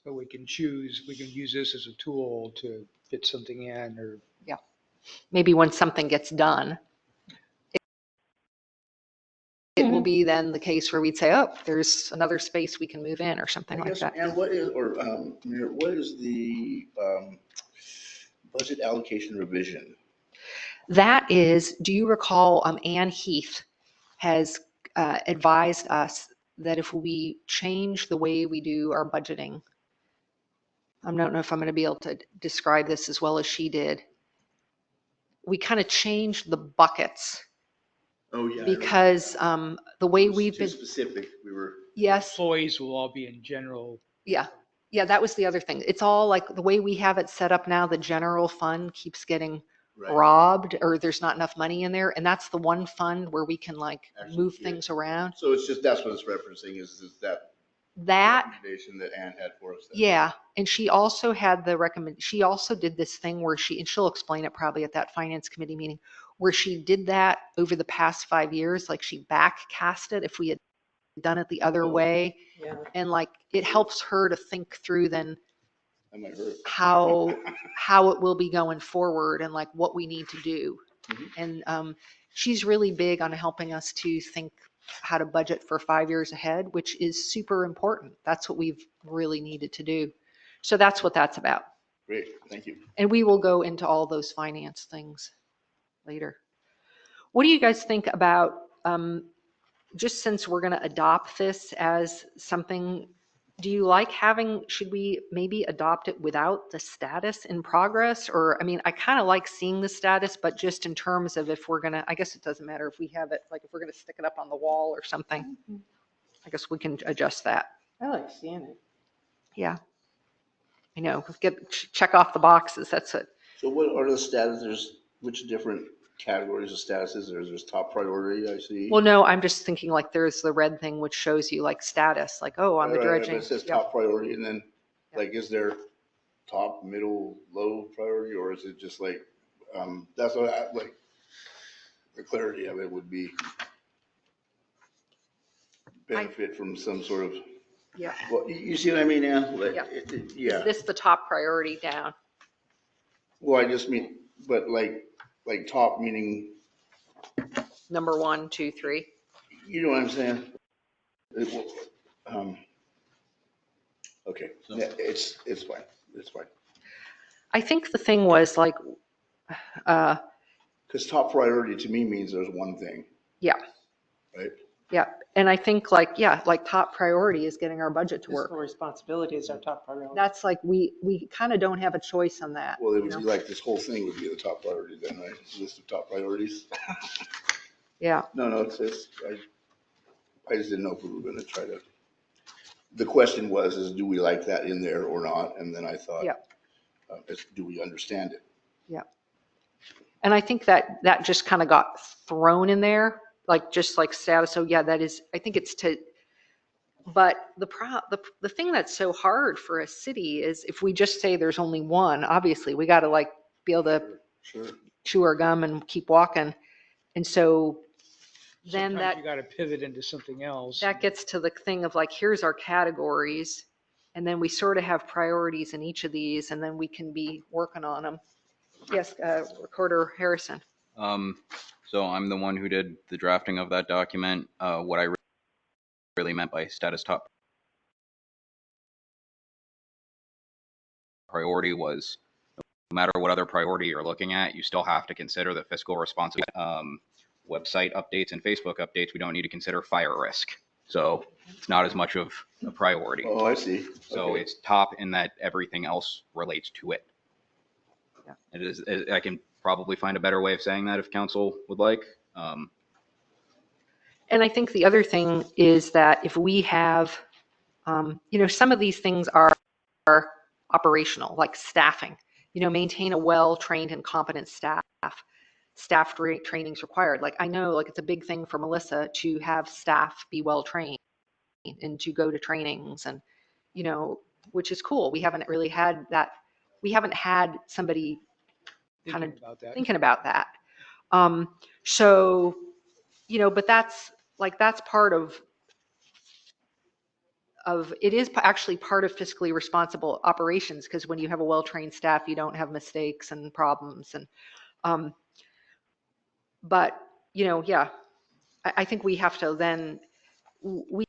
But we can use this as a tool to fit something in, or maybe when something gets done, it will be then the case where we'd say, oh, there's another space we can move in or something like that. And what is the budget allocation revision? That is, do you recall Ann Heath has advised us that if we change the way we do our budgeting, I don't know if I'm going to be able to describe this as well as she did. We kind of changed the buckets Oh, yeah. because the way we've Too been, specific, we were. yes, Employees will all be in general. yeah. Yeah, that was the other thing. It's all like the way we have it set up now, the general fund keeps getting Right. robbed or there's not enough money in there. And that's the one fund where we can like Actually, move yeah. things around. So it's just, that's what it's referencing is that That, recommendation that Ann had for us. yeah. And she also had she also did this thing where and she'll explain it probably at that finance committee meeting, where she did that over the past 5 years. Like she back cast it if we had done it the other way. Yeah. And like, it helps her to think through then That might hurt. how it will be going forward and like what we need to do. Mhm. And she's really big on helping us to think how to budget for 5 years ahead, which is super important. That's what we've really needed to do. So that's what that's about. Great, thank you. And we will go into all those finance things later. What do you guys think about, just since we're going to adopt this as something, do you like should we maybe adopt it without the status in progress? Or, I mean, I kind of like seeing the status, but just in terms of if we're going to, I guess it doesn't matter if we have it, like if we're going to stick it up on the wall or something, I guess we can adjust that. I like seeing it. Yeah. I know, check off the boxes. That's it. So what are the status, which different categories of statuses? There's top priority, I see. Well, no, I'm just thinking like there's the red thing which shows you like status, like, oh, on the Right, right, dredging. but it says Yeah. top priority, and then, like, is there top, middle, low priority, or is it just like, that's what I, like, the clarity of it would be benefit from some sort of, Yeah. well, you see what I mean, Ann? Like, Yeah. Yeah. Is this the top priority down? Well, I just mean, but like top meaning, Number 1, 2, 3. you know what I'm saying? Okay, yeah, it's fine, it's fine. I think the thing was like, Because top priority to me means there's one thing, yeah, right? yeah. And I think like, yeah, like top priority is getting our budget to work. Fiscal responsibility is our top priority. That's like, we kind of don't have a choice on that. Well, it would you be know? like this whole thing would be the top priority then, right? List of top priorities. Yeah. No, it's I just didn't know if we were gonna try to, the question is do we like that in there or not? And then I thought, Yeah. Do we understand it? Yeah. And I think that just kind of got thrown in there, like just like status. So yeah, that is, I think it's but the thing that's so hard for a city is if we just say there's only one, obviously we got to like be able to Sure. chew our gum and keep walking. And so then Sometimes you got to pivot into something else. that gets to the thing of like, here's our categories. And then we sort of have priorities in each of these and then we can be working on them. Yes, Recorder Harrison. So I'm the one who did the drafting of that document. What I really meant by status top priority was no matter what other priority you're looking at, you still have to consider the fiscal responsibility. Website updates and Facebook updates, we don't need to consider fire risk. So it's not as much of a priority. Oh, I see. So Okay. it's top in that everything else relates to it. Yeah. It is, I can probably find a better way of saying that if council would like. And I think the other thing is that if we have, some of these things are operational, like staffing, maintain a well-trained and competent staff. Staff trainings required. Like I know, like it's a big thing for Melissa to have staff be well-trained and to go to trainings and, which is cool. We haven't really had that. We haven't had somebody kind of thinking about that. So, but that's part of it is actually part of fiscally responsible operations because when you have a well-trained staff, you don't have mistakes and problems. And, but, yeah, I think we have to then, we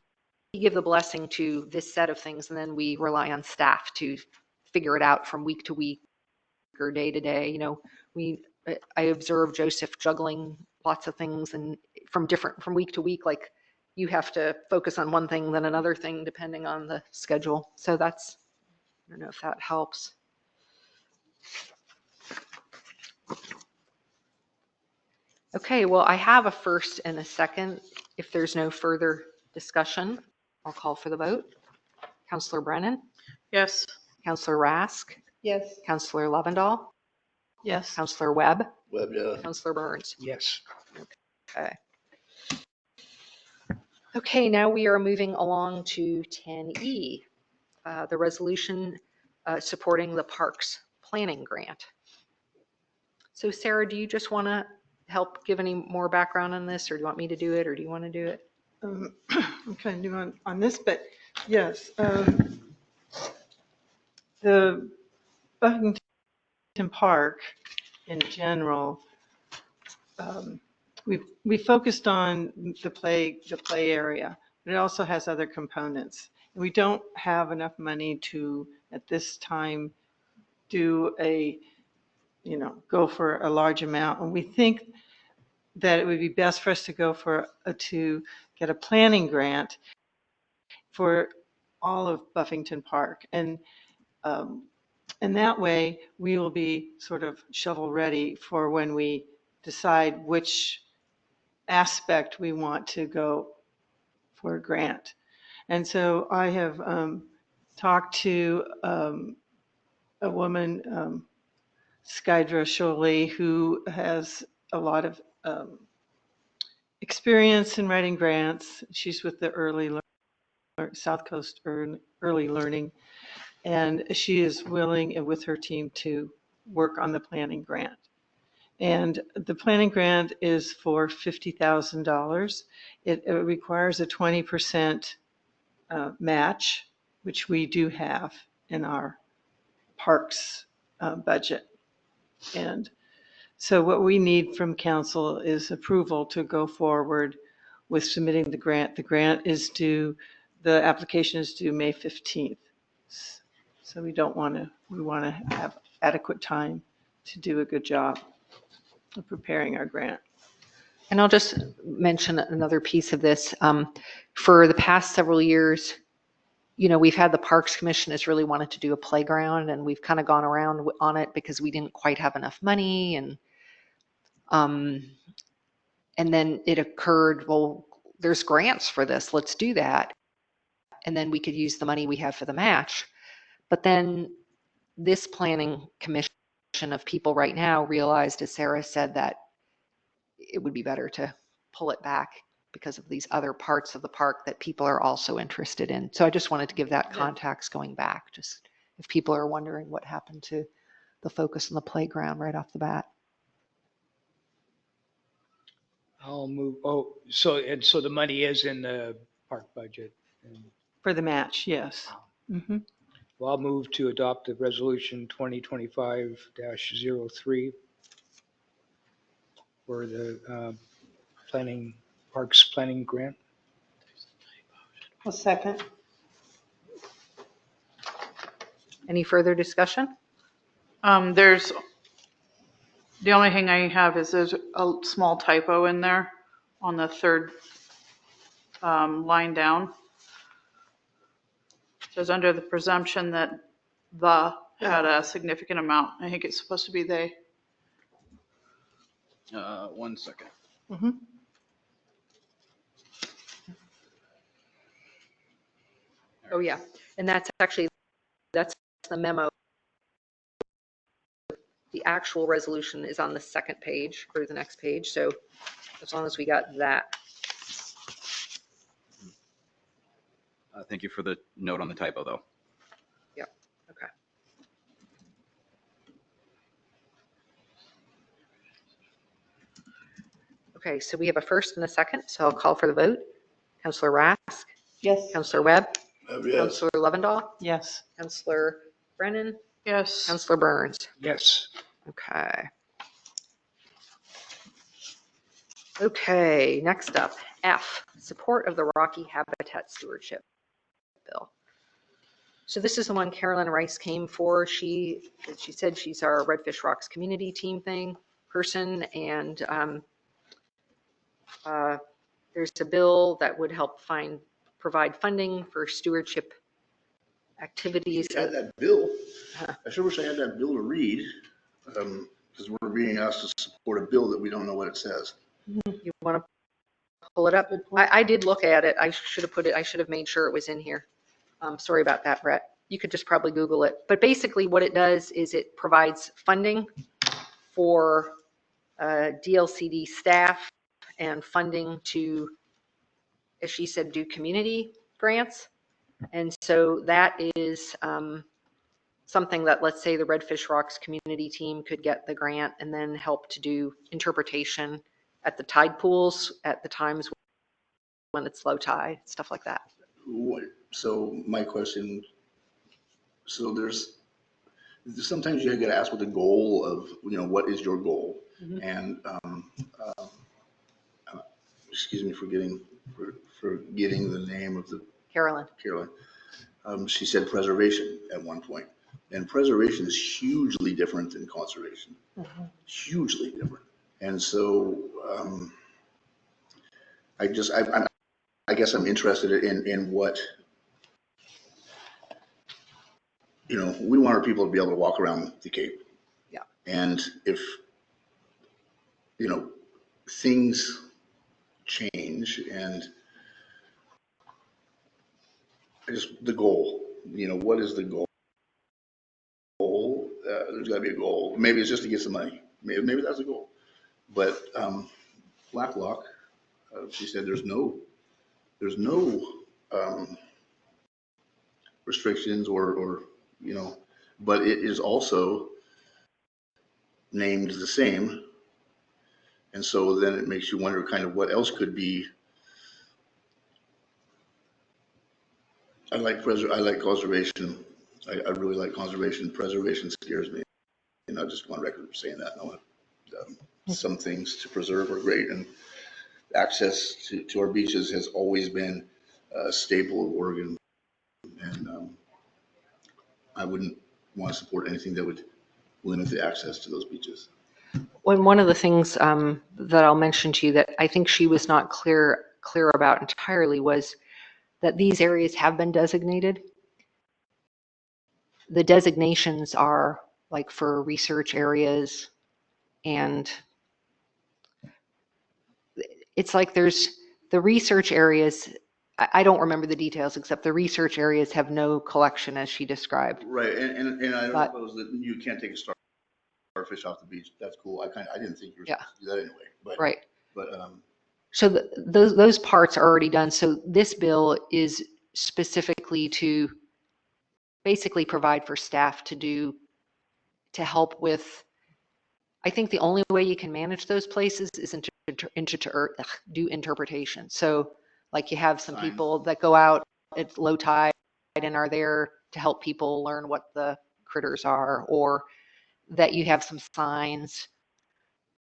give the blessing to this set of things and then we rely on staff to figure it out from week to week or day to day. I observe Joseph juggling lots of things and from week to week, like you have to focus on one thing, then another thing, depending on the schedule. So that's I don't know if that helps. Okay, well, I have a first and a second. If there's no further discussion, I'll call for the vote. Counselor Brennan, Yes. Counselor Rask, Yes. Counselor Lovendall, Yes. Counselor Webb, Webb, yeah. Counselor Burns. Yes. Okay. Okay, now we are moving along to 10E, the resolution supporting the Parks Planning Grant. So Sarah, do you just want to help give any more background on this, or do you want me to do it, or do you want to do it? I'm kind of new on this, but yes, the Buffington Park in general, we focused on the play area, but it also has other components. And we don't have enough money to, at this time, do go for a large amount. And we think that it would be best for us to go to get a planning grant for all of Buffington Park. And that way we will be sort of shovel ready for when we decide which aspect we want to go for a grant. And so I have talked to a woman, Skydra Sholey, who has a lot of experience in writing grants. She's with the South Coast Early Learning, and she is willing, and with her team, to work on the planning grant. And the planning grant is for $50,000. It requires a 20% match, which we do have in our parks budget. And so what we need from council is approval to go forward with submitting the grant. The application is due May 15th. So we want to have adequate time to do a good job of preparing our grant. And I'll just mention another piece of this. For the past several years, we've had the Parks Commission has really wanted to do a playground, and we've kind of gone around on it because we didn't quite have enough money. And then it occurred, well, there's grants for this, let's do that. And then we could use the money we have for the match. But then this planning commission of people right now realized, as Sarah said, that it would be better to pull it back because of these other parts of the park that people are also interested in. So I just wanted to give that context going back, just if people are wondering what happened to the focus on the playground right off the bat. I'll move, so the money is in the park budget. For the match, yes. Mm-hmm. Well, I'll move to adopt the resolution 2025-03 for the Parks Planning Grant. A second. Any further discussion? The only thing I have is there's a small typo in there on the third line down. It says under the presumption that the had a significant amount. I think it's supposed to be they. 1 second. Mm-hmm. Oh, yeah. And that's the memo. The actual resolution is on the second page or the next page. So as long as we got that. Thank you for the note on the typo, though. Yep. Okay. Okay, so we have a first and a second, so I'll call for the vote. Counselor Rask? Yes. Counselor Webb? Yes. Counselor Lovendall? Yes. Counselor Brennan? Yes. Counselor Burns? Yes. Okay. Okay, next up, F, support of the Rocky Habitat Stewardship Bill. So this is the one Carolyn Rice came for. She said she's our Redfish Rocks community team person, and there's a bill that would help provide funding for stewardship activities. I had that bill. Uh-huh. I sure wish I had that bill to read, because we're being asked to support a bill that we don't know what it says. You want to pull it up? I did look at it. I should have put it, I should have made sure it was in here. Sorry about that, Brett. You could just probably Google it. But basically what it does is it provides funding for DLCD staff and funding to, as she said, do community grants. And so that is something that, let's say, the Redfish Rocks community team could get the grant and then help to do interpretation at the tide pools at the times when it's low tide, stuff like that. So my question, so sometimes you get asked what the goal of, what is your goal? Mhm. And excuse me for forgetting the name of the Carolyn. She said preservation at one point, and preservation is hugely different than conservation. Hugely different. And so I guess I'm interested in what, we want our people to be able to walk around the Cape. Yeah. And if, things change and just the goal, what is the goal? There's gotta be a goal. Maybe it's just to get some money. Maybe that's the goal. But Blacklock, she said there's no restrictions or but it is also named the same. And so then it makes you wonder kind of what else could be. I like conservation. I really like conservation. Preservation scares me. I just want record of saying that. I want some things to preserve are great, and access to our beaches has always been a staple of Oregon. And I wouldn't want to support anything that would limit the access to those beaches. One of the things that I'll mention to you that I think she was not clear about entirely was that these areas have been designated. The designations are like for research areas, and it's like there's the research areas. I don't remember the details, except the research areas have no collection as she described. Right, and I don't suppose that you can't take a starfish off the beach. That's cool. I didn't think you were supposed to do that anyway. But, right. But so those parts are already done. So this bill is specifically to basically provide for staff to help with. I think the only way you can manage those places is do interpretation. So like you have some people that go out at low tide and are there to help people learn what the critters are, or that you have some signs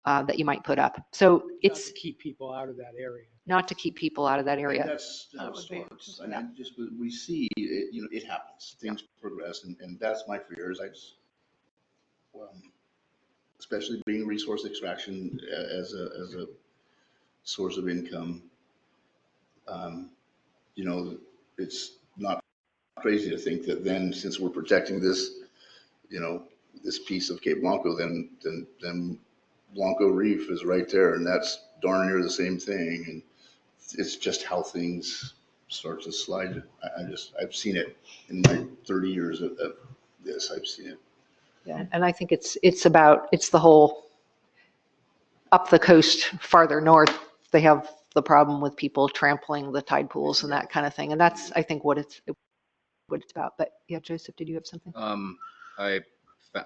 that you might put up. So it's to keep people out of that area. Not to keep people out of that area. That's how it starts. And we see it, it happens. Things progress, and that's my fear. Is especially being resource extraction as a source of income. It's not crazy to think that then, since we're protecting this, this piece of Cape Blanco, then Blanco Reef is right there, and that's darn near the same thing. And it's just how things start to slide. I've seen it in my 30 years of this. I've seen it. Yeah, and I think it's the whole up the coast farther north. They have the problem with people trampling the tide pools and that kind of thing, and that's I think what it's about. But yeah, Joseph, did you have something?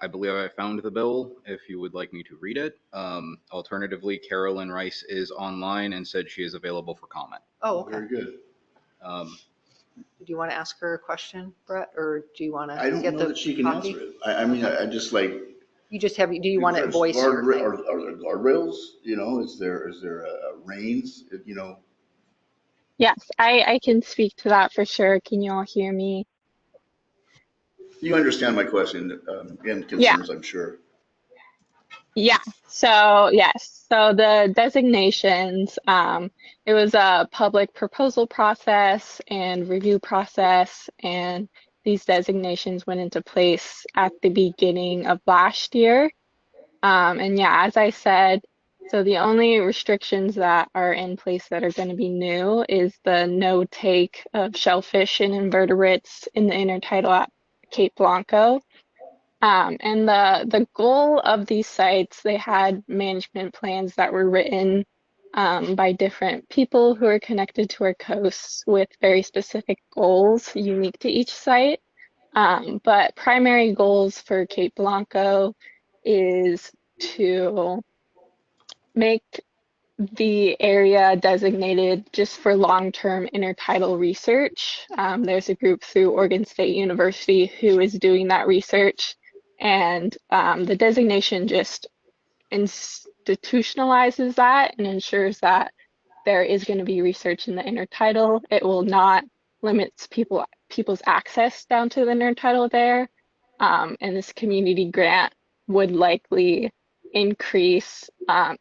I believe I found the bill if you would like me to read it. Alternatively, Carolyn Rice is online and said she is available for comment. Oh, okay. Very good. Do you want to ask her a question, Brett, or do you want to? I don't know that she can answer it. I mean, I just like. You just have. Do you want to voice your thing? Are there guardrails? Is there reins? Yes, I can speak to that for sure. Can you all hear me? You understand my question and concerns, Yeah. I'm sure. Yeah. So yes. So the designations, it was a public proposal process and review process, and these designations went into place at the beginning of last year. And yeah, as I said, so the only restrictions that are in place that are going to be new is the no take of shellfish and invertebrates in the intertidal at Cape Blanco. And the goal of these sites, they had management plans that were written by different people who are connected to our coasts with very specific goals unique to each site. But primary goals for Cape Blanco is to make the area designated just for long-term intertidal research. There's a group through Oregon State University who is doing that research, and the designation just institutionalizes that and ensures that there is going to be research in the intertidal. It will not limit people's access down to the intertidal there, and this community grant would likely increase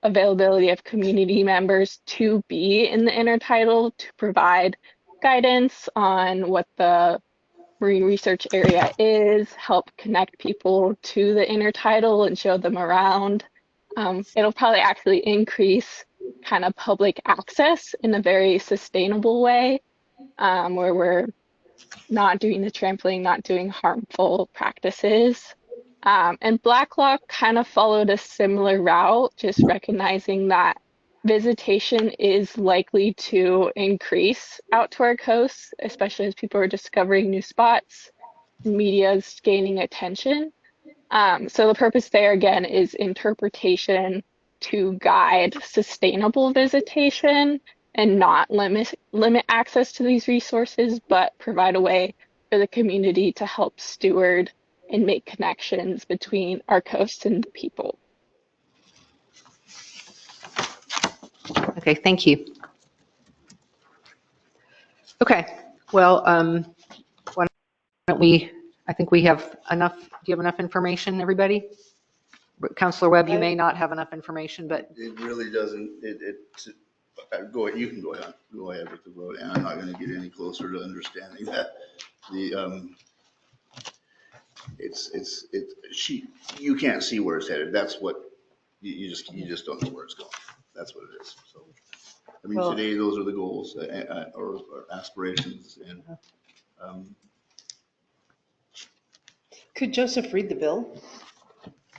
availability of community members to be in the intertidal to provide guidance on what the marine research area is, help connect people to the intertidal and show them around. It'll probably actually increase kind of public access in a very sustainable way, where we're not doing the trampling, not doing harmful practices. And Blacklock kind of followed a similar route, just recognizing that visitation is likely to increase out to our coasts, especially as people are discovering new spots, media is gaining attention. So the purpose there again is interpretation to guide sustainable visitation and not limit access to these resources, but provide a way for the community to help steward and make connections between our coasts and the people. Okay, thank you. Okay, well, why don't we, I think we have enough, do you have enough information, everybody? Counselor Webb, you may not have enough information, but. It really doesn't, go ahead, you can go ahead with the vote, and I'm not gonna get any closer to understanding that. You can't see where it's headed. That's what, you just don't know where it's going. That's what it is. So, I mean, today, those are the goals or aspirations, and Could Joseph read the bill?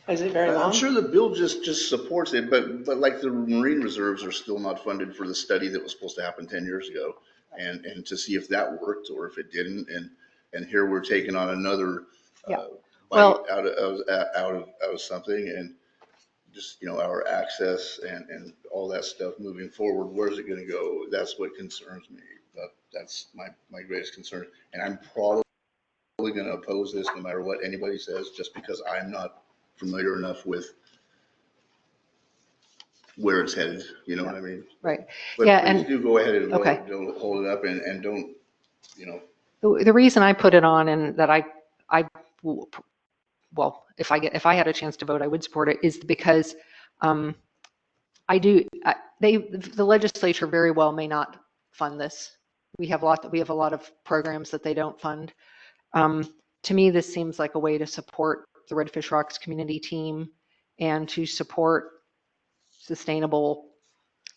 Is it very long? I'm sure the bill just supports it, but like the marine reserves are still not funded for the study that was supposed to happen 10 years ago, and to see if that worked or if it didn't, and here we're taking on another bite out of something, and just, you know, our access and all that stuff moving forward. Where's it going to go? That's what concerns me. That's my greatest concern, and I'm probably going to oppose this no matter what anybody says, just because I'm not familiar enough with where it's headed, you know what I mean? Right. But yeah, please and do go ahead and vote. Okay. Don't hold it up and don't, you know. The reason I put it on and that well, if I had a chance to vote, I would support it, is because the legislature very well may not fund this. We have a lot of programs that they don't fund. To me, this seems like a way to support the Redfish Rocks community team and to support sustainable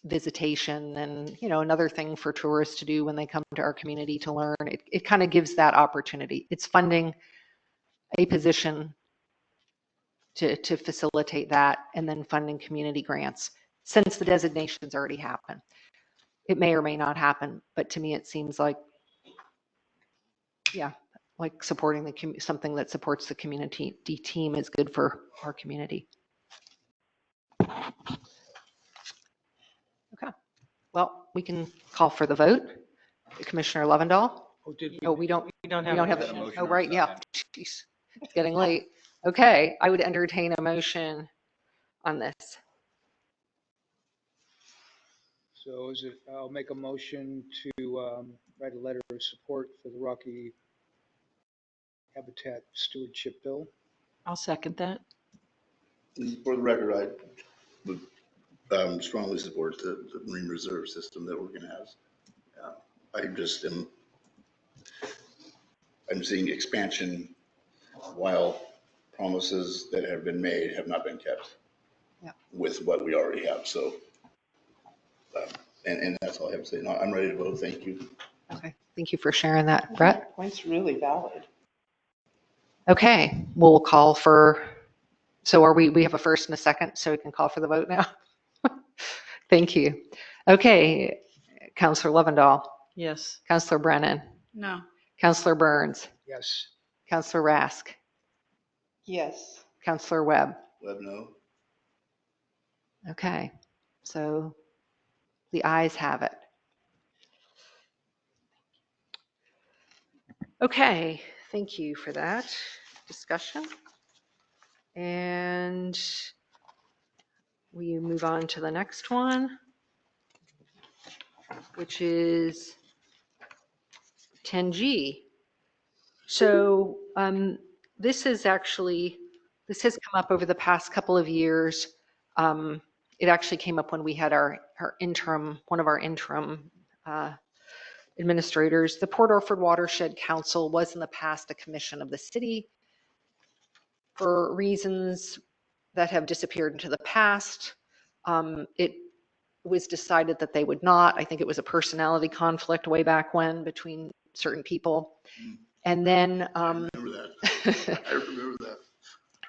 visitation and, you know, another thing for tourists to do when they come to our community to learn. It kind of gives that opportunity. It's funding a position to facilitate that, and then funding community grants since the designations already happen. It may or may not happen, but to me it seems like, yeah, like supporting something that supports the community team is good for our community. Okay, well, we can call for the vote. Commissioner Lovendall? We don't have it. Oh, right, yeah. Jeez, it's getting late. Okay, I would entertain a motion on this. So I'll make a motion to write a letter of support for the Rocky Habitat Stewardship Bill. I'll second that. For the record, I would strongly support the Marine Reserve system that we're going to have. I just am I'm seeing expansion while promises that have been made have not been kept Yeah. with what we already have. So, and that's all I have to say. No, I'm ready to vote. Thank you. Okay, thank you for sharing that, Brett. Point's really valid. Okay, we'll call for, so we have a first and a second, so we can call for the vote now? Thank you. Okay, Counselor Lovendall, Yes. Counselor Brennan, No. Counselor Burns, Yes. Counselor Rask, Yes. Counselor Webb. Webb, no. Okay, so the ayes have it. Okay, thank you for that discussion. And we move on to the next one, which is 10G. So this has come up over the past couple of years. It actually came up when we had one of our interim administrators. The Port Orford Watershed Council was in the past a commission of the city. For reasons that have disappeared into the past, it was decided that they would not. I think it was a personality conflict way back when between certain people. And then I remember that. I remember that.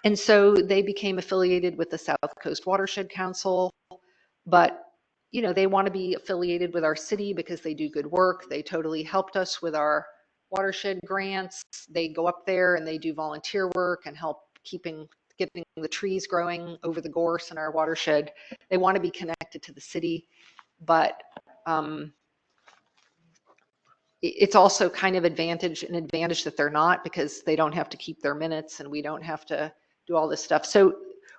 and so they became affiliated with the South Coast Watershed Council, but they want to be affiliated with our city because they do good work. They totally helped us with our watershed grants. They go up there and they do volunteer work and help getting the trees growing over the gorse in our watershed. They want to be connected to the city, but it's also kind of an advantage that they're not, because they don't have to keep their minutes and we don't have to do all this stuff. So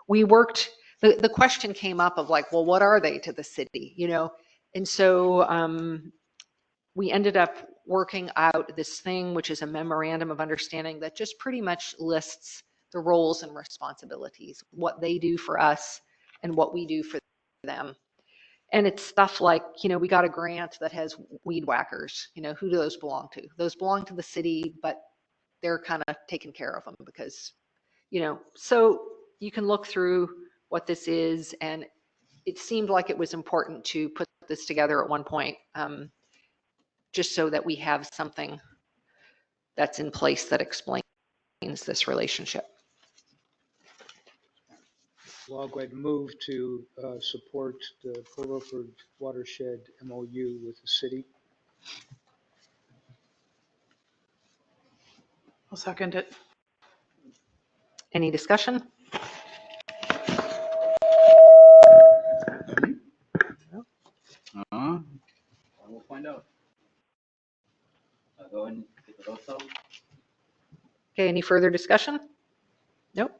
we worked, the question came up of like, well, what are they to the city, And so we ended up working out this thing, which is a memorandum of understanding that just pretty much lists the roles and responsibilities, what they do for us and what we do for them. And it's stuff like, we got a grant that has weed whackers. Who do those belong to? Those belong to the city, but they're kind of taking care of them because, so you can look through what this is. And it seemed like it was important to put this together at one point, just so that we have something that's in place that explains this relationship. Well, I'll go ahead and move to support the Port Orford Watershed MOU with the city. I'll second it. Any discussion? We'll find out. Go ahead and take the vote, though. Okay, any further discussion? Nope.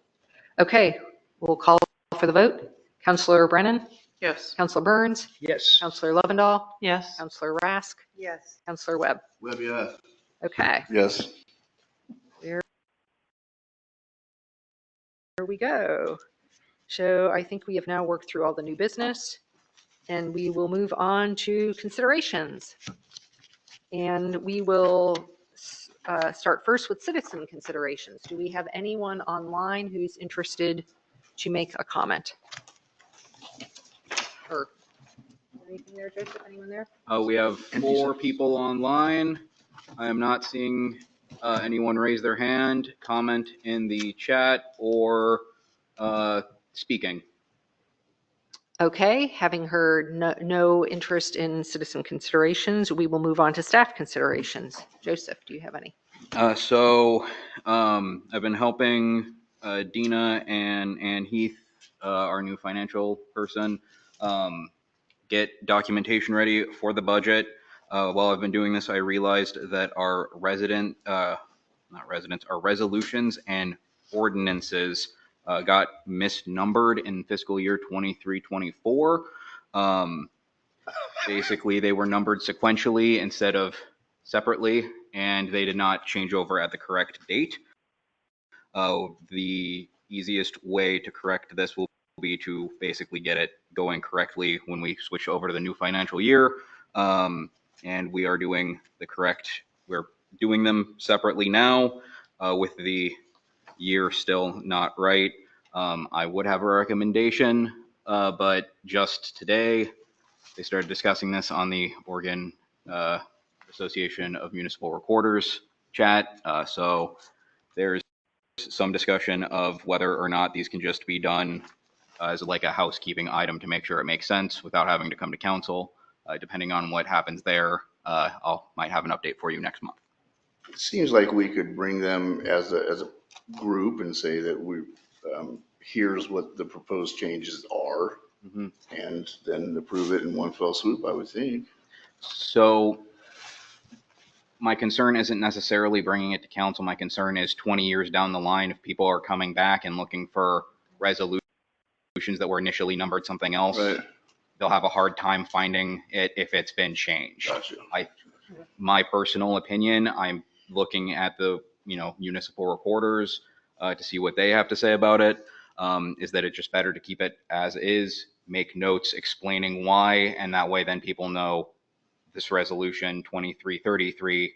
Okay, we'll call for the vote. Counselor Brennan? Yes. Counselor Burns? Yes. Counselor Lovendall? Yes. Counselor Rask? Yes. Counselor Webb? Webb, yeah. Okay, Yes. here we go. So I think we have now worked through all the new business, and we will move on to considerations. And we will start first with citizen considerations. Do we have anyone online who's interested to make a comment? Or anything there, Joseph? Anyone there? We have 4 people online. I am not seeing anyone raise their hand, comment in the chat, or speaking. Okay, having heard no interest in citizen considerations, we will move on to staff considerations. Joseph, do you have any? So I've been helping Dina and Heath, our new financial person, get documentation ready for the budget. While I've been doing this, I realized that our our resolutions and ordinances got misnumbered in fiscal year 23-24. Basically, they were numbered sequentially instead of separately, and they did not change over at the correct date. The easiest way to correct this will be to basically get it going correctly when we switch over to the new financial year. And we are doing we're doing them separately now with the year still not right. I would have a recommendation, but just today, they started discussing this on the Oregon Association of Municipal Recorders chat. So there's some discussion of whether or not these can just be done as like a housekeeping item to make sure it makes sense without having to come to council. Depending on what happens there, might have an update for you next month. It seems like we could bring them as a group and say that here's what the proposed changes are, and then approve it in one fell swoop, I would think. So my concern isn't necessarily bringing it to council. My concern is 20 years down the line, if people are coming back and looking for resolutions that were initially numbered something else, they'll have a hard time finding it if it's been changed. Gotcha. My personal opinion, I'm looking at the municipal recorders to see what they have to say about it. Is that it's just better to keep it as is, make notes explaining why, and that way then people know this resolution 2333,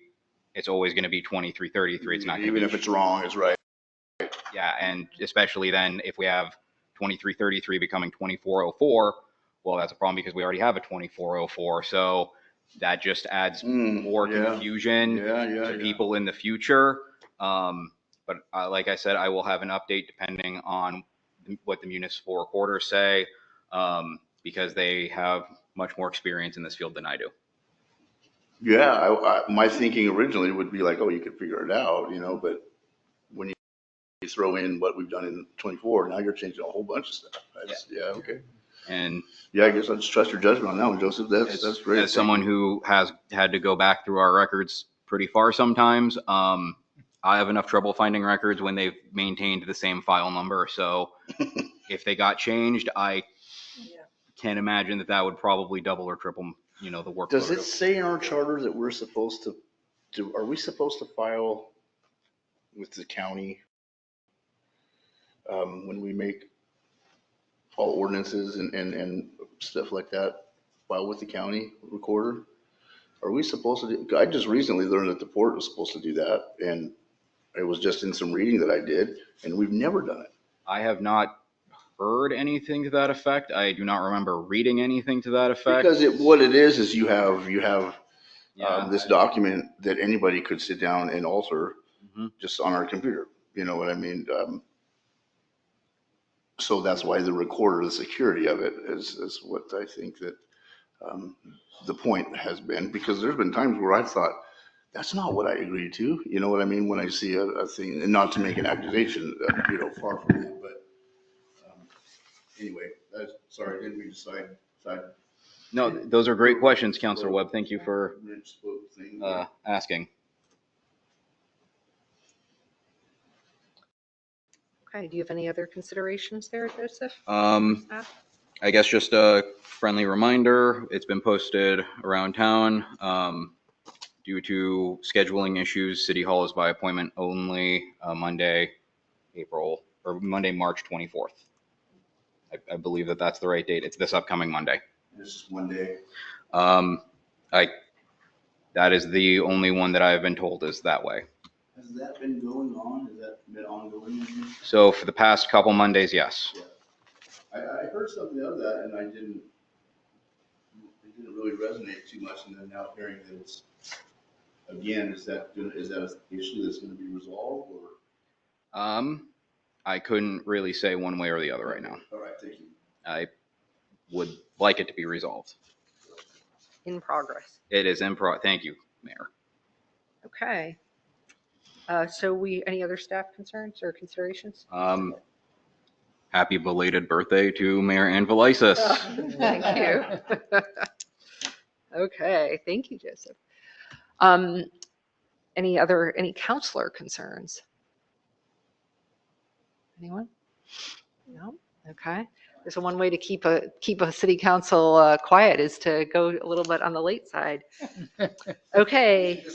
it's always going to be 2333. It's not going to be, even if it's wrong, it's right. Yeah, and especially then if we have 2333 becoming 2404, well, that's a problem because we already have a 2404. So that just adds more confusion to people in the future. But like I said, I will have an update depending on what the municipal recorders say, because they have much more experience in this field than I do. Yeah, my thinking originally would be like, oh, you could figure it out, but when you throw in what we've done in 24, now you're changing a whole bunch of stuff. Okay. And I guess I'll just trust your judgment on that one, Joseph. That's great. As someone who has had to go back through our records pretty far sometimes, I have enough trouble finding records when they've maintained the same file number. So if they got changed, I can't imagine that would probably double or triple, the workload. Does it say in our charter that we're supposed to are we supposed to file with the county when we make all ordinances and stuff like that, file with the county recorder? Are we supposed to do? I just recently learned that the port was supposed to do that, and it was just in some reading that I did, and we've never done it. I have not heard anything to that effect. I do not remember reading anything to that effect. Because what it is you have this document that anybody could sit down and alter just on our computer. You know what I mean? So that's why the recorder, the security of it is what I think that the point has been, because there's been times where I've thought, that's not what I agreed to. You know what I mean? When I see a thing, and not to make an accusation, far from it, but anyway, sorry, didn't we decide? No, those are great questions, Councilor Webb. Thank you for asking. Okay, do you have any other considerations there, Joseph? I guess just a friendly reminder, it's been posted around town. Due to scheduling issues, City Hall is by appointment only, Monday, March 24th. I believe that's the right date. It's this upcoming Monday. This is one day. That is the only one that I've been told is that way. Has that been going on? Has that been ongoing? So for the past couple Mondays, yes. Yeah. I heard something of that, and it didn't really resonate too much. And then now hearing that it's again, is that an issue that's going to be resolved, or? I couldn't really say one way or the other right now. All right, thank you. I would like it to be resolved. In progress. It is in progress. Thank you, Mayor. Okay. So any other staff concerns or considerations? Happy belated birthday to Mayor Ann Velisis. Thank you. Okay, thank you, Joseph. Any counselor concerns? Anyone? No? Okay. There's one way to keep a city council quiet is to go a little bit on the late side. Okay.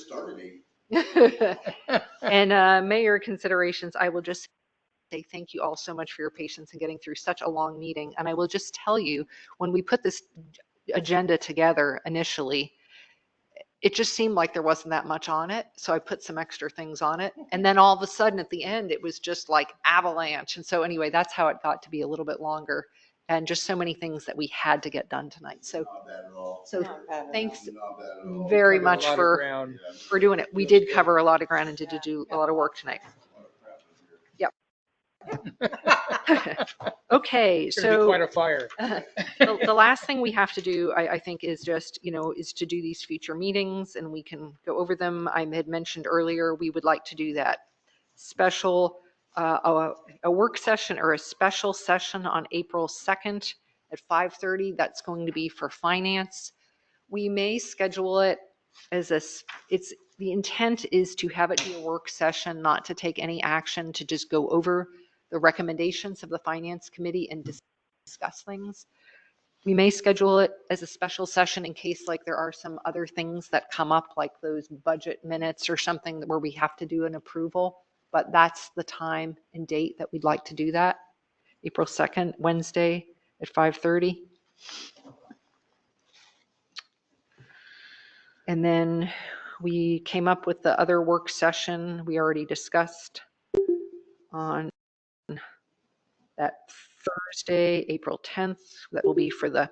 And mayor considerations, I will just say thank you all so much for your patience in getting through such a long meeting. And I will just tell you, when we put this agenda together initially, it just seemed like there wasn't that much on it. So I put some extra things on it. And then all of a sudden at the end, it was just like avalanche. And so anyway, that's how it got to be a little bit longer and just so many things that we had to get done tonight. So, so thanks very Covered a much lot of for ground. doing it. We did cover a lot of ground and did do a lot of work tonight. Yep. Okay, It's gonna be so quite a fire. the last thing we have to do, I think, is just, is to do these future meetings and we can go over them. I had mentioned earlier, we would like to do that special, a work session or a special session on April 2nd at 5:30. That's going to be for finance. We may schedule it as the intent is to have it be a work session, not to take any action, to just go over the recommendations of the finance committee and discuss things. We may schedule it as a special session in case like there are some other things that come up, like those budget minutes or something where we have to do an approval, but that's the time and date that we'd like to do that. April 2nd, Wednesday at 5:30. And then we came up with the other work session we already discussed on that Thursday, April 10th. That will be for the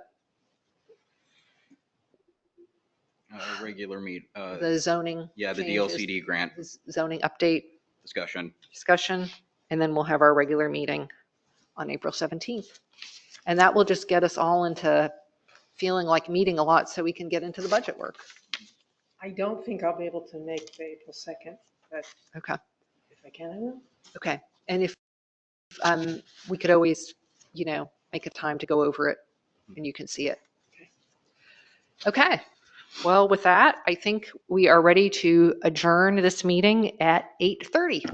Regular meet. the zoning. Yeah, the changes, DLCD grant zoning update discussion. And then we'll have our regular meeting on April 17th. And that will just get us all into feeling like meeting a lot so we can get into the budget work. I don't think I'll be able to make the April 2nd, but Okay. if I can, I will. Okay. And if we could always, make a time to go over it and you can see it. Okay. Well, with that, I think we are ready to adjourn this meeting at 8:30.